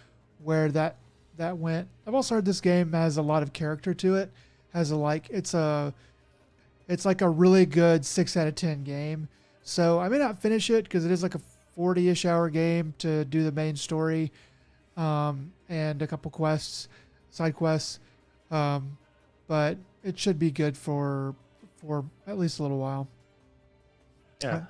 where that went. I've also heard this game has a lot of character to it. It's like a really good 6 out of 10 game. So I may not finish it because it is like a 40-ish hour game to do the main story, and a couple side quests. But it should be good for at least a little while. Yeah.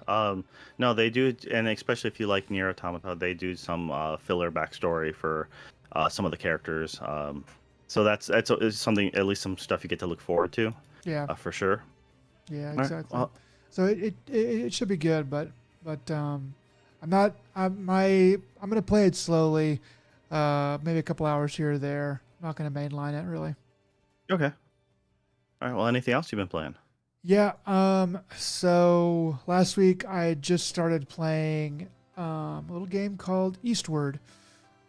No, they do, and especially if you like Nier Automata, they do some filler backstory for some of the characters. So it's something, at least some stuff you get to look forward to. Yeah. For sure. Yeah, All right, exactly. well, So it should be good, but I'm gonna play it slowly, maybe a couple hours here or there. I'm not gonna mainline it really. okay. All right. Well, anything else you've been playing? Yeah. So last week I just started playing a little game called Eastward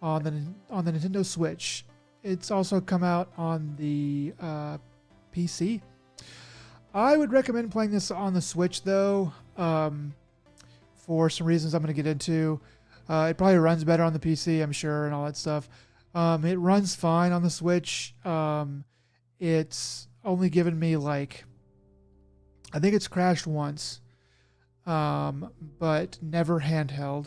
on the Nintendo Switch. It's also come out on the PC. I would recommend playing this on the Switch though, for some reasons I'm going to get into. It probably runs better on the PC, I'm sure, and all that stuff. It runs fine on the Switch. It's only given me I think it's crashed once, but never handheld.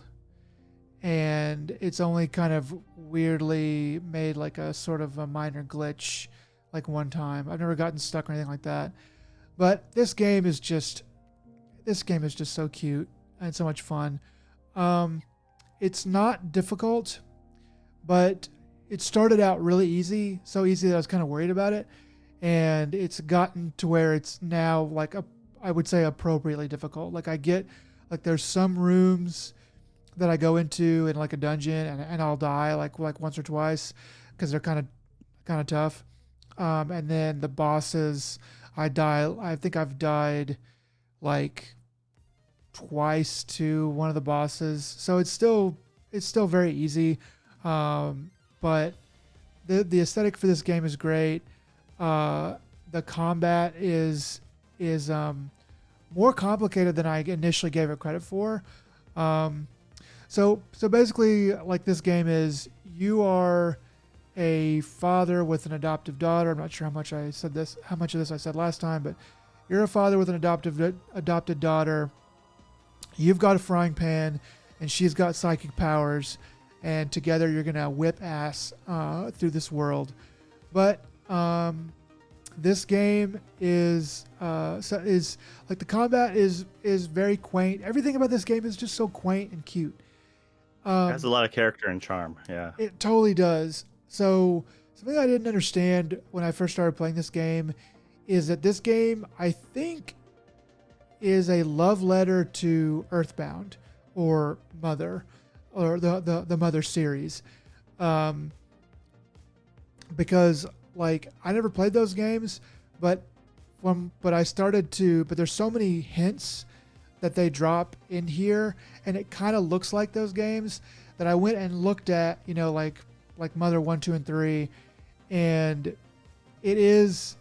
And it's only kind of weirdly made like a sort of a minor glitch like one time. I've never gotten stuck or anything like that. But this game is just so cute and so much fun. It's not difficult, but it started out really easy, so easy that I was kind of worried about it. And it's gotten to where it's now I would say appropriately difficult. There's some rooms that I go into in like a dungeon and I'll die like once or twice because they're kind of tough. And then the bosses, I think I've died like twice to one of the bosses, so it's still very easy. But the aesthetic for this game is great. The combat is more complicated than I initially gave it credit for. So basically, like, this game is, you are a father with an adoptive daughter. I'm not sure how much of this I said last time, but you're a father with an adopted daughter. You've got a frying pan, and she's got psychic powers, and together you're gonna whip ass through this world. But this game is like, the combat is very quaint. Everything about this game is just so quaint and cute. It has a lot of character and charm. Yeah. It totally does. So something I didn't understand when I first started playing this game is that this game, I think, is a love letter to Earthbound or Mother, or the Mother series. Because, like, I never played those games, but there's so many hints that they drop in here, and it kind of looks like those games, that I went and looked at, like Mother 1, 2, and 3, and it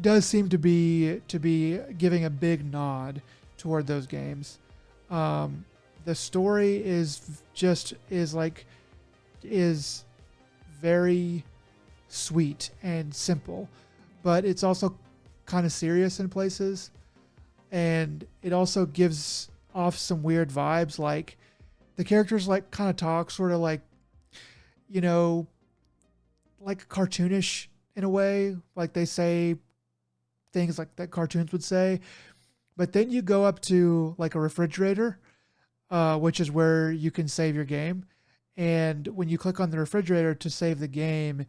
does seem to be giving a big nod toward those games. The story is very sweet and simple, but it's also kind of serious in places, and it also gives off some weird vibes. Like, the characters, like, kind of talk sort of like, like cartoonish in a way, like they say things like that cartoons would say. But then you go up to, like, a refrigerator, which is where you can save your game. And when you click on the refrigerator to save the game,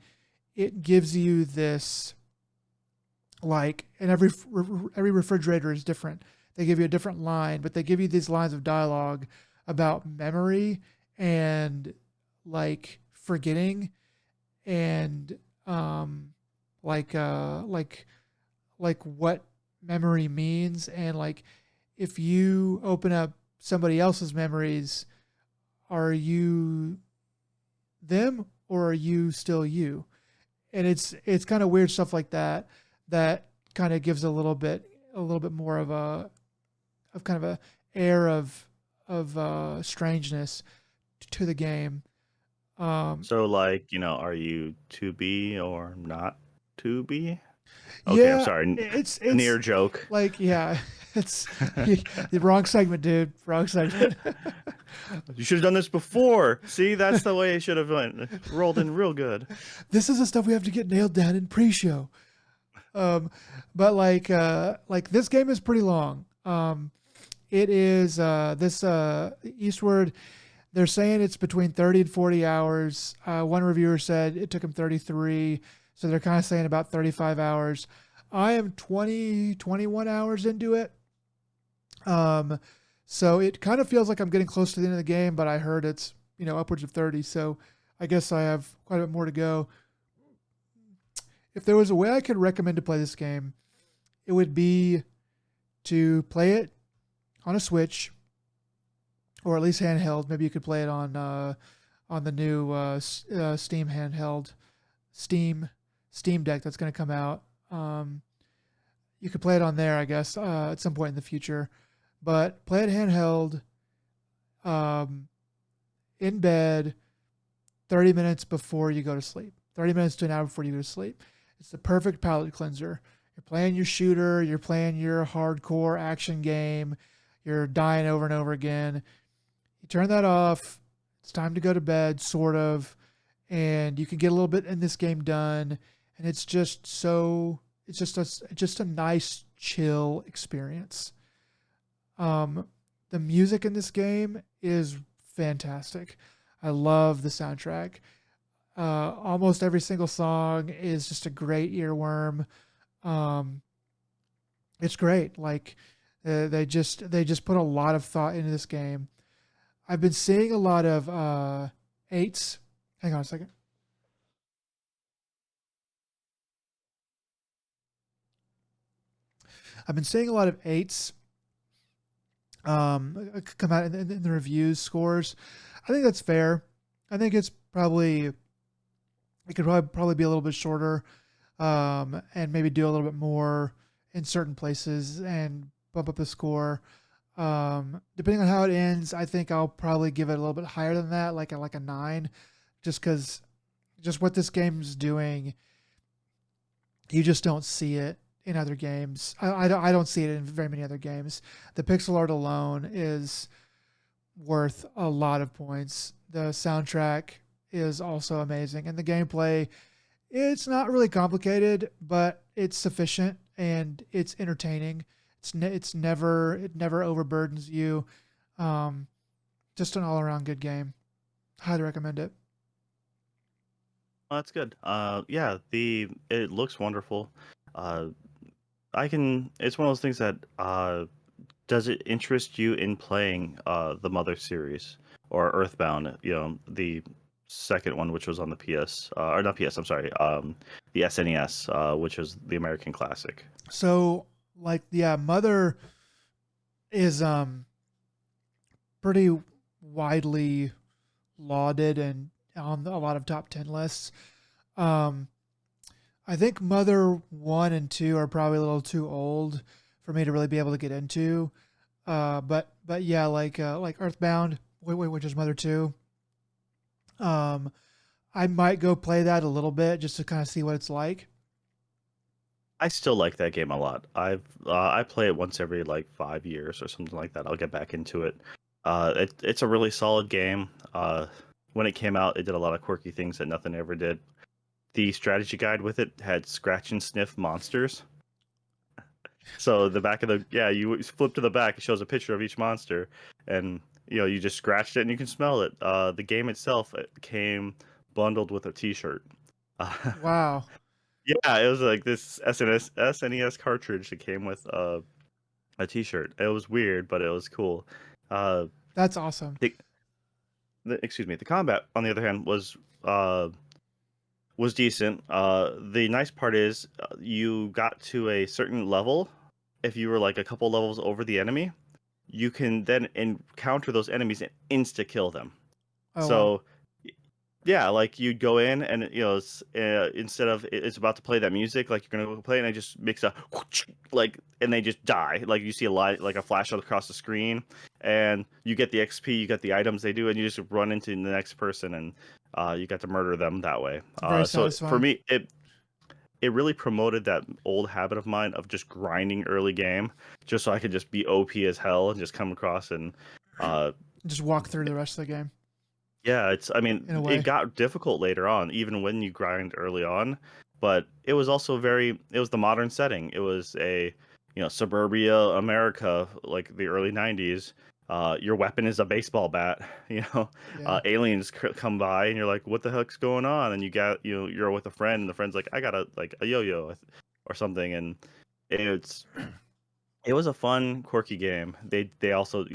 it gives you this, like, and every refrigerator is different. They give you a different line, but they give you these lines of dialogue about memory and, like, forgetting, and like what memory means, and, like, if you open up somebody else's memories, are you them or are you still you? And it's kind of weird stuff like that kind of gives a little bit more of a air of strangeness to the game. So, like, are you to be or not to be? Okay, I'm Yeah, sorry. it's Near joke. like, yeah, it's the wrong segment, dude. Wrong segment. You should have done this before. See, that's the way it should have went. Rolled in real good. This is the stuff we have to get nailed down in pre-show. But like this game is pretty long. It is this Eastward. They're saying it's between 30 and 40 hours. One reviewer said it took him 33, so they're kind of saying about 35 hours. I am 21 hours into it. So it kind of feels like I'm getting close to the end of the game, but I heard it's, upwards of 30, so I guess I have quite a bit more to go. If there was a way I could recommend to play this game, it would be to play it on a Switch, or at least handheld. Maybe you could play it on the new Steam handheld, Steam Deck that's going to come out. You could play it on there, I guess, at some point in the future. But play it handheld, in bed, 30 minutes before you go to sleep. 30 minutes to an hour before you go to sleep. It's the perfect palate cleanser. You're playing your shooter. You're playing your hardcore action game. You're dying over and over again. You turn that off. It's time to go to bed, sort of. And you can get a little bit in this game done. And it's just a nice, chill experience. The music in this game is fantastic. I love the soundtrack. Almost every single song is just a great earworm. It's great. Like, they just put a lot of thought into this game. I've been seeing a lot of eights. Hang on a second. I've been seeing a lot of eights come out in the reviews scores. I think that's fair. I think it could probably be a little bit shorter, and maybe do a little bit more in certain places and bump up the score. Depending on how it ends, I think I'll probably give it a little bit higher than that, like a 9, just because just what this game's doing, you just don't see it in other games. I don't see it in very many other games. The pixel art alone is worth a lot of points. The soundtrack is also amazing, and the gameplay, it's not really complicated, but it's sufficient and it's entertaining. It never overburdens you. Um, just an all around good game. Highly recommend it. Well, that's good. Yeah, the it looks wonderful. Uh, I can. It's one of those things that does it interest you in playing the Mother series or Earthbound? You know, the second one, which was on the PS or not PS. I'm sorry, the SNES, which was the American classic. So yeah, Mother is pretty widely lauded and on a lot of top 10 lists. Um, I think Mother 1 and 2 are probably a little too old for me to really be able to get into. But yeah, like Earthbound, which is Mother 2. Um, I might go play that a little bit just to kind of see what it's like. I still like that game a lot. I play it once every like 5 years or something like that. I'll get back into it. It's a really solid game. When it came out, it did a lot of quirky things that nothing ever did. The strategy guide with it had scratch and sniff monsters. So the back of the you flip to the back, it shows a picture of each monster, and you just scratched it and you can smell it. The game itself came bundled with a T-shirt. Wow, Yeah, it was like this SNES cartridge that came with a T-shirt. It was weird, but it was cool. Uh, that's awesome. excuse me. The combat, on the other hand, was decent. The nice part is you got to a certain level. If you were like a couple levels over the enemy, you can then encounter those enemies and insta kill them. Oh wow, So yeah, like you'd go in and instead of it's about to play that music, like you're gonna go play, and it just makes a like, and they just die. Like you see a light, like a flash across the screen, and you get the XP, you get the items they do, and you just run into the next person, and you got to murder them that way. very So for satisfying. me, it really promoted that old habit of mine of just grinding early game, just so I could just be OP as hell and just come across and uh, Just walk through the rest of the game yeah, I in a mean, it way. got difficult later on, even when you grind early on, but it was also it was the modern setting. It was suburbia America, like the early 90s. Your weapon is a baseball bat, Yeah, aliens come by and you're like, what the heck's going on? And you're with a friend and the friend's like, I got a yo-yo or something. And it's, it was a fun, quirky game. They also,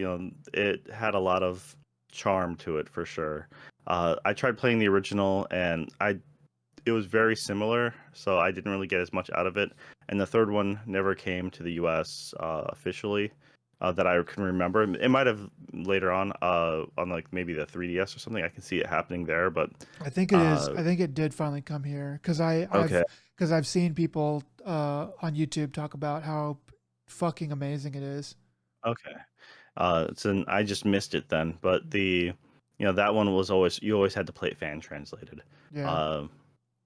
it had a lot of charm to it for sure. I tried playing the original, and it was very similar, so I didn't really get as much out of it. And the third one never came to the U.S. Officially, that I can remember. It might have later on like maybe the 3DS or something. I can see it happening there, but I think it is. uh, I think it did finally come here because okay, I've seen people on YouTube talk about how fucking amazing it is. okay. So I just missed it then, but that one was always you always had to play it fan translated, Yeah. uh,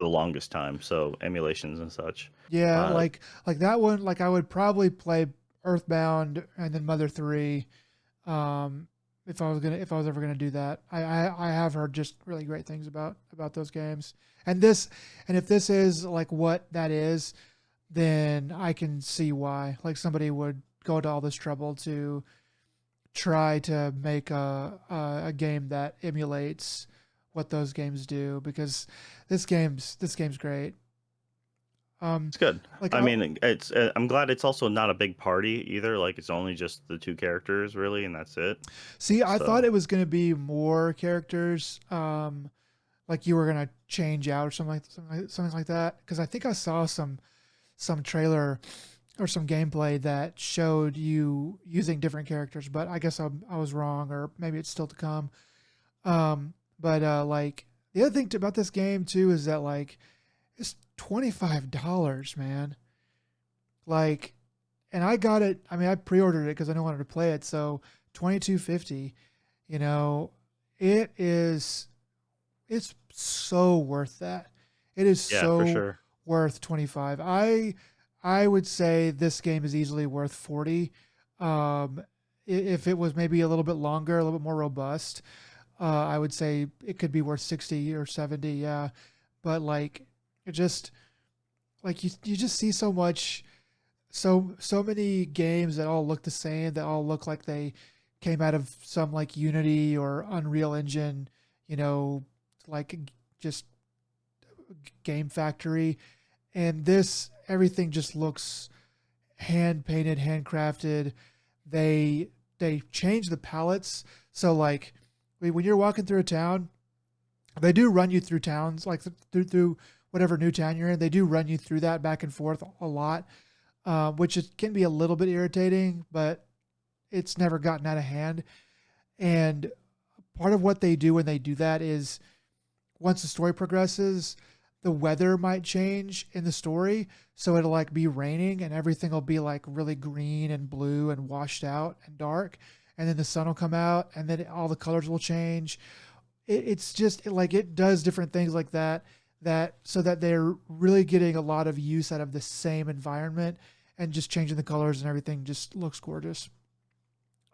the longest time. So emulations and such. Yeah, Uh, like that one, like I would probably play Earthbound and then Mother 3, um, if I was ever gonna do that. I have heard just really great things about those games. And if this is like what that is, then I can see why. Like somebody would go to all this trouble to try to make a game that emulates what those games do because this game's great. Um, it's good. like I I, mean, it's I'm glad it's also not a big party either. Like it's only just the two characters really, and that's it. See, I thought So it was going to be more characters, like you were going to change out or something like that. Because I think I saw some trailer or some gameplay that showed you using different characters, but I guess I was wrong, or maybe it's still to come. But like the other thing about this game too is that like it's $25, man. Like, and I got it. I mean, I pre-ordered it because I wanted to play it. So 22.50. You know, it is. It's so worth that. It is Yeah, for so sure. worth 25. I would say this game is easily worth 40. If it was maybe a little bit longer, a little bit more robust, I would say it could be worth 60 or 70. Yeah, but like it just like you just see so much, so many games that all look the same, that all look like they came out of some like Unity or Unreal Engine, you know, like just game factory. And this, everything just looks hand painted, handcrafted. They change the palettes. So like when you're walking through a town, they do run you through towns, like through whatever new town you're in. They do run you through that back and forth a lot, which it can be a little bit irritating, but it's never gotten out of hand. And part of what they do when they do that is once the story progresses, the weather might change in the story. So it'll like be raining and everything will be like really green and blue and washed out and dark. And then the sun will come out and then all the colors will change. It's just like it does different things like that, that so that they're really getting a lot of use out of the same environment, and just changing the colors and everything just looks gorgeous.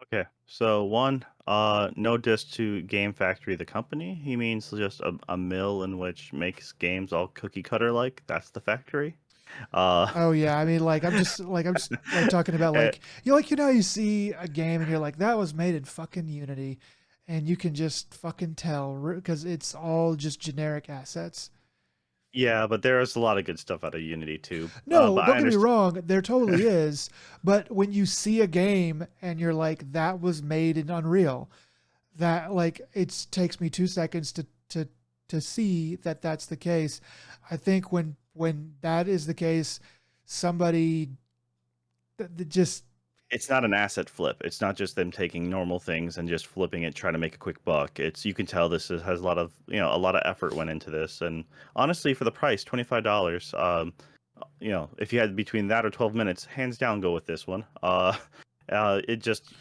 Okay, so one, no diss to Game Factory, the company. He means just a mill in which makes games all cookie cutter like. That's the factory. Uh, Oh yeah, I mean, I'm just like talking about eh, like you know you see a game and you're like that was made in fucking Unity, and you can just fucking tell because it's all just generic assets. yeah, but there's a lot of good stuff out of Unity too. No, But don't I get me understand. wrong, there totally is. But when you see a game and you're like that was made in Unreal, that like it takes me 2 seconds to see that that's the case. I think when that is the case, somebody that just It's not an asset flip. It's not just them taking normal things and just flipping it, trying to make a quick buck. It's you can tell has a lot of a lot of effort went into this. And honestly, for the price, $25, if you had between that or 12 minutes, hands down, go with this one. It just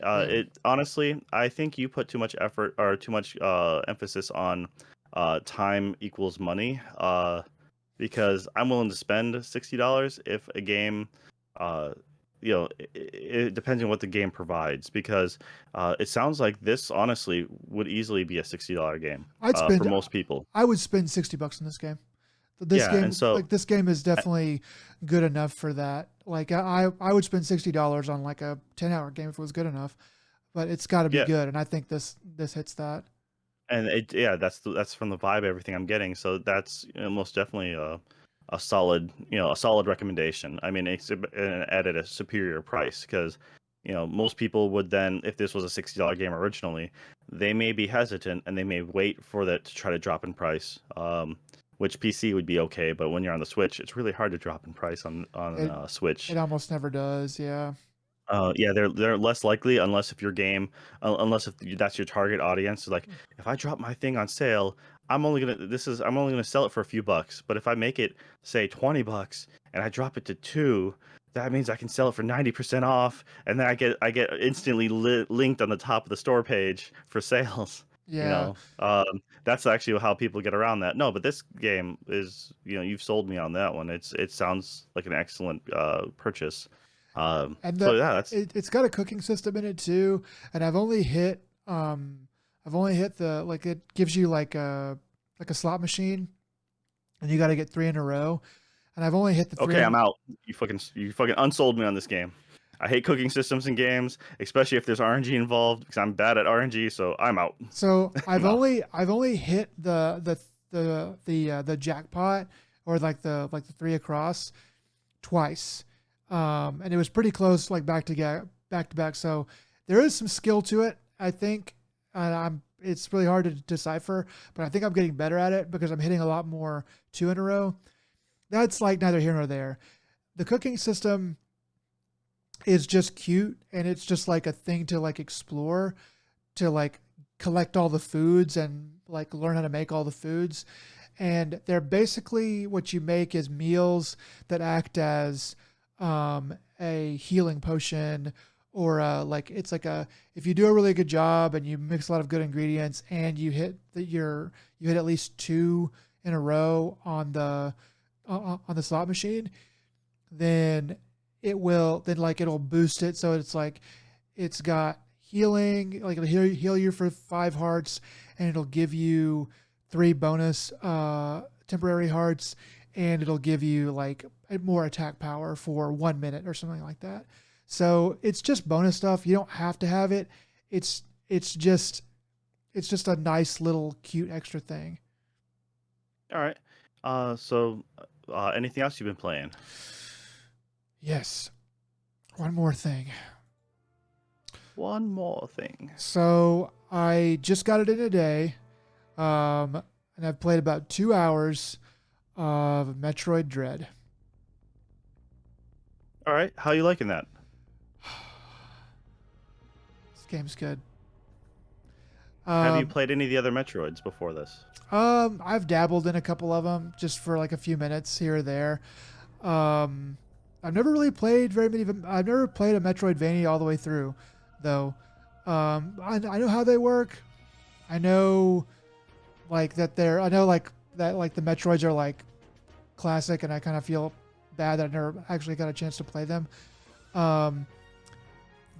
yeah. it honestly, I think you put too much effort or too much emphasis on time equals money. Because I'm willing to spend $60 if a game, uh, it depends on what the game provides. Because it sounds like this honestly would easily be a $60 game I'd for spend most people. I would spend $60 in this game. This Yeah, and game so like this game is definitely good enough for that. Like I would spend $60 on like a 10-hour game if it was good enough, but it's got to be yeah, good, and I think this hits that. and that's from the vibe everything I'm getting. So that's most definitely a solid a solid recommendation. I mean, it's at a superior price because most people would then, if this was a $60 game originally, they may be hesitant and they may wait for that to try to drop in price. Which PC would be okay, but when you're on the Switch, it's really hard to drop in price on It Switch. it almost never does. Yeah. Yeah, they're less likely unless if your game, unless if that's your target audience. Like, if I drop my thing on sale, I'm only gonna sell it for a few bucks. But if I make it say $20 and I drop it to two, that means I can sell it for 90% off, and then I get instantly linked on the top of the store page for sales. Yeah. That's actually how people get around that. No, but this game is, you've sold me on that one. It sounds like an excellent purchase. And So yeah, that's it's got a cooking system in it too. And I've only hit the like it gives you like a slot machine, and you got to get three in a row. And I've only hit the three okay. I'm in, out. You fucking unsold me on this game. I hate cooking systems in games, especially if there's RNG involved, because I'm bad at RNG. So I'm out. So I'm out. I've only hit the jackpot, or like the three across twice, and it was pretty close, like back to back. So there is some skill to it, I think. And it's really hard to decipher, but I think I'm getting better at it because I'm hitting a lot more two in a row. That's like neither here nor there. the cooking system is just cute, and it's just like a thing to like explore, to like collect all the foods and like learn how to make all the foods. And they're basically what you make is meals that act as a healing potion, or like it's like a, if you do a really good job and you mix a lot of good ingredients and you hit you hit at least two in a row on the slot machine, then it'll boost it, so it's like it's got healing, like it'll heal you for 5 hearts, and it'll give you 3 bonus temporary hearts, and it'll give you like more attack power for 1 minute or something like that. So it's just bonus stuff. You don't have to have it. It's it's just it's just a nice little cute extra thing. All right. So anything else you've been playing? Yes. One more thing. One more thing. So I just got it in a day, and I've played about 2 hours of Metroid Dread. All right. How you liking that? This game's good. Have you Um, played any of the other Metroids before this? I've dabbled in a couple of them just for like a few minutes here or there. Um, I've never really played very many of them. I've never played a Metroidvania all the way through, though. I know how they work. I know like that they're. I know like that like the Metroids are like classic, and I kind of feel bad that I never actually got a chance to play them. Um,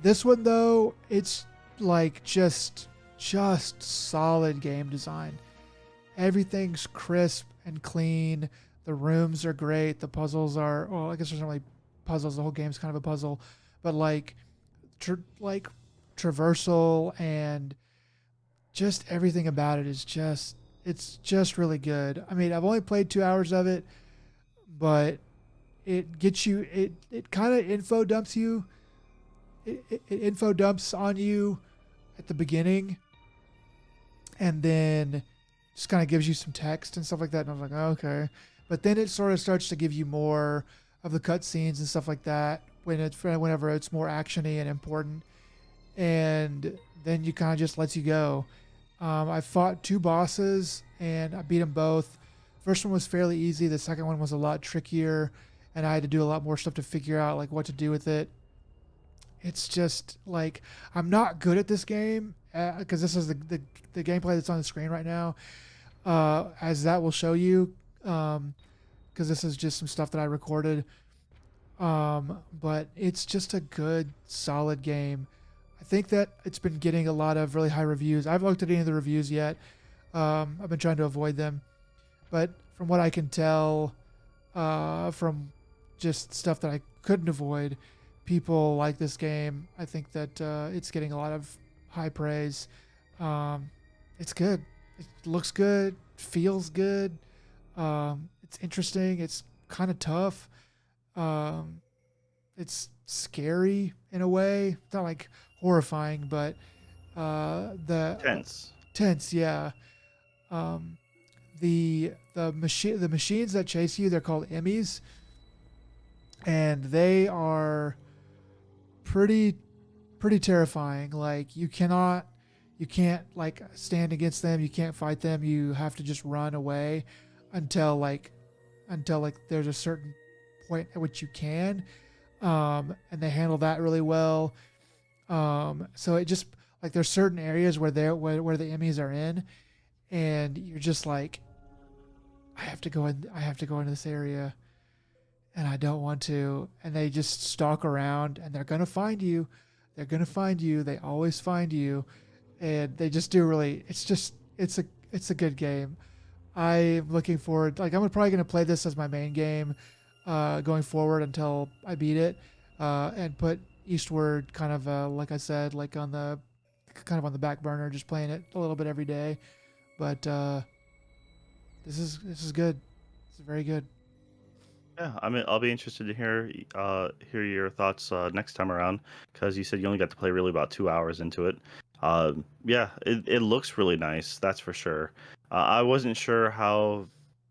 this one though, it's like just solid game design. Everything's crisp and clean. The rooms are great. The puzzles are, well, I guess there's not really puzzles. The whole game's kind of a puzzle, but like traversal and just everything about it is it's just really good. I mean, I've only played 2 hours of it, but it gets you, it kind of info dumps you. It info dumps on you at the beginning, and then just kind of gives you some text and stuff like that. And I was like, oh, okay. But then it sort of starts to give you more of the cutscenes and stuff like that whenever it's more actiony and important. And then you kind of just lets you go. I fought 2 bosses and I beat them both. First one was fairly easy. The second one was a lot trickier, and I had to do a lot more stuff to figure out like what to do with it. It's just like I'm not good at this game because this is the gameplay that's on the screen right now, as that will show you, because this is just some stuff that I recorded. But it's just a good, solid game. I think that it's been getting a lot of really high reviews. I haven't looked at any of the reviews yet. I've been trying to avoid them, but from what I can tell, from just stuff that I couldn't avoid, people like this game. I think that it's getting a lot of high praise. It's good. It looks good. Feels good. It's interesting. It's kind of tough. It's scary in a way. It's not like horrifying, but the Tense. tense. Yeah. The machines that chase you, they're called Emmys, and they are pretty terrifying. Like you can't like stand against them. You can't fight them. You have to just run away until there's a certain point at which you can. And they handle that really well. So it just like there's certain areas where the Emmys are in, and you're just like, I have to go into this area, and I don't want to. And they just stalk around, and they're gonna find you. They're gonna find you. They always find you, and they just do really. It's a good game. I'm looking forward. Like I'm probably gonna play this as my main game, going forward until I beat it, and put Eastward kind of like I said, like on the back burner, just playing it a little bit every day. But this is good. It's very good. Yeah, I mean, I'll be interested to hear your thoughts next time around, because you said you only got to play really about 2 hours into it. Yeah, it looks really nice, that's for sure. I wasn't sure how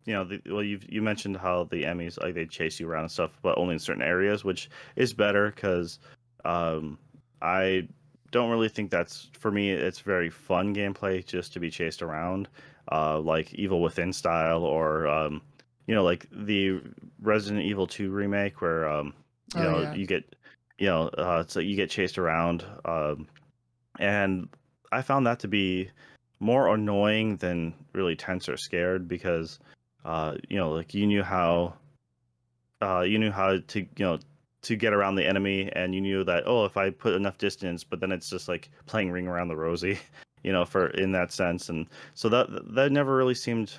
well, you mentioned how the Emmys like they chase you around and stuff, but only in certain areas, which is better because I don't really think that's for me. It's very fun gameplay just to be chased around, like Evil Within style, or like the Resident Evil 2 remake where Oh yeah, you get so you get chased around, and I found that to be more annoying than really tense or scared because like you knew how to to get around the enemy, and you knew that, oh, if I put enough distance, but then it's just like playing Ring Around the Rosie, for in that sense. And so that never really seemed,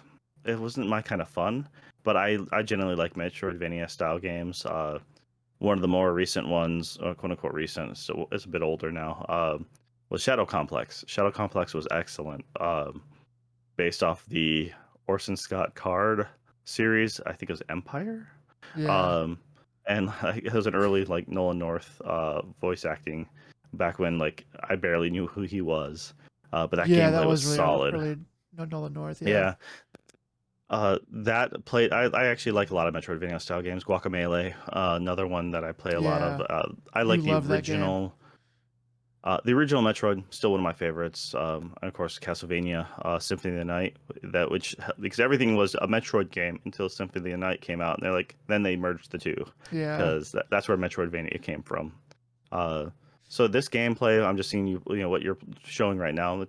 it wasn't my kind of fun. But I generally like Metroidvania style games. One of the more recent ones, quote unquote recent, so it's a bit older now, was Shadow Complex. Shadow Complex was excellent, based off the Orson Scott Card series. I think it was Empire. yeah, Um, and like, it was an early like Nolan North voice acting back when like I barely knew who he was. But that yeah. That gameplay was was really solid. early. No, Nolan North. Yeah, Yeah. That played. I actually like a lot of Metroidvania style games. Guacamelee, another one that I play a lot of. yeah. I You like the love that game. original. The original Metroid, still one of my favorites. And of course, Castlevania, Symphony of the Night, because everything was a Metroid game until Symphony of the Night came out, and then they merged the two, Yeah, because that's where Metroidvania came from. Uh, so this gameplay, I'm just seeing what you're showing right now.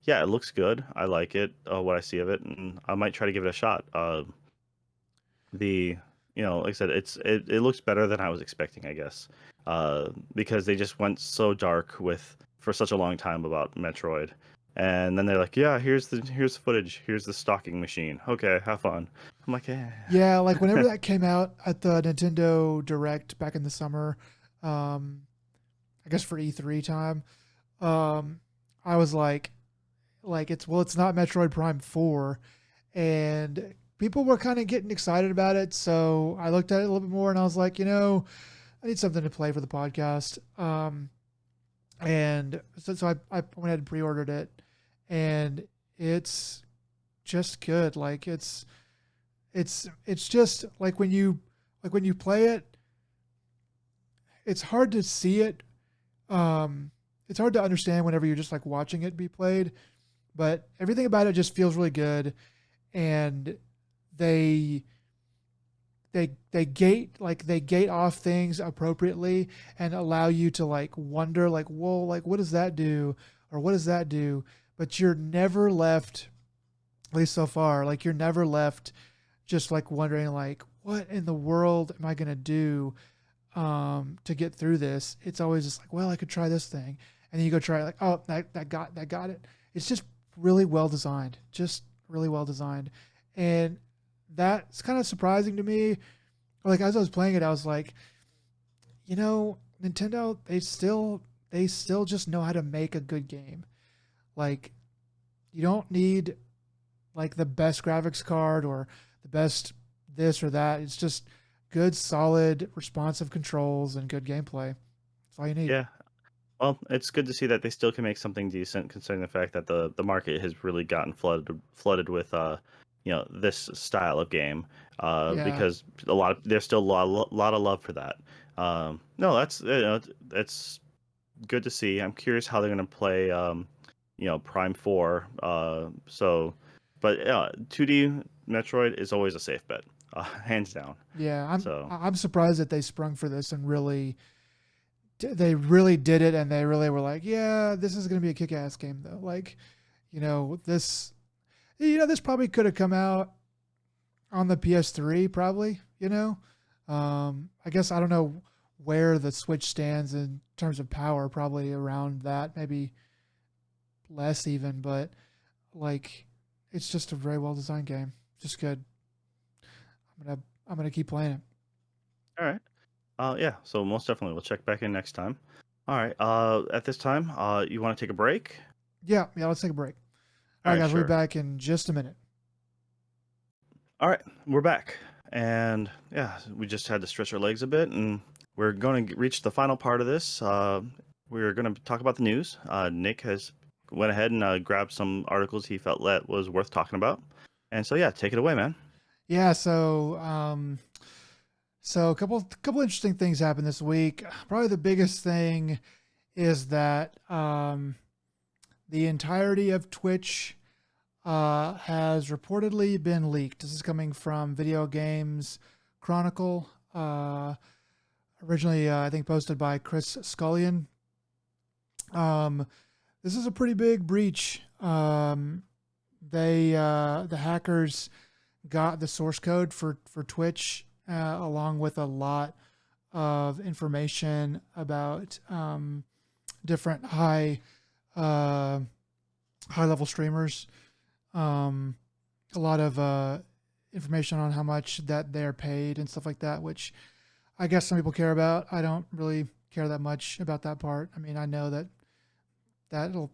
Yeah, it looks good. I like it, what I see of it, and I might try to give it a shot. The like I said, it looks better than I was expecting, I guess, because they just went so dark with for such a long time about Metroid, and then they're like, yeah, here's the footage, here's the stalking machine, okay, have fun. I'm like, eh. yeah. Like whenever that came out at the Nintendo Direct back in the summer, um, I guess for E3 time, I was like it's not Metroid Prime 4, and people were kind of getting excited about it. So I looked at it a little bit more, and I was like, I need something to play for the podcast. And so I went ahead and pre-ordered it, and it's just good. Like it's just like when you play it, it's hard to see it. It's hard to understand whenever you're just like watching it be played, but everything about it just feels really good. And they they gate off things appropriately and allow you to like wonder like, whoa, like what does that do, or what does that do? But you're never left, at least so far, like you're never left just like wondering like, what in the world am I gonna do to get through this? It's always just like, well, I could try this thing, and then you go try it, like, oh, that got it. It's just really well designed, just really well designed, and that's kind of surprising to me. Like as I was playing it, I was like, Nintendo, they still just know how to make a good game. Like you don't need like the best graphics card or the best this or that. It's just good, solid, responsive controls and good gameplay. That's all you need. Yeah, well, it's good to see that they still can make something decent, considering the fact that the market has really gotten flooded with this style of game, Yeah. because there's still lot of love for that. No, that's good to see. I'm curious how they're gonna play Prime 4. But 2D Metroid is always a safe bet, hands down. Yeah, So I'm surprised that they sprung for this and they really did it, and they really were like, yeah, this is going to be a kick-ass game though. Like, this this probably could have come out on the PS3 probably, I guess I don't know where the Switch stands in terms of power, probably around that, maybe less even, but like it's just a very well designed game. Just good. I'm gonna keep playing it. all right. Yeah, so most definitely we'll check back in next time. All right. At this time, you want to take a break? Yeah, yeah, let's take a break. All All right, right, guys, we'll be sure. back in just a minute. All right, we're back, and yeah, we just had to stretch our legs a bit, and we're going to reach the final part of this. We're going to talk about the news. Nick has went ahead and grabbed some articles he felt that was worth talking about. And so yeah, take it away, man. Yeah, so a couple interesting things happened this week. Probably the biggest thing is that the entirety of Twitch has reportedly been leaked. This is coming from Video Games Chronicle, originally I think posted by Chris Scullion. This is a pretty big breach. The hackers got the source code for Twitch, along with a lot of information about different high level streamers. A lot of information on how much that they're paid and stuff like that, which I guess some people care about. I don't really care that much about that part. I mean, I know that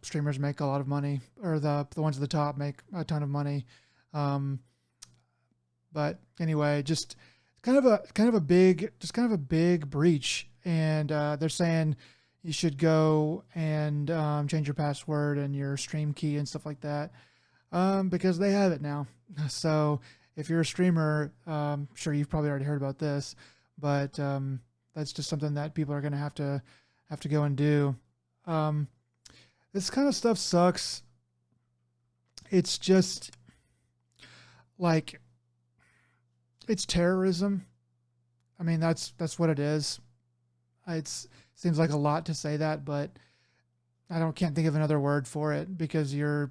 streamers make a lot of money, or the ones at the top make a ton of money. But anyway, just kind of a big breach, and they're saying you should go and change your password and your stream key and stuff like that, because they have it now. So if you're a streamer, sure, you've probably already heard about this, but that's just something that people are going to have to go and do. This kind of stuff sucks. It's just like, it's terrorism. I mean, that's what it is. It seems like a lot to say that, but can't think of another word for it, because you're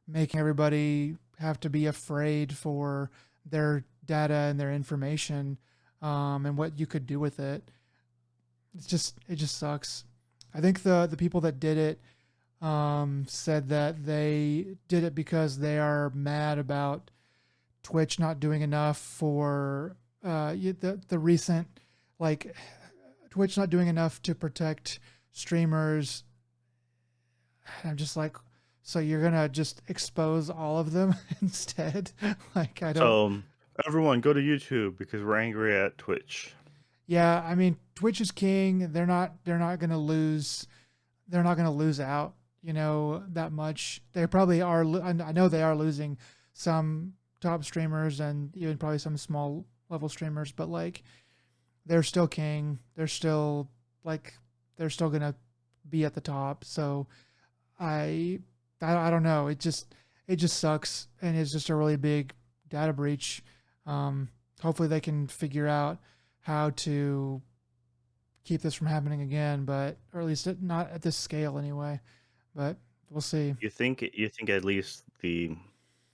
making everybody have to be afraid for their data and their information, and what you could do with it. It just sucks. I think the people that did it said that they did it because they are mad about Twitch not doing enough for the recent, like, Twitch not doing enough to protect streamers. I'm just like, so you're gonna just expose all of them instead? Like, I don't. So everyone go to YouTube because we're angry at Twitch. Yeah, I mean, Twitch is king. They're not gonna lose. They're not gonna lose out, that much. They probably are. I know they are losing some top streamers and even probably some small level streamers, but like, they're still king. They're still gonna be at the top. So I don't know. It just sucks, and it's just a really big data breach. Hopefully they can figure out how to keep this from happening again, but, or at least not at this scale anyway. But we'll see. You think at least the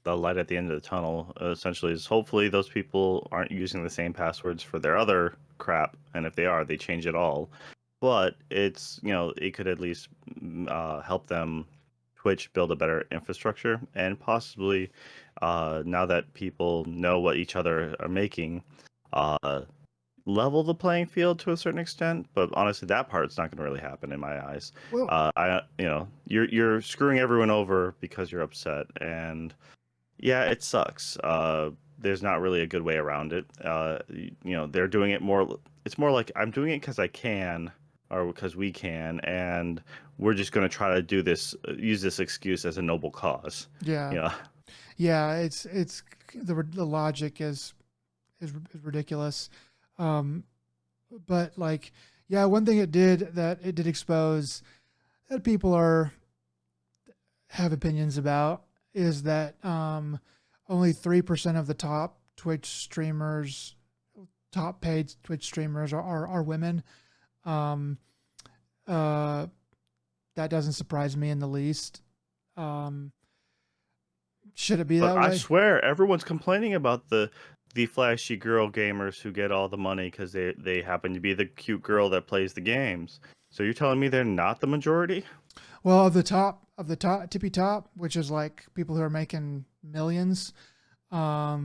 light at the end of the tunnel essentially is hopefully those people aren't using the same passwords for their other crap, and if they are, they change it all. But it's, it could at least help them, Twitch, build a better infrastructure, and possibly now that people know what each other are making, level the playing field to a certain extent. But honestly, that part's not going to really happen in my eyes. Well, You're screwing everyone over because you're upset, and yeah, it sucks. There's not really a good way around it. They're doing it more. It's more like, I'm doing it because I can, or because we can, and we're just going to try to do this, use this excuse as a noble cause. yeah, Yeah. yeah. It's the logic is ridiculous. But like, yeah, one thing it did expose that people have opinions about is that only 3% of the top paid Twitch streamers are women. That doesn't surprise me in the least. Should it be But that I way? swear, everyone's complaining about the flashy girl gamers who get all the money because they happen to be the cute girl that plays the games. So you're telling me they're not the majority? Well, of the tippy top, which is like people who are making millions, off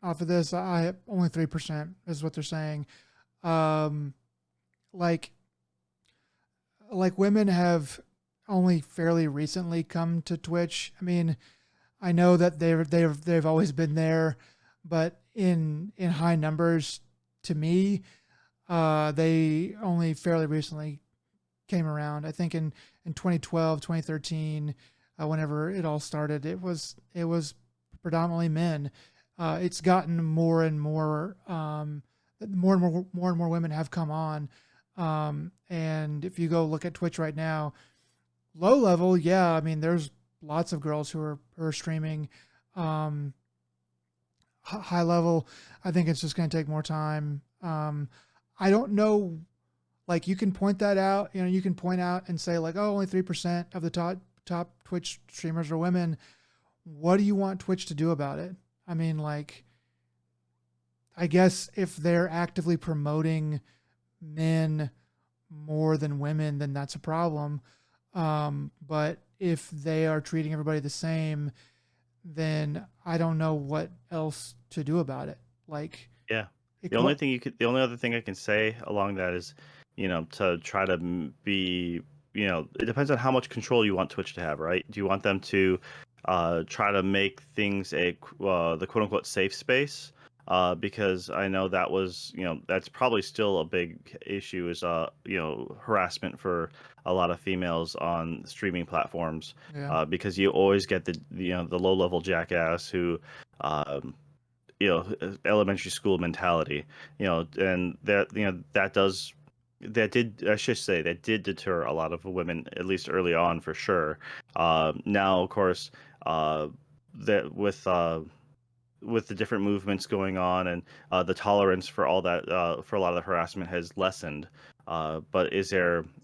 of this, I only 3% is what they're saying. Like women have only fairly recently come to Twitch. I mean, I know that they've always been there, but in high numbers, to me, they only fairly recently came around. I think in 2012, 2013, whenever it all started, it was predominantly men. It's gotten more and more, more and more women have come on. And if you go look at Twitch right now, low level, yeah, I mean, there's lots of girls who are streaming. Um, High level, I think it's just going to take more time. I don't know. Like you can point that out, you can point out and say like, oh, only 3% of the top Twitch streamers are women. What do you want Twitch to do about it? I mean, like, I guess if they're actively promoting men more than women, then that's a problem. But if they are treating everybody the same, then I don't know what else to do about it. Like, Yeah. it, The only other thing I can say along that is, to try to be, it depends on how much control you want Twitch to have, right? Do you want them to try to make things the quote unquote safe space? Because I know that was, that's probably still a big issue is, harassment for a lot of females on streaming platforms. yeah, Because you always get the low level jackass who, um, elementary school mentality, and that did, I should say, that did deter a lot of women, at least early on, for sure. Now, of course, that with the different movements going on and the tolerance for all that, for a lot of the harassment has lessened. But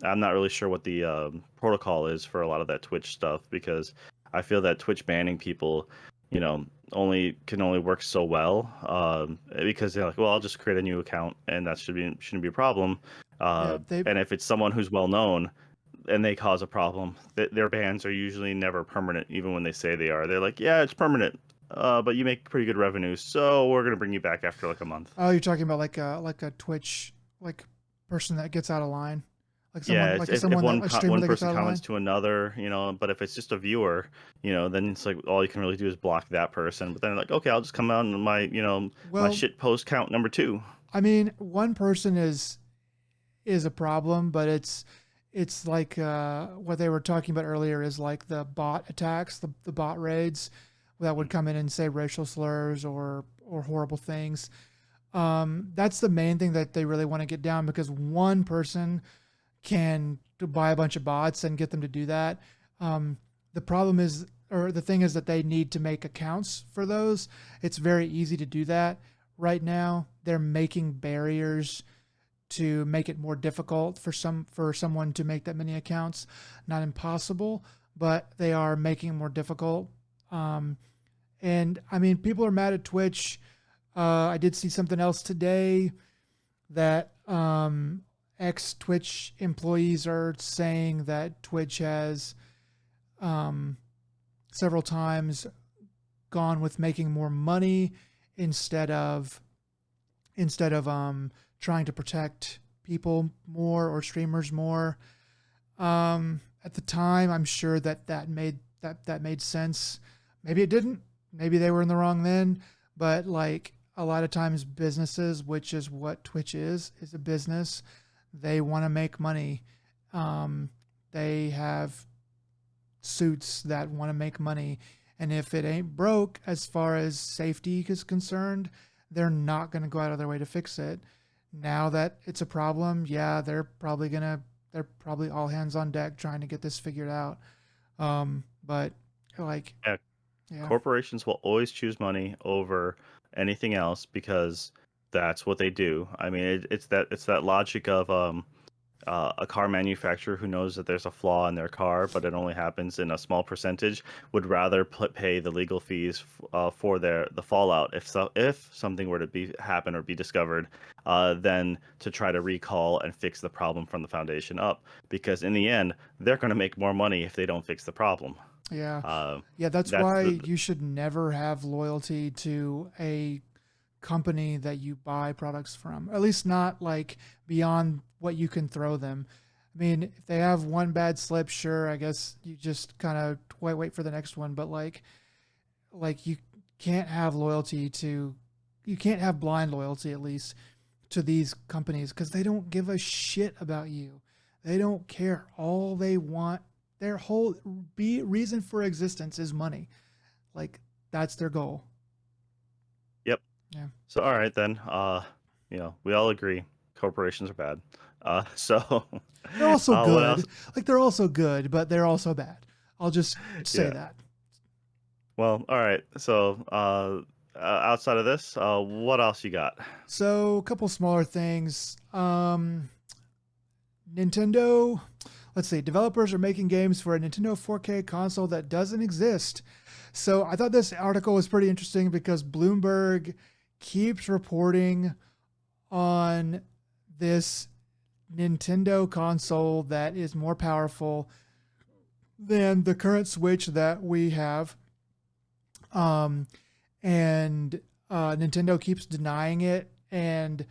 I'm not really sure what the protocol is for a lot of that Twitch stuff, because I feel that Twitch banning people, only work so well, because they're like, well, I'll just create a new account and that shouldn't be a problem. yeah, And if it's someone who's well known and they cause a problem, their bans are usually never permanent, even when they say they are. They're like, yeah, it's permanent, but you make pretty good revenue, so we're gonna bring you back after like a month. oh, you're talking about like a Twitch like person that gets out of line, like Yeah, someone it's, like if someone that a streamer one that gets person out of comments line. to another, but if it's just a viewer, then it's like all you can really do is block that person. But then like, okay, I'll just come out and my Well, shit post count number two. I mean, one person is a problem, but it's like what they were talking about earlier is like the bot attacks, the bot raids that would come in and say racial slurs or horrible things. That's the main thing that they really want to get down, because one person can buy a bunch of bots and get them to do that. The problem is, or the thing is, that they need to make accounts for those. It's very easy to do that right now. They're making barriers to make it more difficult for someone to make that many accounts. Not impossible, but they are making it more difficult. And I mean, people are mad at Twitch. I did see something else today that ex Twitch employees are saying that Twitch has several times gone with making more money instead of trying to protect people more or streamers more. At the time, I'm sure that made sense. Maybe it didn't. Maybe they were in the wrong then. But like a lot of times, businesses, which is what Twitch is a business. They want to make money. They have suits that want to make money, and if it ain't broke as far as safety is concerned, they're not going to go out of their way to fix it. Now that it's a problem, yeah, they're probably all hands on deck trying to get this figured out. But like, Yeah, yeah, corporations will always choose money over anything else because that's what they do. I mean, it's that logic of a car manufacturer who knows that there's a flaw in their car, but it only happens in a small percentage, would rather pay the legal fees for the fallout if something were to happen or be discovered, than to try to recall and fix the problem from the foundation up. Because in the end, they're going to make more money if they don't fix the problem. yeah, Uh, yeah. That's that's why the you should never have loyalty to a company that you buy products from, at least not like beyond what you can throw them. I mean, if they have one bad slip, sure, I guess you just kind of wait for the next one. But like you can't have you can't have blind loyalty, at least, to these companies, because they don't give a shit about you. They don't care. All they want, their whole reason for existence is money. Like that's their goal. Yep. Yeah. So all right then. We all agree corporations are bad. So They're also what else? good. Like they're also good, but they're also bad. I'll just say Yeah. that. Well, all right. So outside of this, what else you got? So a couple smaller things. Nintendo. Let's see. Developers are making games for a Nintendo 4K console that doesn't exist. So I thought this article was pretty interesting because Bloomberg keeps reporting on this Nintendo console that is more powerful than the current Switch that we have. Um, and Nintendo keeps denying it. And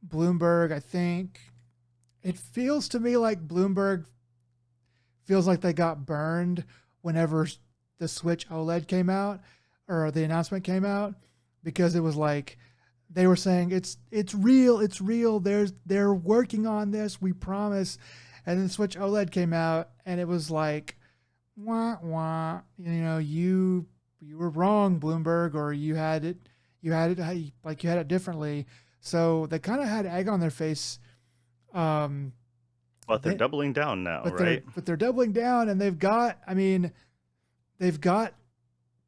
Bloomberg, I think it feels to me like Bloomberg feels like they got burned whenever the Switch OLED came out or the announcement came out, because it was like they were saying it's real, they're working on this, we promise. And then Switch OLED came out and it was like, wah wah, you were wrong, Bloomberg, or you had it differently. So they kind of had egg on their face. um But they're they, doubling down now, but they're right? but they're doubling down, and they've got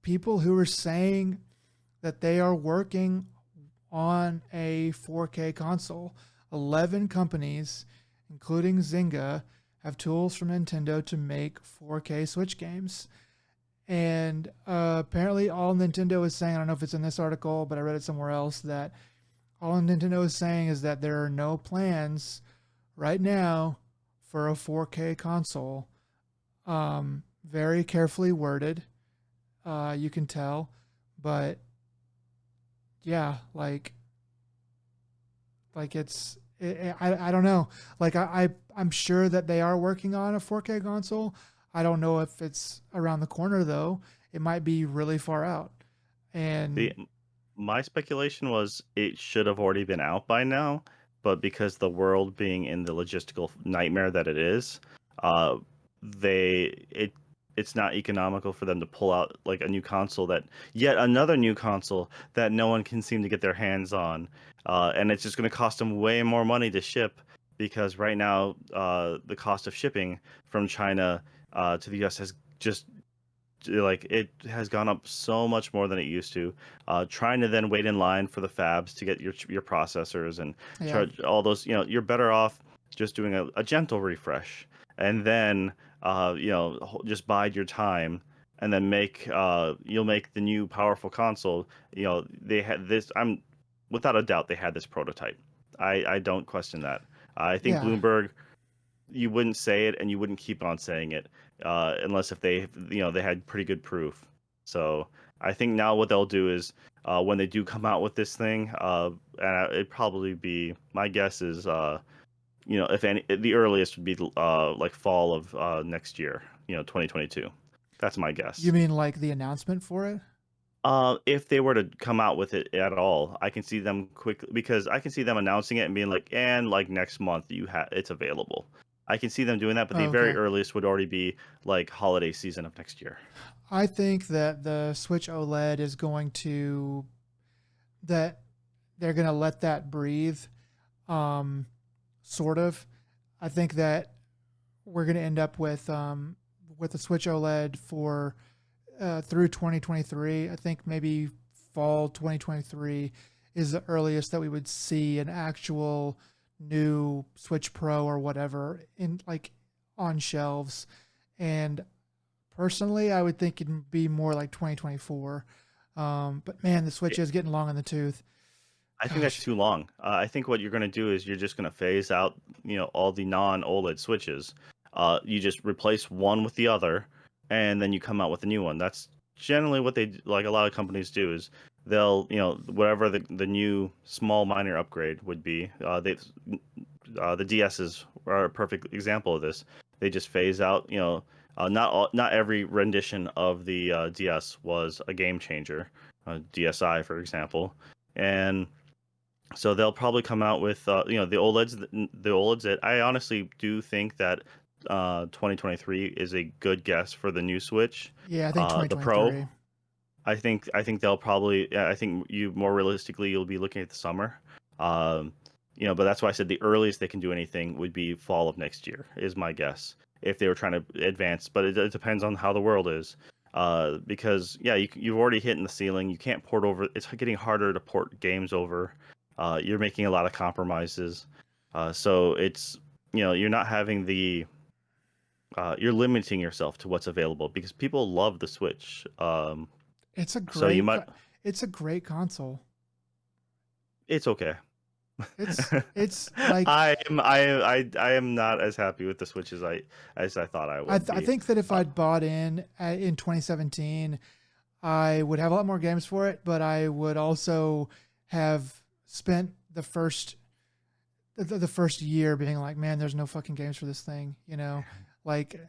people who are saying that they are working on a 4K console. 11 companies, including Zynga, have tools from Nintendo to make 4K Switch games. And apparently, all Nintendo is saying, I don't know if it's in this article, but I read it somewhere else, that all Nintendo is saying is that there are no plans right now for a 4K console. Very carefully worded, you can tell, but yeah, I don't know. Like I'm sure that they are working on a 4K console. I don't know if it's around the corner though. It might be really far out. The And My speculation was it should have already been out by now, but because the world being in the logistical nightmare that it is, uh, it's not economical for them to pull out like a new console, that yet another new console that no one can seem to get their hands on, and it's just going to cost them way more money to ship, because right now the cost of shipping from China to the US has just, like, it has gone up so much more than it used to. Trying to then wait in line for the fabs to get your processors and yeah, charge all those, you're better off just doing a gentle refresh, and then just bide your time, and then you'll make the new powerful console. They had this. I'm Without a doubt they had this prototype. I don't question that. I think yeah, Bloomberg, you wouldn't say it and you wouldn't keep on saying it unless if they had pretty good proof. So I think now what they'll do is when they do come out with this thing, and it'd probably be, my guess is if any, the earliest would be like fall of next year, 2022. That's my you guess. mean like the announcement for it? If they were to come out with it at all, I can see them quickly, because I can see them announcing it and being like, and like next month it's available. I can see them doing that, but the Oh, very okay. earliest would already be like holiday season of next year. I think that the Switch OLED is that they're going to let that breathe. Um, sort of. I think that we're going to end up with the Switch OLED for through 2023. I think maybe fall 2023 is the earliest that we would see an actual new Switch Pro or whatever in like on shelves. And personally, I would think it'd be more like 2024. But man, the Switch Yeah, is getting long in the tooth. I think that's Gosh, too long. I think what you're going to do is you're just going to phase out, all the non-OLED switches. You just replace one with the other, and then you come out with a new one. That's generally what like a lot of companies do, is they'll, whatever the new small minor upgrade would be. The DSs are a perfect example of this. They just phase out, not every rendition of the DS was a game changer. DSi, for example, and so they'll probably come out with the OLEDs that I honestly do think that 2023 is a good guess for the new Switch. yeah, I think The Pro, 2023. I think they'll probably. Yeah, I think you more realistically you'll be looking at the summer. Um, but that's why I said the earliest they can do anything would be fall of next year is my guess if they were trying to advance. But it depends on how the world is. Because yeah, you've already hit in the ceiling. You can't port over. It's getting harder to port games over. You're making a lot of compromises. So it's you're not having the you're limiting yourself to what's available because people love the Switch. It's a So you great might. it's a great console. It's okay. It's like I am not as happy with the Switch as I thought I would I be. think that if Uh, I'd bought in 2017, I would have a lot more games for it, but I would also have spent the first year being like, man, there's no fucking games for this thing, like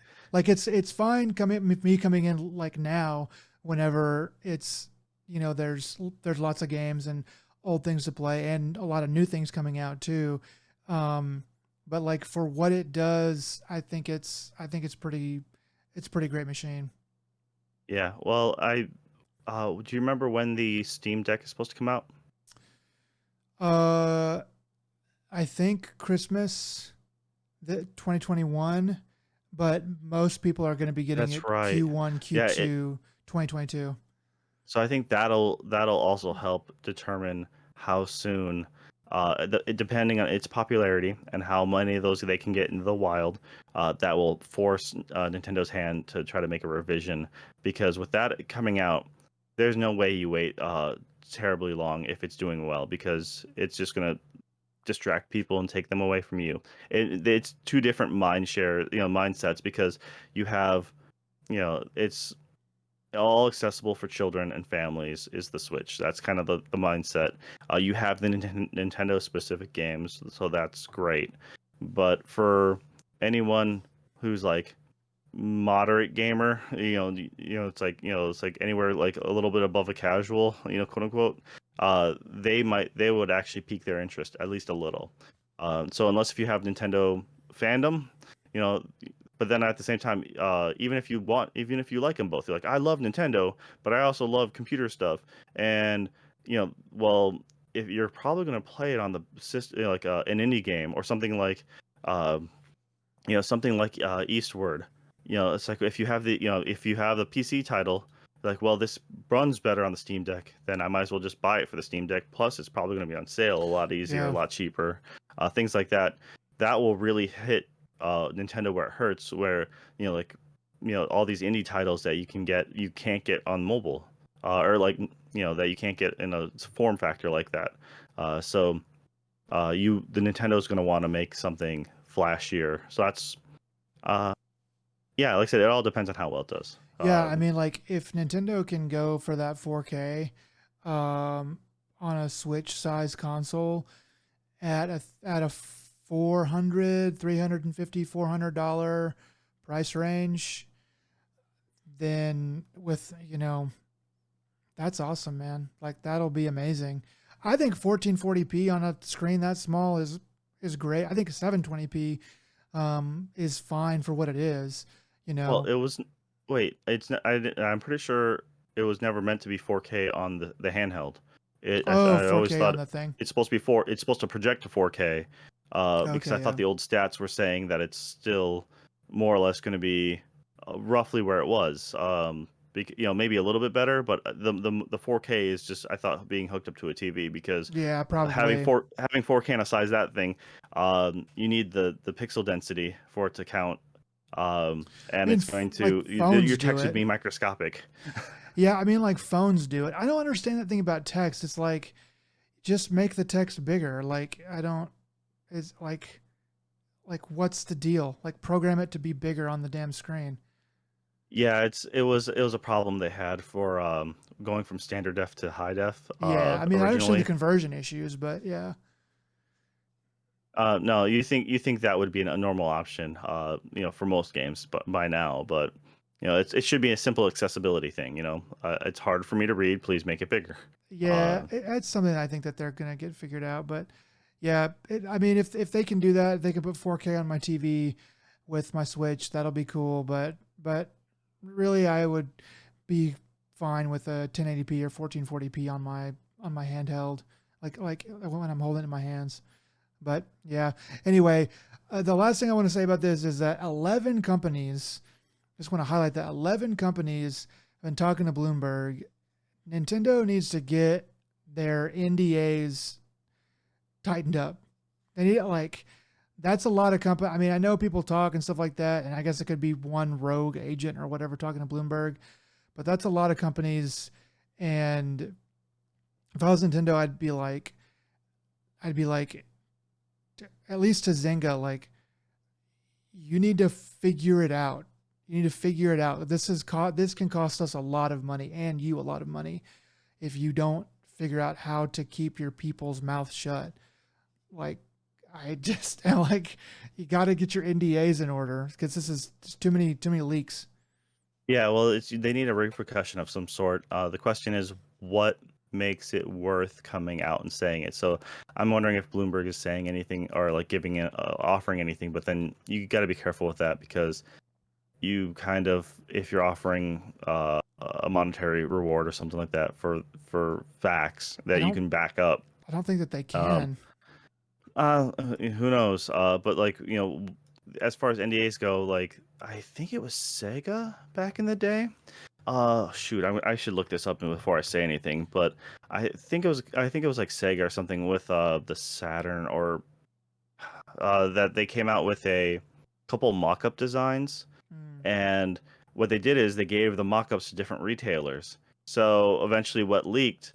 it's fine coming in like now whenever it's there's lots of games and old things to play and a lot of new things coming out too. But like for what it does, I think it's pretty great machine. yeah. Well, do you remember when the Steam Deck is supposed to come out? Uh, I think Christmas, the 2021, but most people are going to be getting That's it right. Q1, Yeah. Q2, 2022. So I think that'll also help determine how soon, depending on its popularity and how many of those they can get into the wild, that will force Nintendo's hand to try to make a revision. Because with that coming out, there's no way you wait terribly long if it's doing well, because it's just gonna distract people and take them away from you. It's two different mindsets, because you have, it's all accessible for children and families is the Switch. That's kind of the mindset. You have the Nintendo specific games, so that's great. But for anyone who's like moderate gamer, it's like anywhere like a little bit above a casual, quote unquote, they would actually pique their interest at least a little. So unless if you have Nintendo fandom, you know, but then at the same time, even if you like them both, you're like, I love Nintendo, but I also love computer stuff, and well, if you're probably going to play it on the system, like an indie game or uh, something like Eastward. It's like if you have the PC title, like, well, this runs better on the Steam Deck, then I might as well just buy it for the Steam Deck. Plus, it's probably going to be on sale a lot easier, a Yeah. lot cheaper. Things like that. That will really hit Nintendo where it hurts, where all these indie titles that you can't get on mobile, or like that you can't get in a form factor like that. So the Nintendo's going to want to make something flashier. So that's uh, yeah, like I said, it all depends on how well it does. Yeah, I mean, like if Nintendo can go for that 4K um, on a Switch size console at a 400, 350, $400 price range, then that's awesome, man. Like that'll be amazing. I think 1440p on a screen that small is great. I think 720p is fine for what it is. You Well, know. it was wait, I'm pretty sure it was never meant to be 4K on the handheld. Oh, I always 4K on thought the thing. it's supposed to project to 4K, because I Okay, thought yeah. the old stats were saying that it's still more or less going to be roughly where it was. Maybe a little bit better, but the 4K is just, I thought, being hooked up to a TV, because Yeah, probably. having 4K on a size that thing, you need the pixel density for it to count, I and mean, it's going like to your phones do text would it. be microscopic. Yeah, I mean, like phones do it. I don't understand that thing about text. It's like just make the text bigger. Like I don't. It's like what's the deal? Like program it to be bigger on the damn screen. Yeah, it was a problem they had for going from standard def to high def Yeah, I mean, I understand the originally. conversion issues, but yeah, No, you think that would be a normal option, for most games, but by now, but it should be a simple accessibility thing. It's hard for me to read. Please make it bigger. yeah, Uh, it's something I think that they're gonna get figured out. But yeah, I mean, if they can do that, if they can put 4K on my TV with my Switch, that'll be cool. But really, I would be fine with a 1080p or 1440p on my handheld, like when I'm holding it in my hands. But yeah. Anyway, the last thing I want to say about this is that 11 companies. Just want to highlight that 11 companies have been talking to Bloomberg. Nintendo needs to get their NDAs tightened up. They need that's a lot of company. I mean, I know people talk and stuff like that, and I guess it could be one rogue agent or whatever talking to Bloomberg, but that's a lot of companies. And if I was Nintendo, I'd be like, at least to Zynga, like, you need to figure it out. You need to figure it out. This can cost us a lot of money and you a lot of money if you don't figure out how to keep your people's mouth shut. Like, I just like, you got to get your NDAs in order because this is just too many leaks. Yeah, well, they need a repercussion of some sort. The question is, what makes it worth coming out and saying it? So I'm wondering if Bloomberg is saying anything or like offering anything, but then you got to be careful with that because you kind of, if you're offering a monetary reward or something like that for facts that you can back up. I don't think that they can. Who knows? But like, as far as NDAs go, like I think it was Sega back in the day. Shoot, I should look this up before I say anything. But I think it was like Sega or something with the Saturn or that they came out with a couple mock-up designs, and what they did is they gave the mock-ups to different retailers. So eventually, what leaked,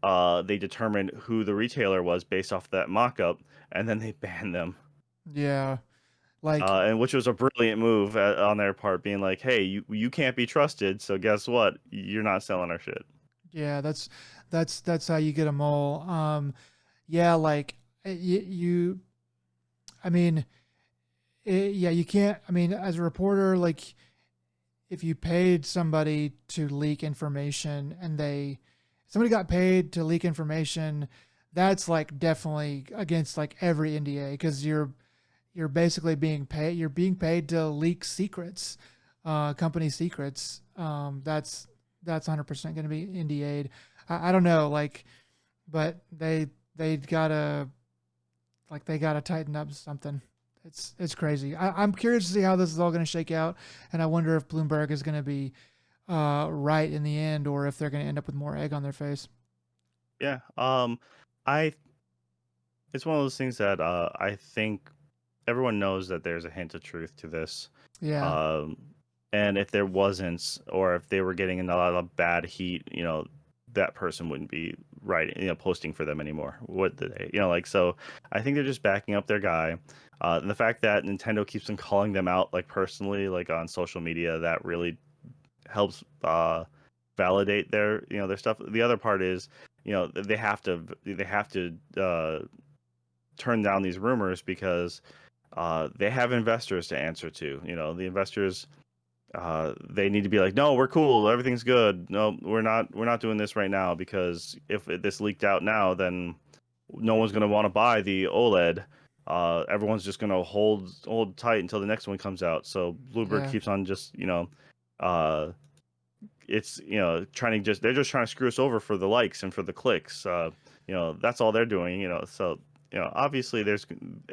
they determined who the retailer was based off that mock-up, and then they banned them. Yeah. Like, and which was a brilliant move on their part, being like, "Hey, you can't be trusted, so guess what? You're not selling our shit." yeah, that's how you get a mole. Yeah, like you I mean, yeah, you can't. I mean, as a reporter, like if you paid somebody to leak information and somebody got paid to leak information, that's like definitely against like every NDA because you're basically being paid. You're being paid to leak secrets, company secrets. That's 100% going to be NDA'd. I don't know, like, but they gotta tighten up something. It's crazy. I'm curious to see how this is all going to shake out, and I wonder if Bloomberg is going to be right in the end, or if they're going to end up with more egg on their face. Yeah. I. It's one of those things that I think everyone knows that there's a hint of truth to this. Yeah. And if there wasn't, or if they were getting in a lot of bad heat, that person wouldn't be posting for them anymore. What did they, like, so I think they're just backing up their guy. And the fact that Nintendo keeps on calling them out, like personally, like on social media, that really helps validate their stuff. The other part is, they have to turn down these rumors because they have investors to answer to. The investors, they need to be like, no, we're cool, everything's good. No, we're not doing this right now because if this leaked out now, then no one's going to want to buy the OLED. Everyone's just going to hold tight until the next one comes out. So Bloomberg keeps on just it's trying to they're just trying to screw us over for the likes and for the clicks. That's all they're doing. So obviously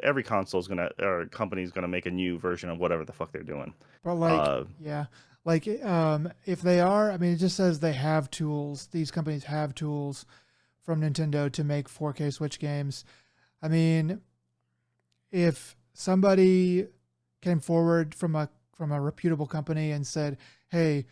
every console is gonna or company is gonna make a new version of whatever the fuck they're doing. But if they are, I mean, it just says they have tools. These companies have tools from Nintendo to make 4K Switch games. I mean, if somebody came forward from a reputable company and said, "Hey,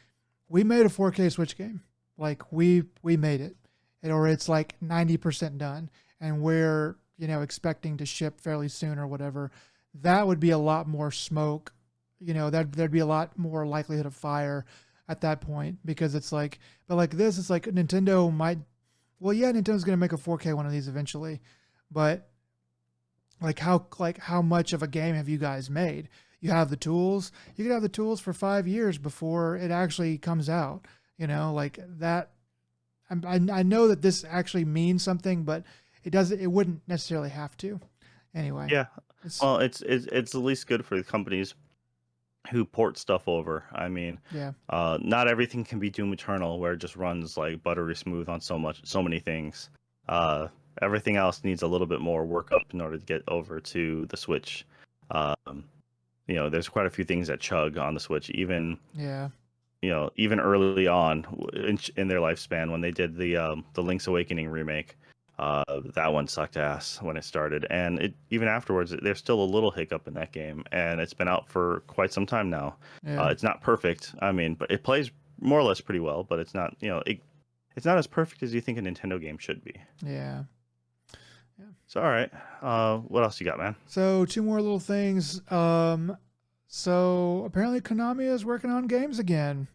we made a 4K Switch game. Like we made it, or it's like 90% done, and we're expecting to ship fairly soon or whatever," that would be a lot more smoke. There'd be a lot more likelihood of fire at that point because it's like, but like this, it's like Nintendo might, well, yeah, Nintendo's going to make a 4K one of these eventually, but like how much of a game have you guys made? You have the tools. You could have the tools for 5 years before it actually comes out. Like that. I know that this actually means something, but it doesn't. It wouldn't necessarily have to. Anyway. Yeah. Well, it's at least good for the companies who port stuff over. I mean, Yeah. not everything can be Doom Eternal, where it just runs like buttery smooth on so many things. Uh, Everything else needs a little bit more workup in order to get over to the Switch. Um, there's quite a few things that chug on the Switch, even Yeah. even early on in their lifespan when they did the Link's Awakening remake. That one sucked ass when it started, and even afterwards, there's still a little hiccup in that game, and it's been out for quite some time now. Yeah. It's not perfect, I mean, but it plays more or less pretty well. But it's not, it's not as perfect as you think a Nintendo game should be. Yeah. So, all right, what else you got, man? So two more little things. So apparently Konami is working on games again.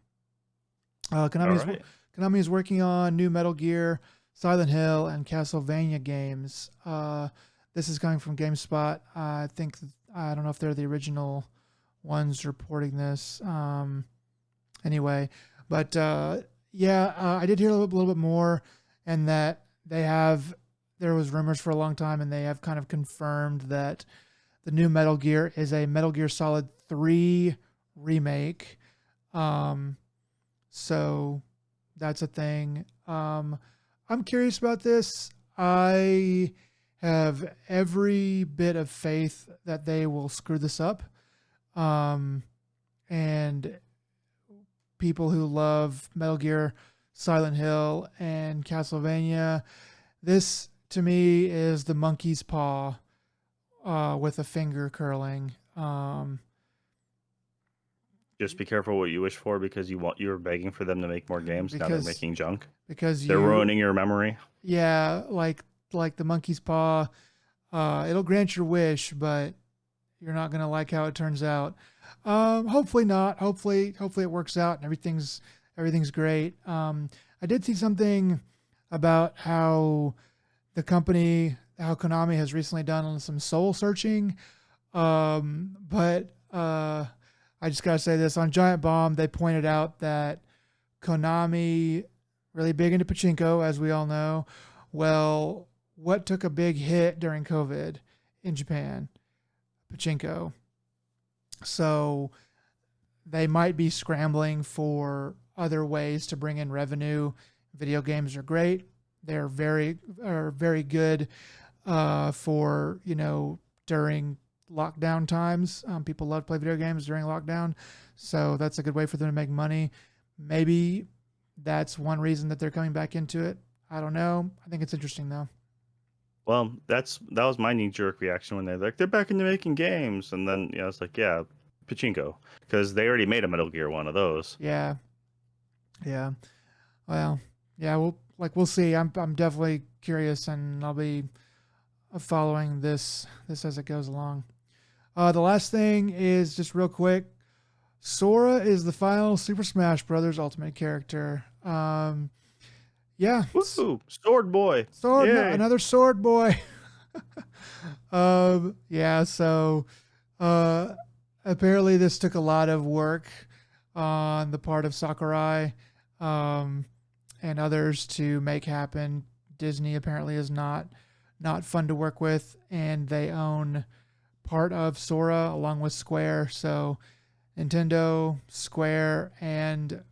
All right, Konami is working on new Metal Gear, Silent Hill, and Castlevania games. This is coming from GameSpot. I don't know if they're the original ones reporting this. Anyway, but I did hear a little bit more, and that there was rumors for a long time, and they have kind of confirmed that the new Metal Gear is a Metal Gear Solid 3 remake. So that's a thing. I'm curious about this. I have every bit of faith that they will screw this up. And people who love Metal Gear, Silent Hill, and Castlevania, this to me is the monkey's paw with a finger curling. just be careful what you wish for, because you're begging for them to make more games. Now they're making junk. Because They're ruining your memory. Yeah, like the monkey's paw, it'll grant your wish, but you're not gonna like how it turns out. Hopefully not. Hopefully it works out and everything's great. I did see something about how Konami has recently done some soul searching. But I just gotta say this, on Giant Bomb, they pointed out that Konami, really big into pachinko, as we all know. Well, what took a big hit during COVID in Japan? Pachinko. So they might be scrambling for other ways to bring in revenue. Video games are great. They're very good for, during lockdown times. People love to play video games during lockdown. So that's a good way for them to make money. Maybe that's one reason that they're coming back into it. I don't know. I think it's interesting though. Well, that was my knee jerk reaction when they're like, they're back into making games, and then it's like, yeah, pachinko, because they already made a Metal Gear one of those. Yeah. Yeah. Well, yeah, we'll see. I'm definitely curious, and I'll be following this as it goes along. The last thing is just real quick. Sora is the final Super Smash Brothers Ultimate character. Yeah. Woo! Sword Boy. Another Sword Boy. Yeah. So, apparently this took a lot of work on the part of Sakurai, and others to make happen. Disney apparently is not fun to work with, and they own part of Sora along with Square. So Nintendo, Square, and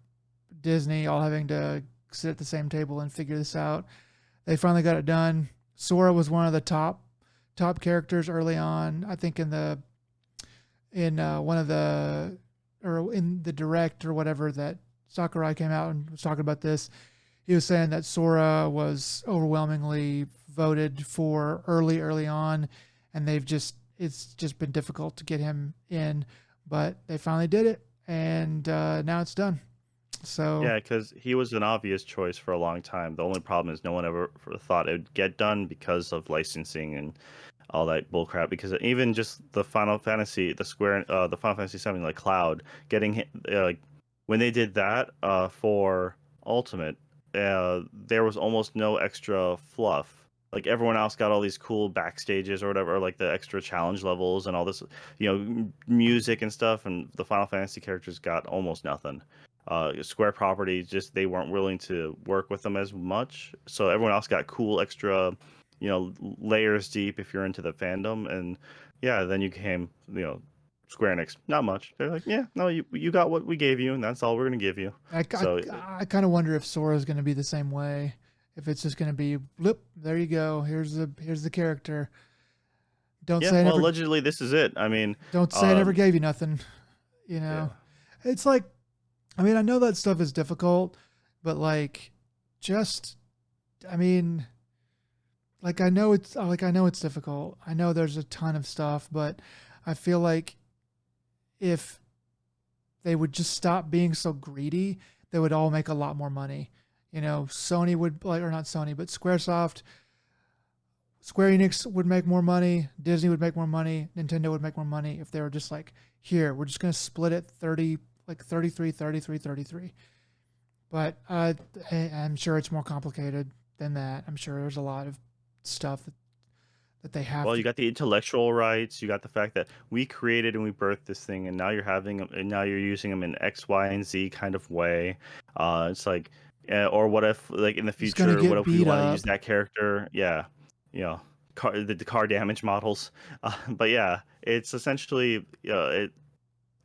Disney all having to sit at the same table and figure this out. They finally got it done. Sora was one of the top characters early on. I think in one of the, or in the direct or whatever, that Sakurai came out and was talking about this. He was saying that Sora was overwhelmingly voted for early on, and it's just been difficult to get him in, but they finally did it, and now it's done. So yeah, because he was an obvious choice for a long time. The only problem is no one ever thought it would get done because of licensing and all that bullcrap. Because even just the Final Fantasy, the Final Fantasy 7, like Cloud, getting when they did that for Ultimate, there was almost no extra fluff. Like everyone else got all these cool backstages or whatever, or like the extra challenge levels and all this, music and stuff. And the Final Fantasy characters got almost nothing. Square properties, just they weren't willing to work with them as much. So everyone else got cool extra, layers deep if you're into the fandom. And yeah, then you came, Square Enix, not much. They're like, yeah, no, you got what we gave you, and that's all we're gonna give you. So I kind of wonder if Sora is going to be the same way. If it's just going to be, blip, there you go. Here's the character. Don't yeah, say I well, never allegedly this is it. I mean, don't say I never gave you nothing. You know, yeah. it's like, I mean, I know that stuff is difficult, but like, just, I mean, I know it's difficult. I know there's a ton of stuff, but I feel like if they would just stop being so greedy, they would all make a lot more money. You know, Sony would like, or not Sony, but Square Enix would make more money, Disney would make more money, Nintendo would make more money if they were just like, here, we're just going to split it 30, like 33, 33, 33. But I'm sure it's more complicated than that. I'm sure there's a lot of stuff that they have Well, to. you got the intellectual rights. You got the fact that we created and we birthed this thing, and now you're having them, and now you're using them in X, Y, and Z kind of way. It's like, or what if, like in the It's going to future, what get if we beat want to use up. that character? Yeah, you know, the car damage models. But yeah, it's essentially,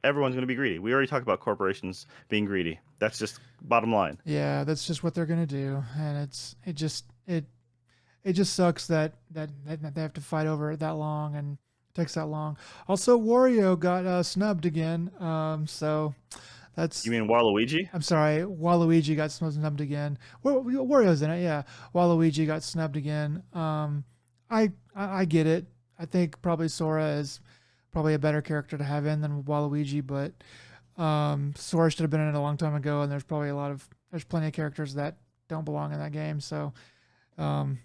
everyone's going to be greedy. We already talked about corporations being greedy. That's just bottom line. Yeah, that's just what they're going to do. And it just sucks that they have to fight over it that long and it takes that long. Also, Wario got snubbed again. So that's You mean Waluigi? I'm sorry, Waluigi got snubbed again. Wario's in it, yeah. Waluigi got snubbed again. I get it. I think probably Sora is probably a better character to have in than Waluigi, but Sora should have been in it a long time ago. And there's plenty of characters that don't belong in that game. So um,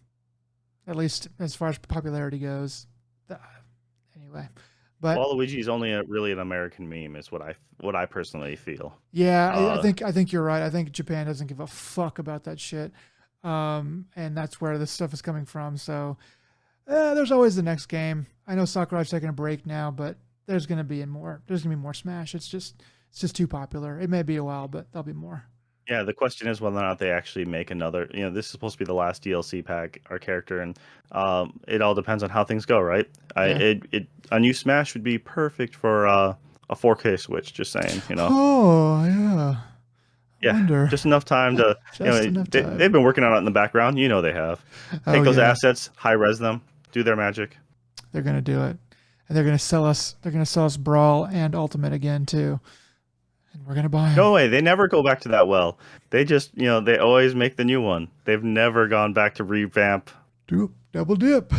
at least as far as popularity goes, anyway. But Waluigi is only really an American meme, is what I personally feel. yeah, Uh, I think you're right. I think Japan doesn't give a fuck about that shit, and that's where this stuff is coming from. So there's always the next game. I know Sakurai's taking a break now, but there's gonna be more. There's gonna be more Smash. It's just too popular. It may be a while, but there'll be more. yeah, the question is whether or not they actually make another. This is supposed to be the last DLC pack or character, and it all depends on how things go, right? Yeah. A new Smash would be perfect for a 4K Switch. Just saying, Oh yeah. yeah, Wonder. just enough time to, Just enough time. they've been working on it in the background. They have. Oh Take those yeah. assets, high res them, do their magic. They're gonna do it, and they're gonna sell us. They're gonna sell us Brawl and Ultimate again too, and we're gonna buy them. No way, they never go back to that well. They just, they always make the new one. They've never gone back to revamp. Double dip.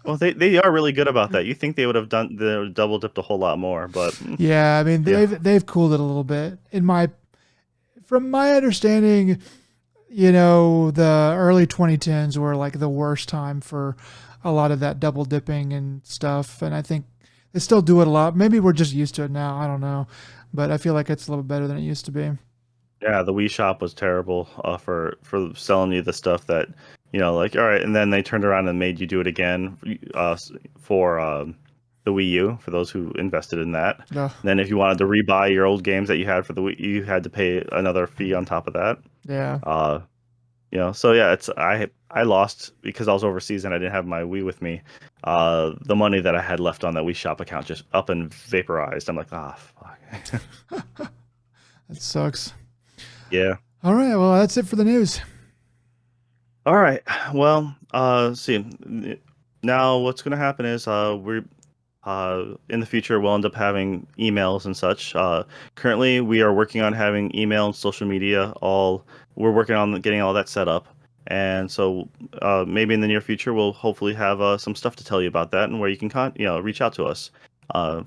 Well, they are really good about that. You think they would have done the double dipped a whole lot more, but Yeah, I mean yeah. they've cooled it a little bit. From my understanding, the early 2010s were like the worst time for a lot of that double dipping and stuff, and I think they still do it a lot. Maybe we're just used to it now. I don't know, but I feel like it's a little better than it used to be. Yeah, the Wii Shop was terrible for selling you the stuff that, like, all right, and then they turned around and made you do it again for the Wii U, for those who invested in that. Ugh, And then if you wanted to rebuy your old games that you had for the Wii, you had to pay another fee on top of that. yeah. Uh, so yeah, I lost because I was overseas and I didn't have my Wii with me. The money that I had left on that Wii Shop account just up and vaporized. I'm like, fuck. That sucks. Yeah. All right, well that's it for the news. All right. Well, see, now what's going to happen is we're in the future we'll end up having emails and such. Currently, we are working on having email and social media all. We're working on getting all that set up, and so maybe in the near future we'll hopefully have some stuff to tell you about that and where you can reach out to us.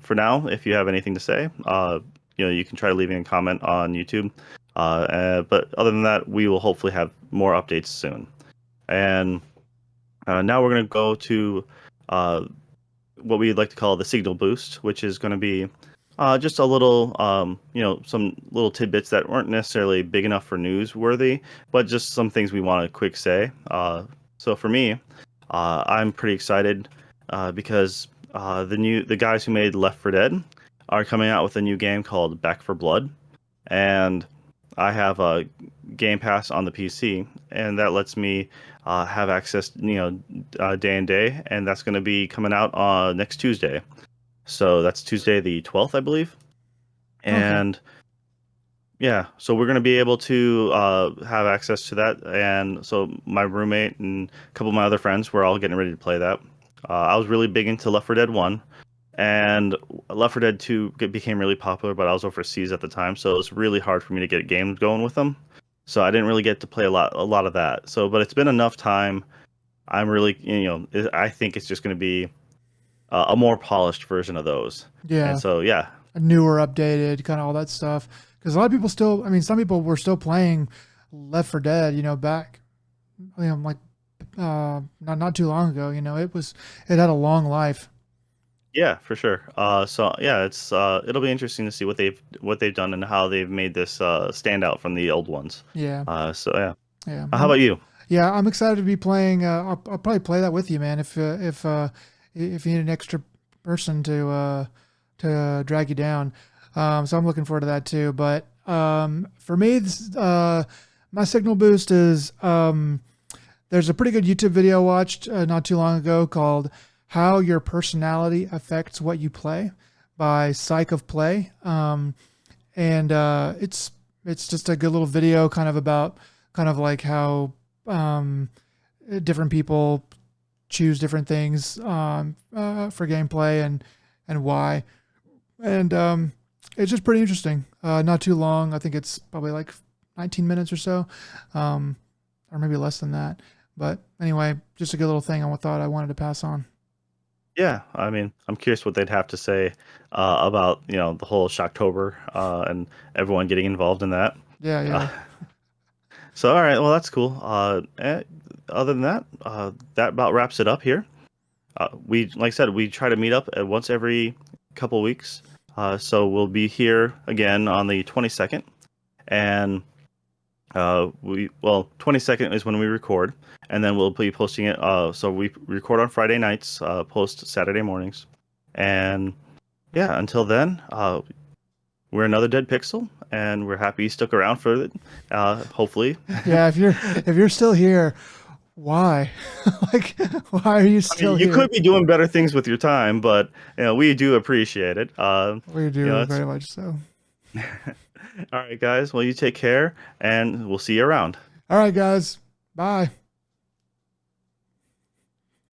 For now, if you have anything to say, you can try leaving a comment on YouTube. But other than that, we will hopefully have more updates soon. And now we're going to go to what we'd like to call the signal boost, which is going to be just a little, some little tidbits that weren't necessarily big enough for newsworthy, but just some things we want to quick say. So for me, I'm pretty excited because the guys who made Left 4 Dead are coming out with a new game called Back 4 Blood, and I have Gamepass on the PC, and that lets me have access, day and day, and that's going to be coming out next Tuesday. So that's Tuesday the 12th, I believe. Okay. And yeah, so we're going to be able to have access to that. And so my roommate and a couple of my other friends, we're all getting ready to play that. I was really big into Left 4 Dead 1, and Left 4 Dead 2 became really popular, but I was overseas at the time, so it was really hard for me to get games going with them. So I didn't really get to play a lot of that. So, but it's been enough time. I'm really, I think it's just going to be a more polished version of those. And Yeah. so, yeah, A newer, updated, kind of all that stuff. Because a lot of people still, I mean, some people were still playing Left 4 Dead, back, like not too long ago. It had a long life. yeah, for sure. So yeah, it'll be interesting to see what they've done and how they've made this stand out from the old ones. Yeah, So yeah. yeah. How about you? Yeah, I'm excited to be playing. I'll probably play that with you, man. If you need an extra person to drag you down, so I'm looking forward to that too. But for me, my signal boost is there's a pretty good YouTube video I watched not too long ago called "How Your Personality Affects What You Play" by Psych of Play, and it's just a good little video, kind of about kind of like how different people choose different things for gameplay and why. And it's just pretty interesting. Not too long. I think it's probably like 19 minutes or so, or maybe less than that. But anyway, just a good little thing I thought I wanted to pass on. Yeah, I mean, I'm curious what they'd have to say about the whole Shocktober and everyone getting involved in that. Yeah, Uh, yeah. so all right, well that's cool. Other than that, that about wraps it up here. Like I said, we try to meet up once every couple weeks. So we'll be here again on the 22nd, and 22nd is when we record, and then we'll be posting it. So we record on Friday nights, post Saturday mornings, and yeah, until then, we're another Dead Pixel, and we're happy you stuck around for it. Hopefully, Yeah, if you're still here, why? Like, why are you I mean, still you here? could be doing better things with your time, but we do appreciate it. We do It's very much so. all right, guys. Well, you take care, and we'll see you around. All right, guys. Bye.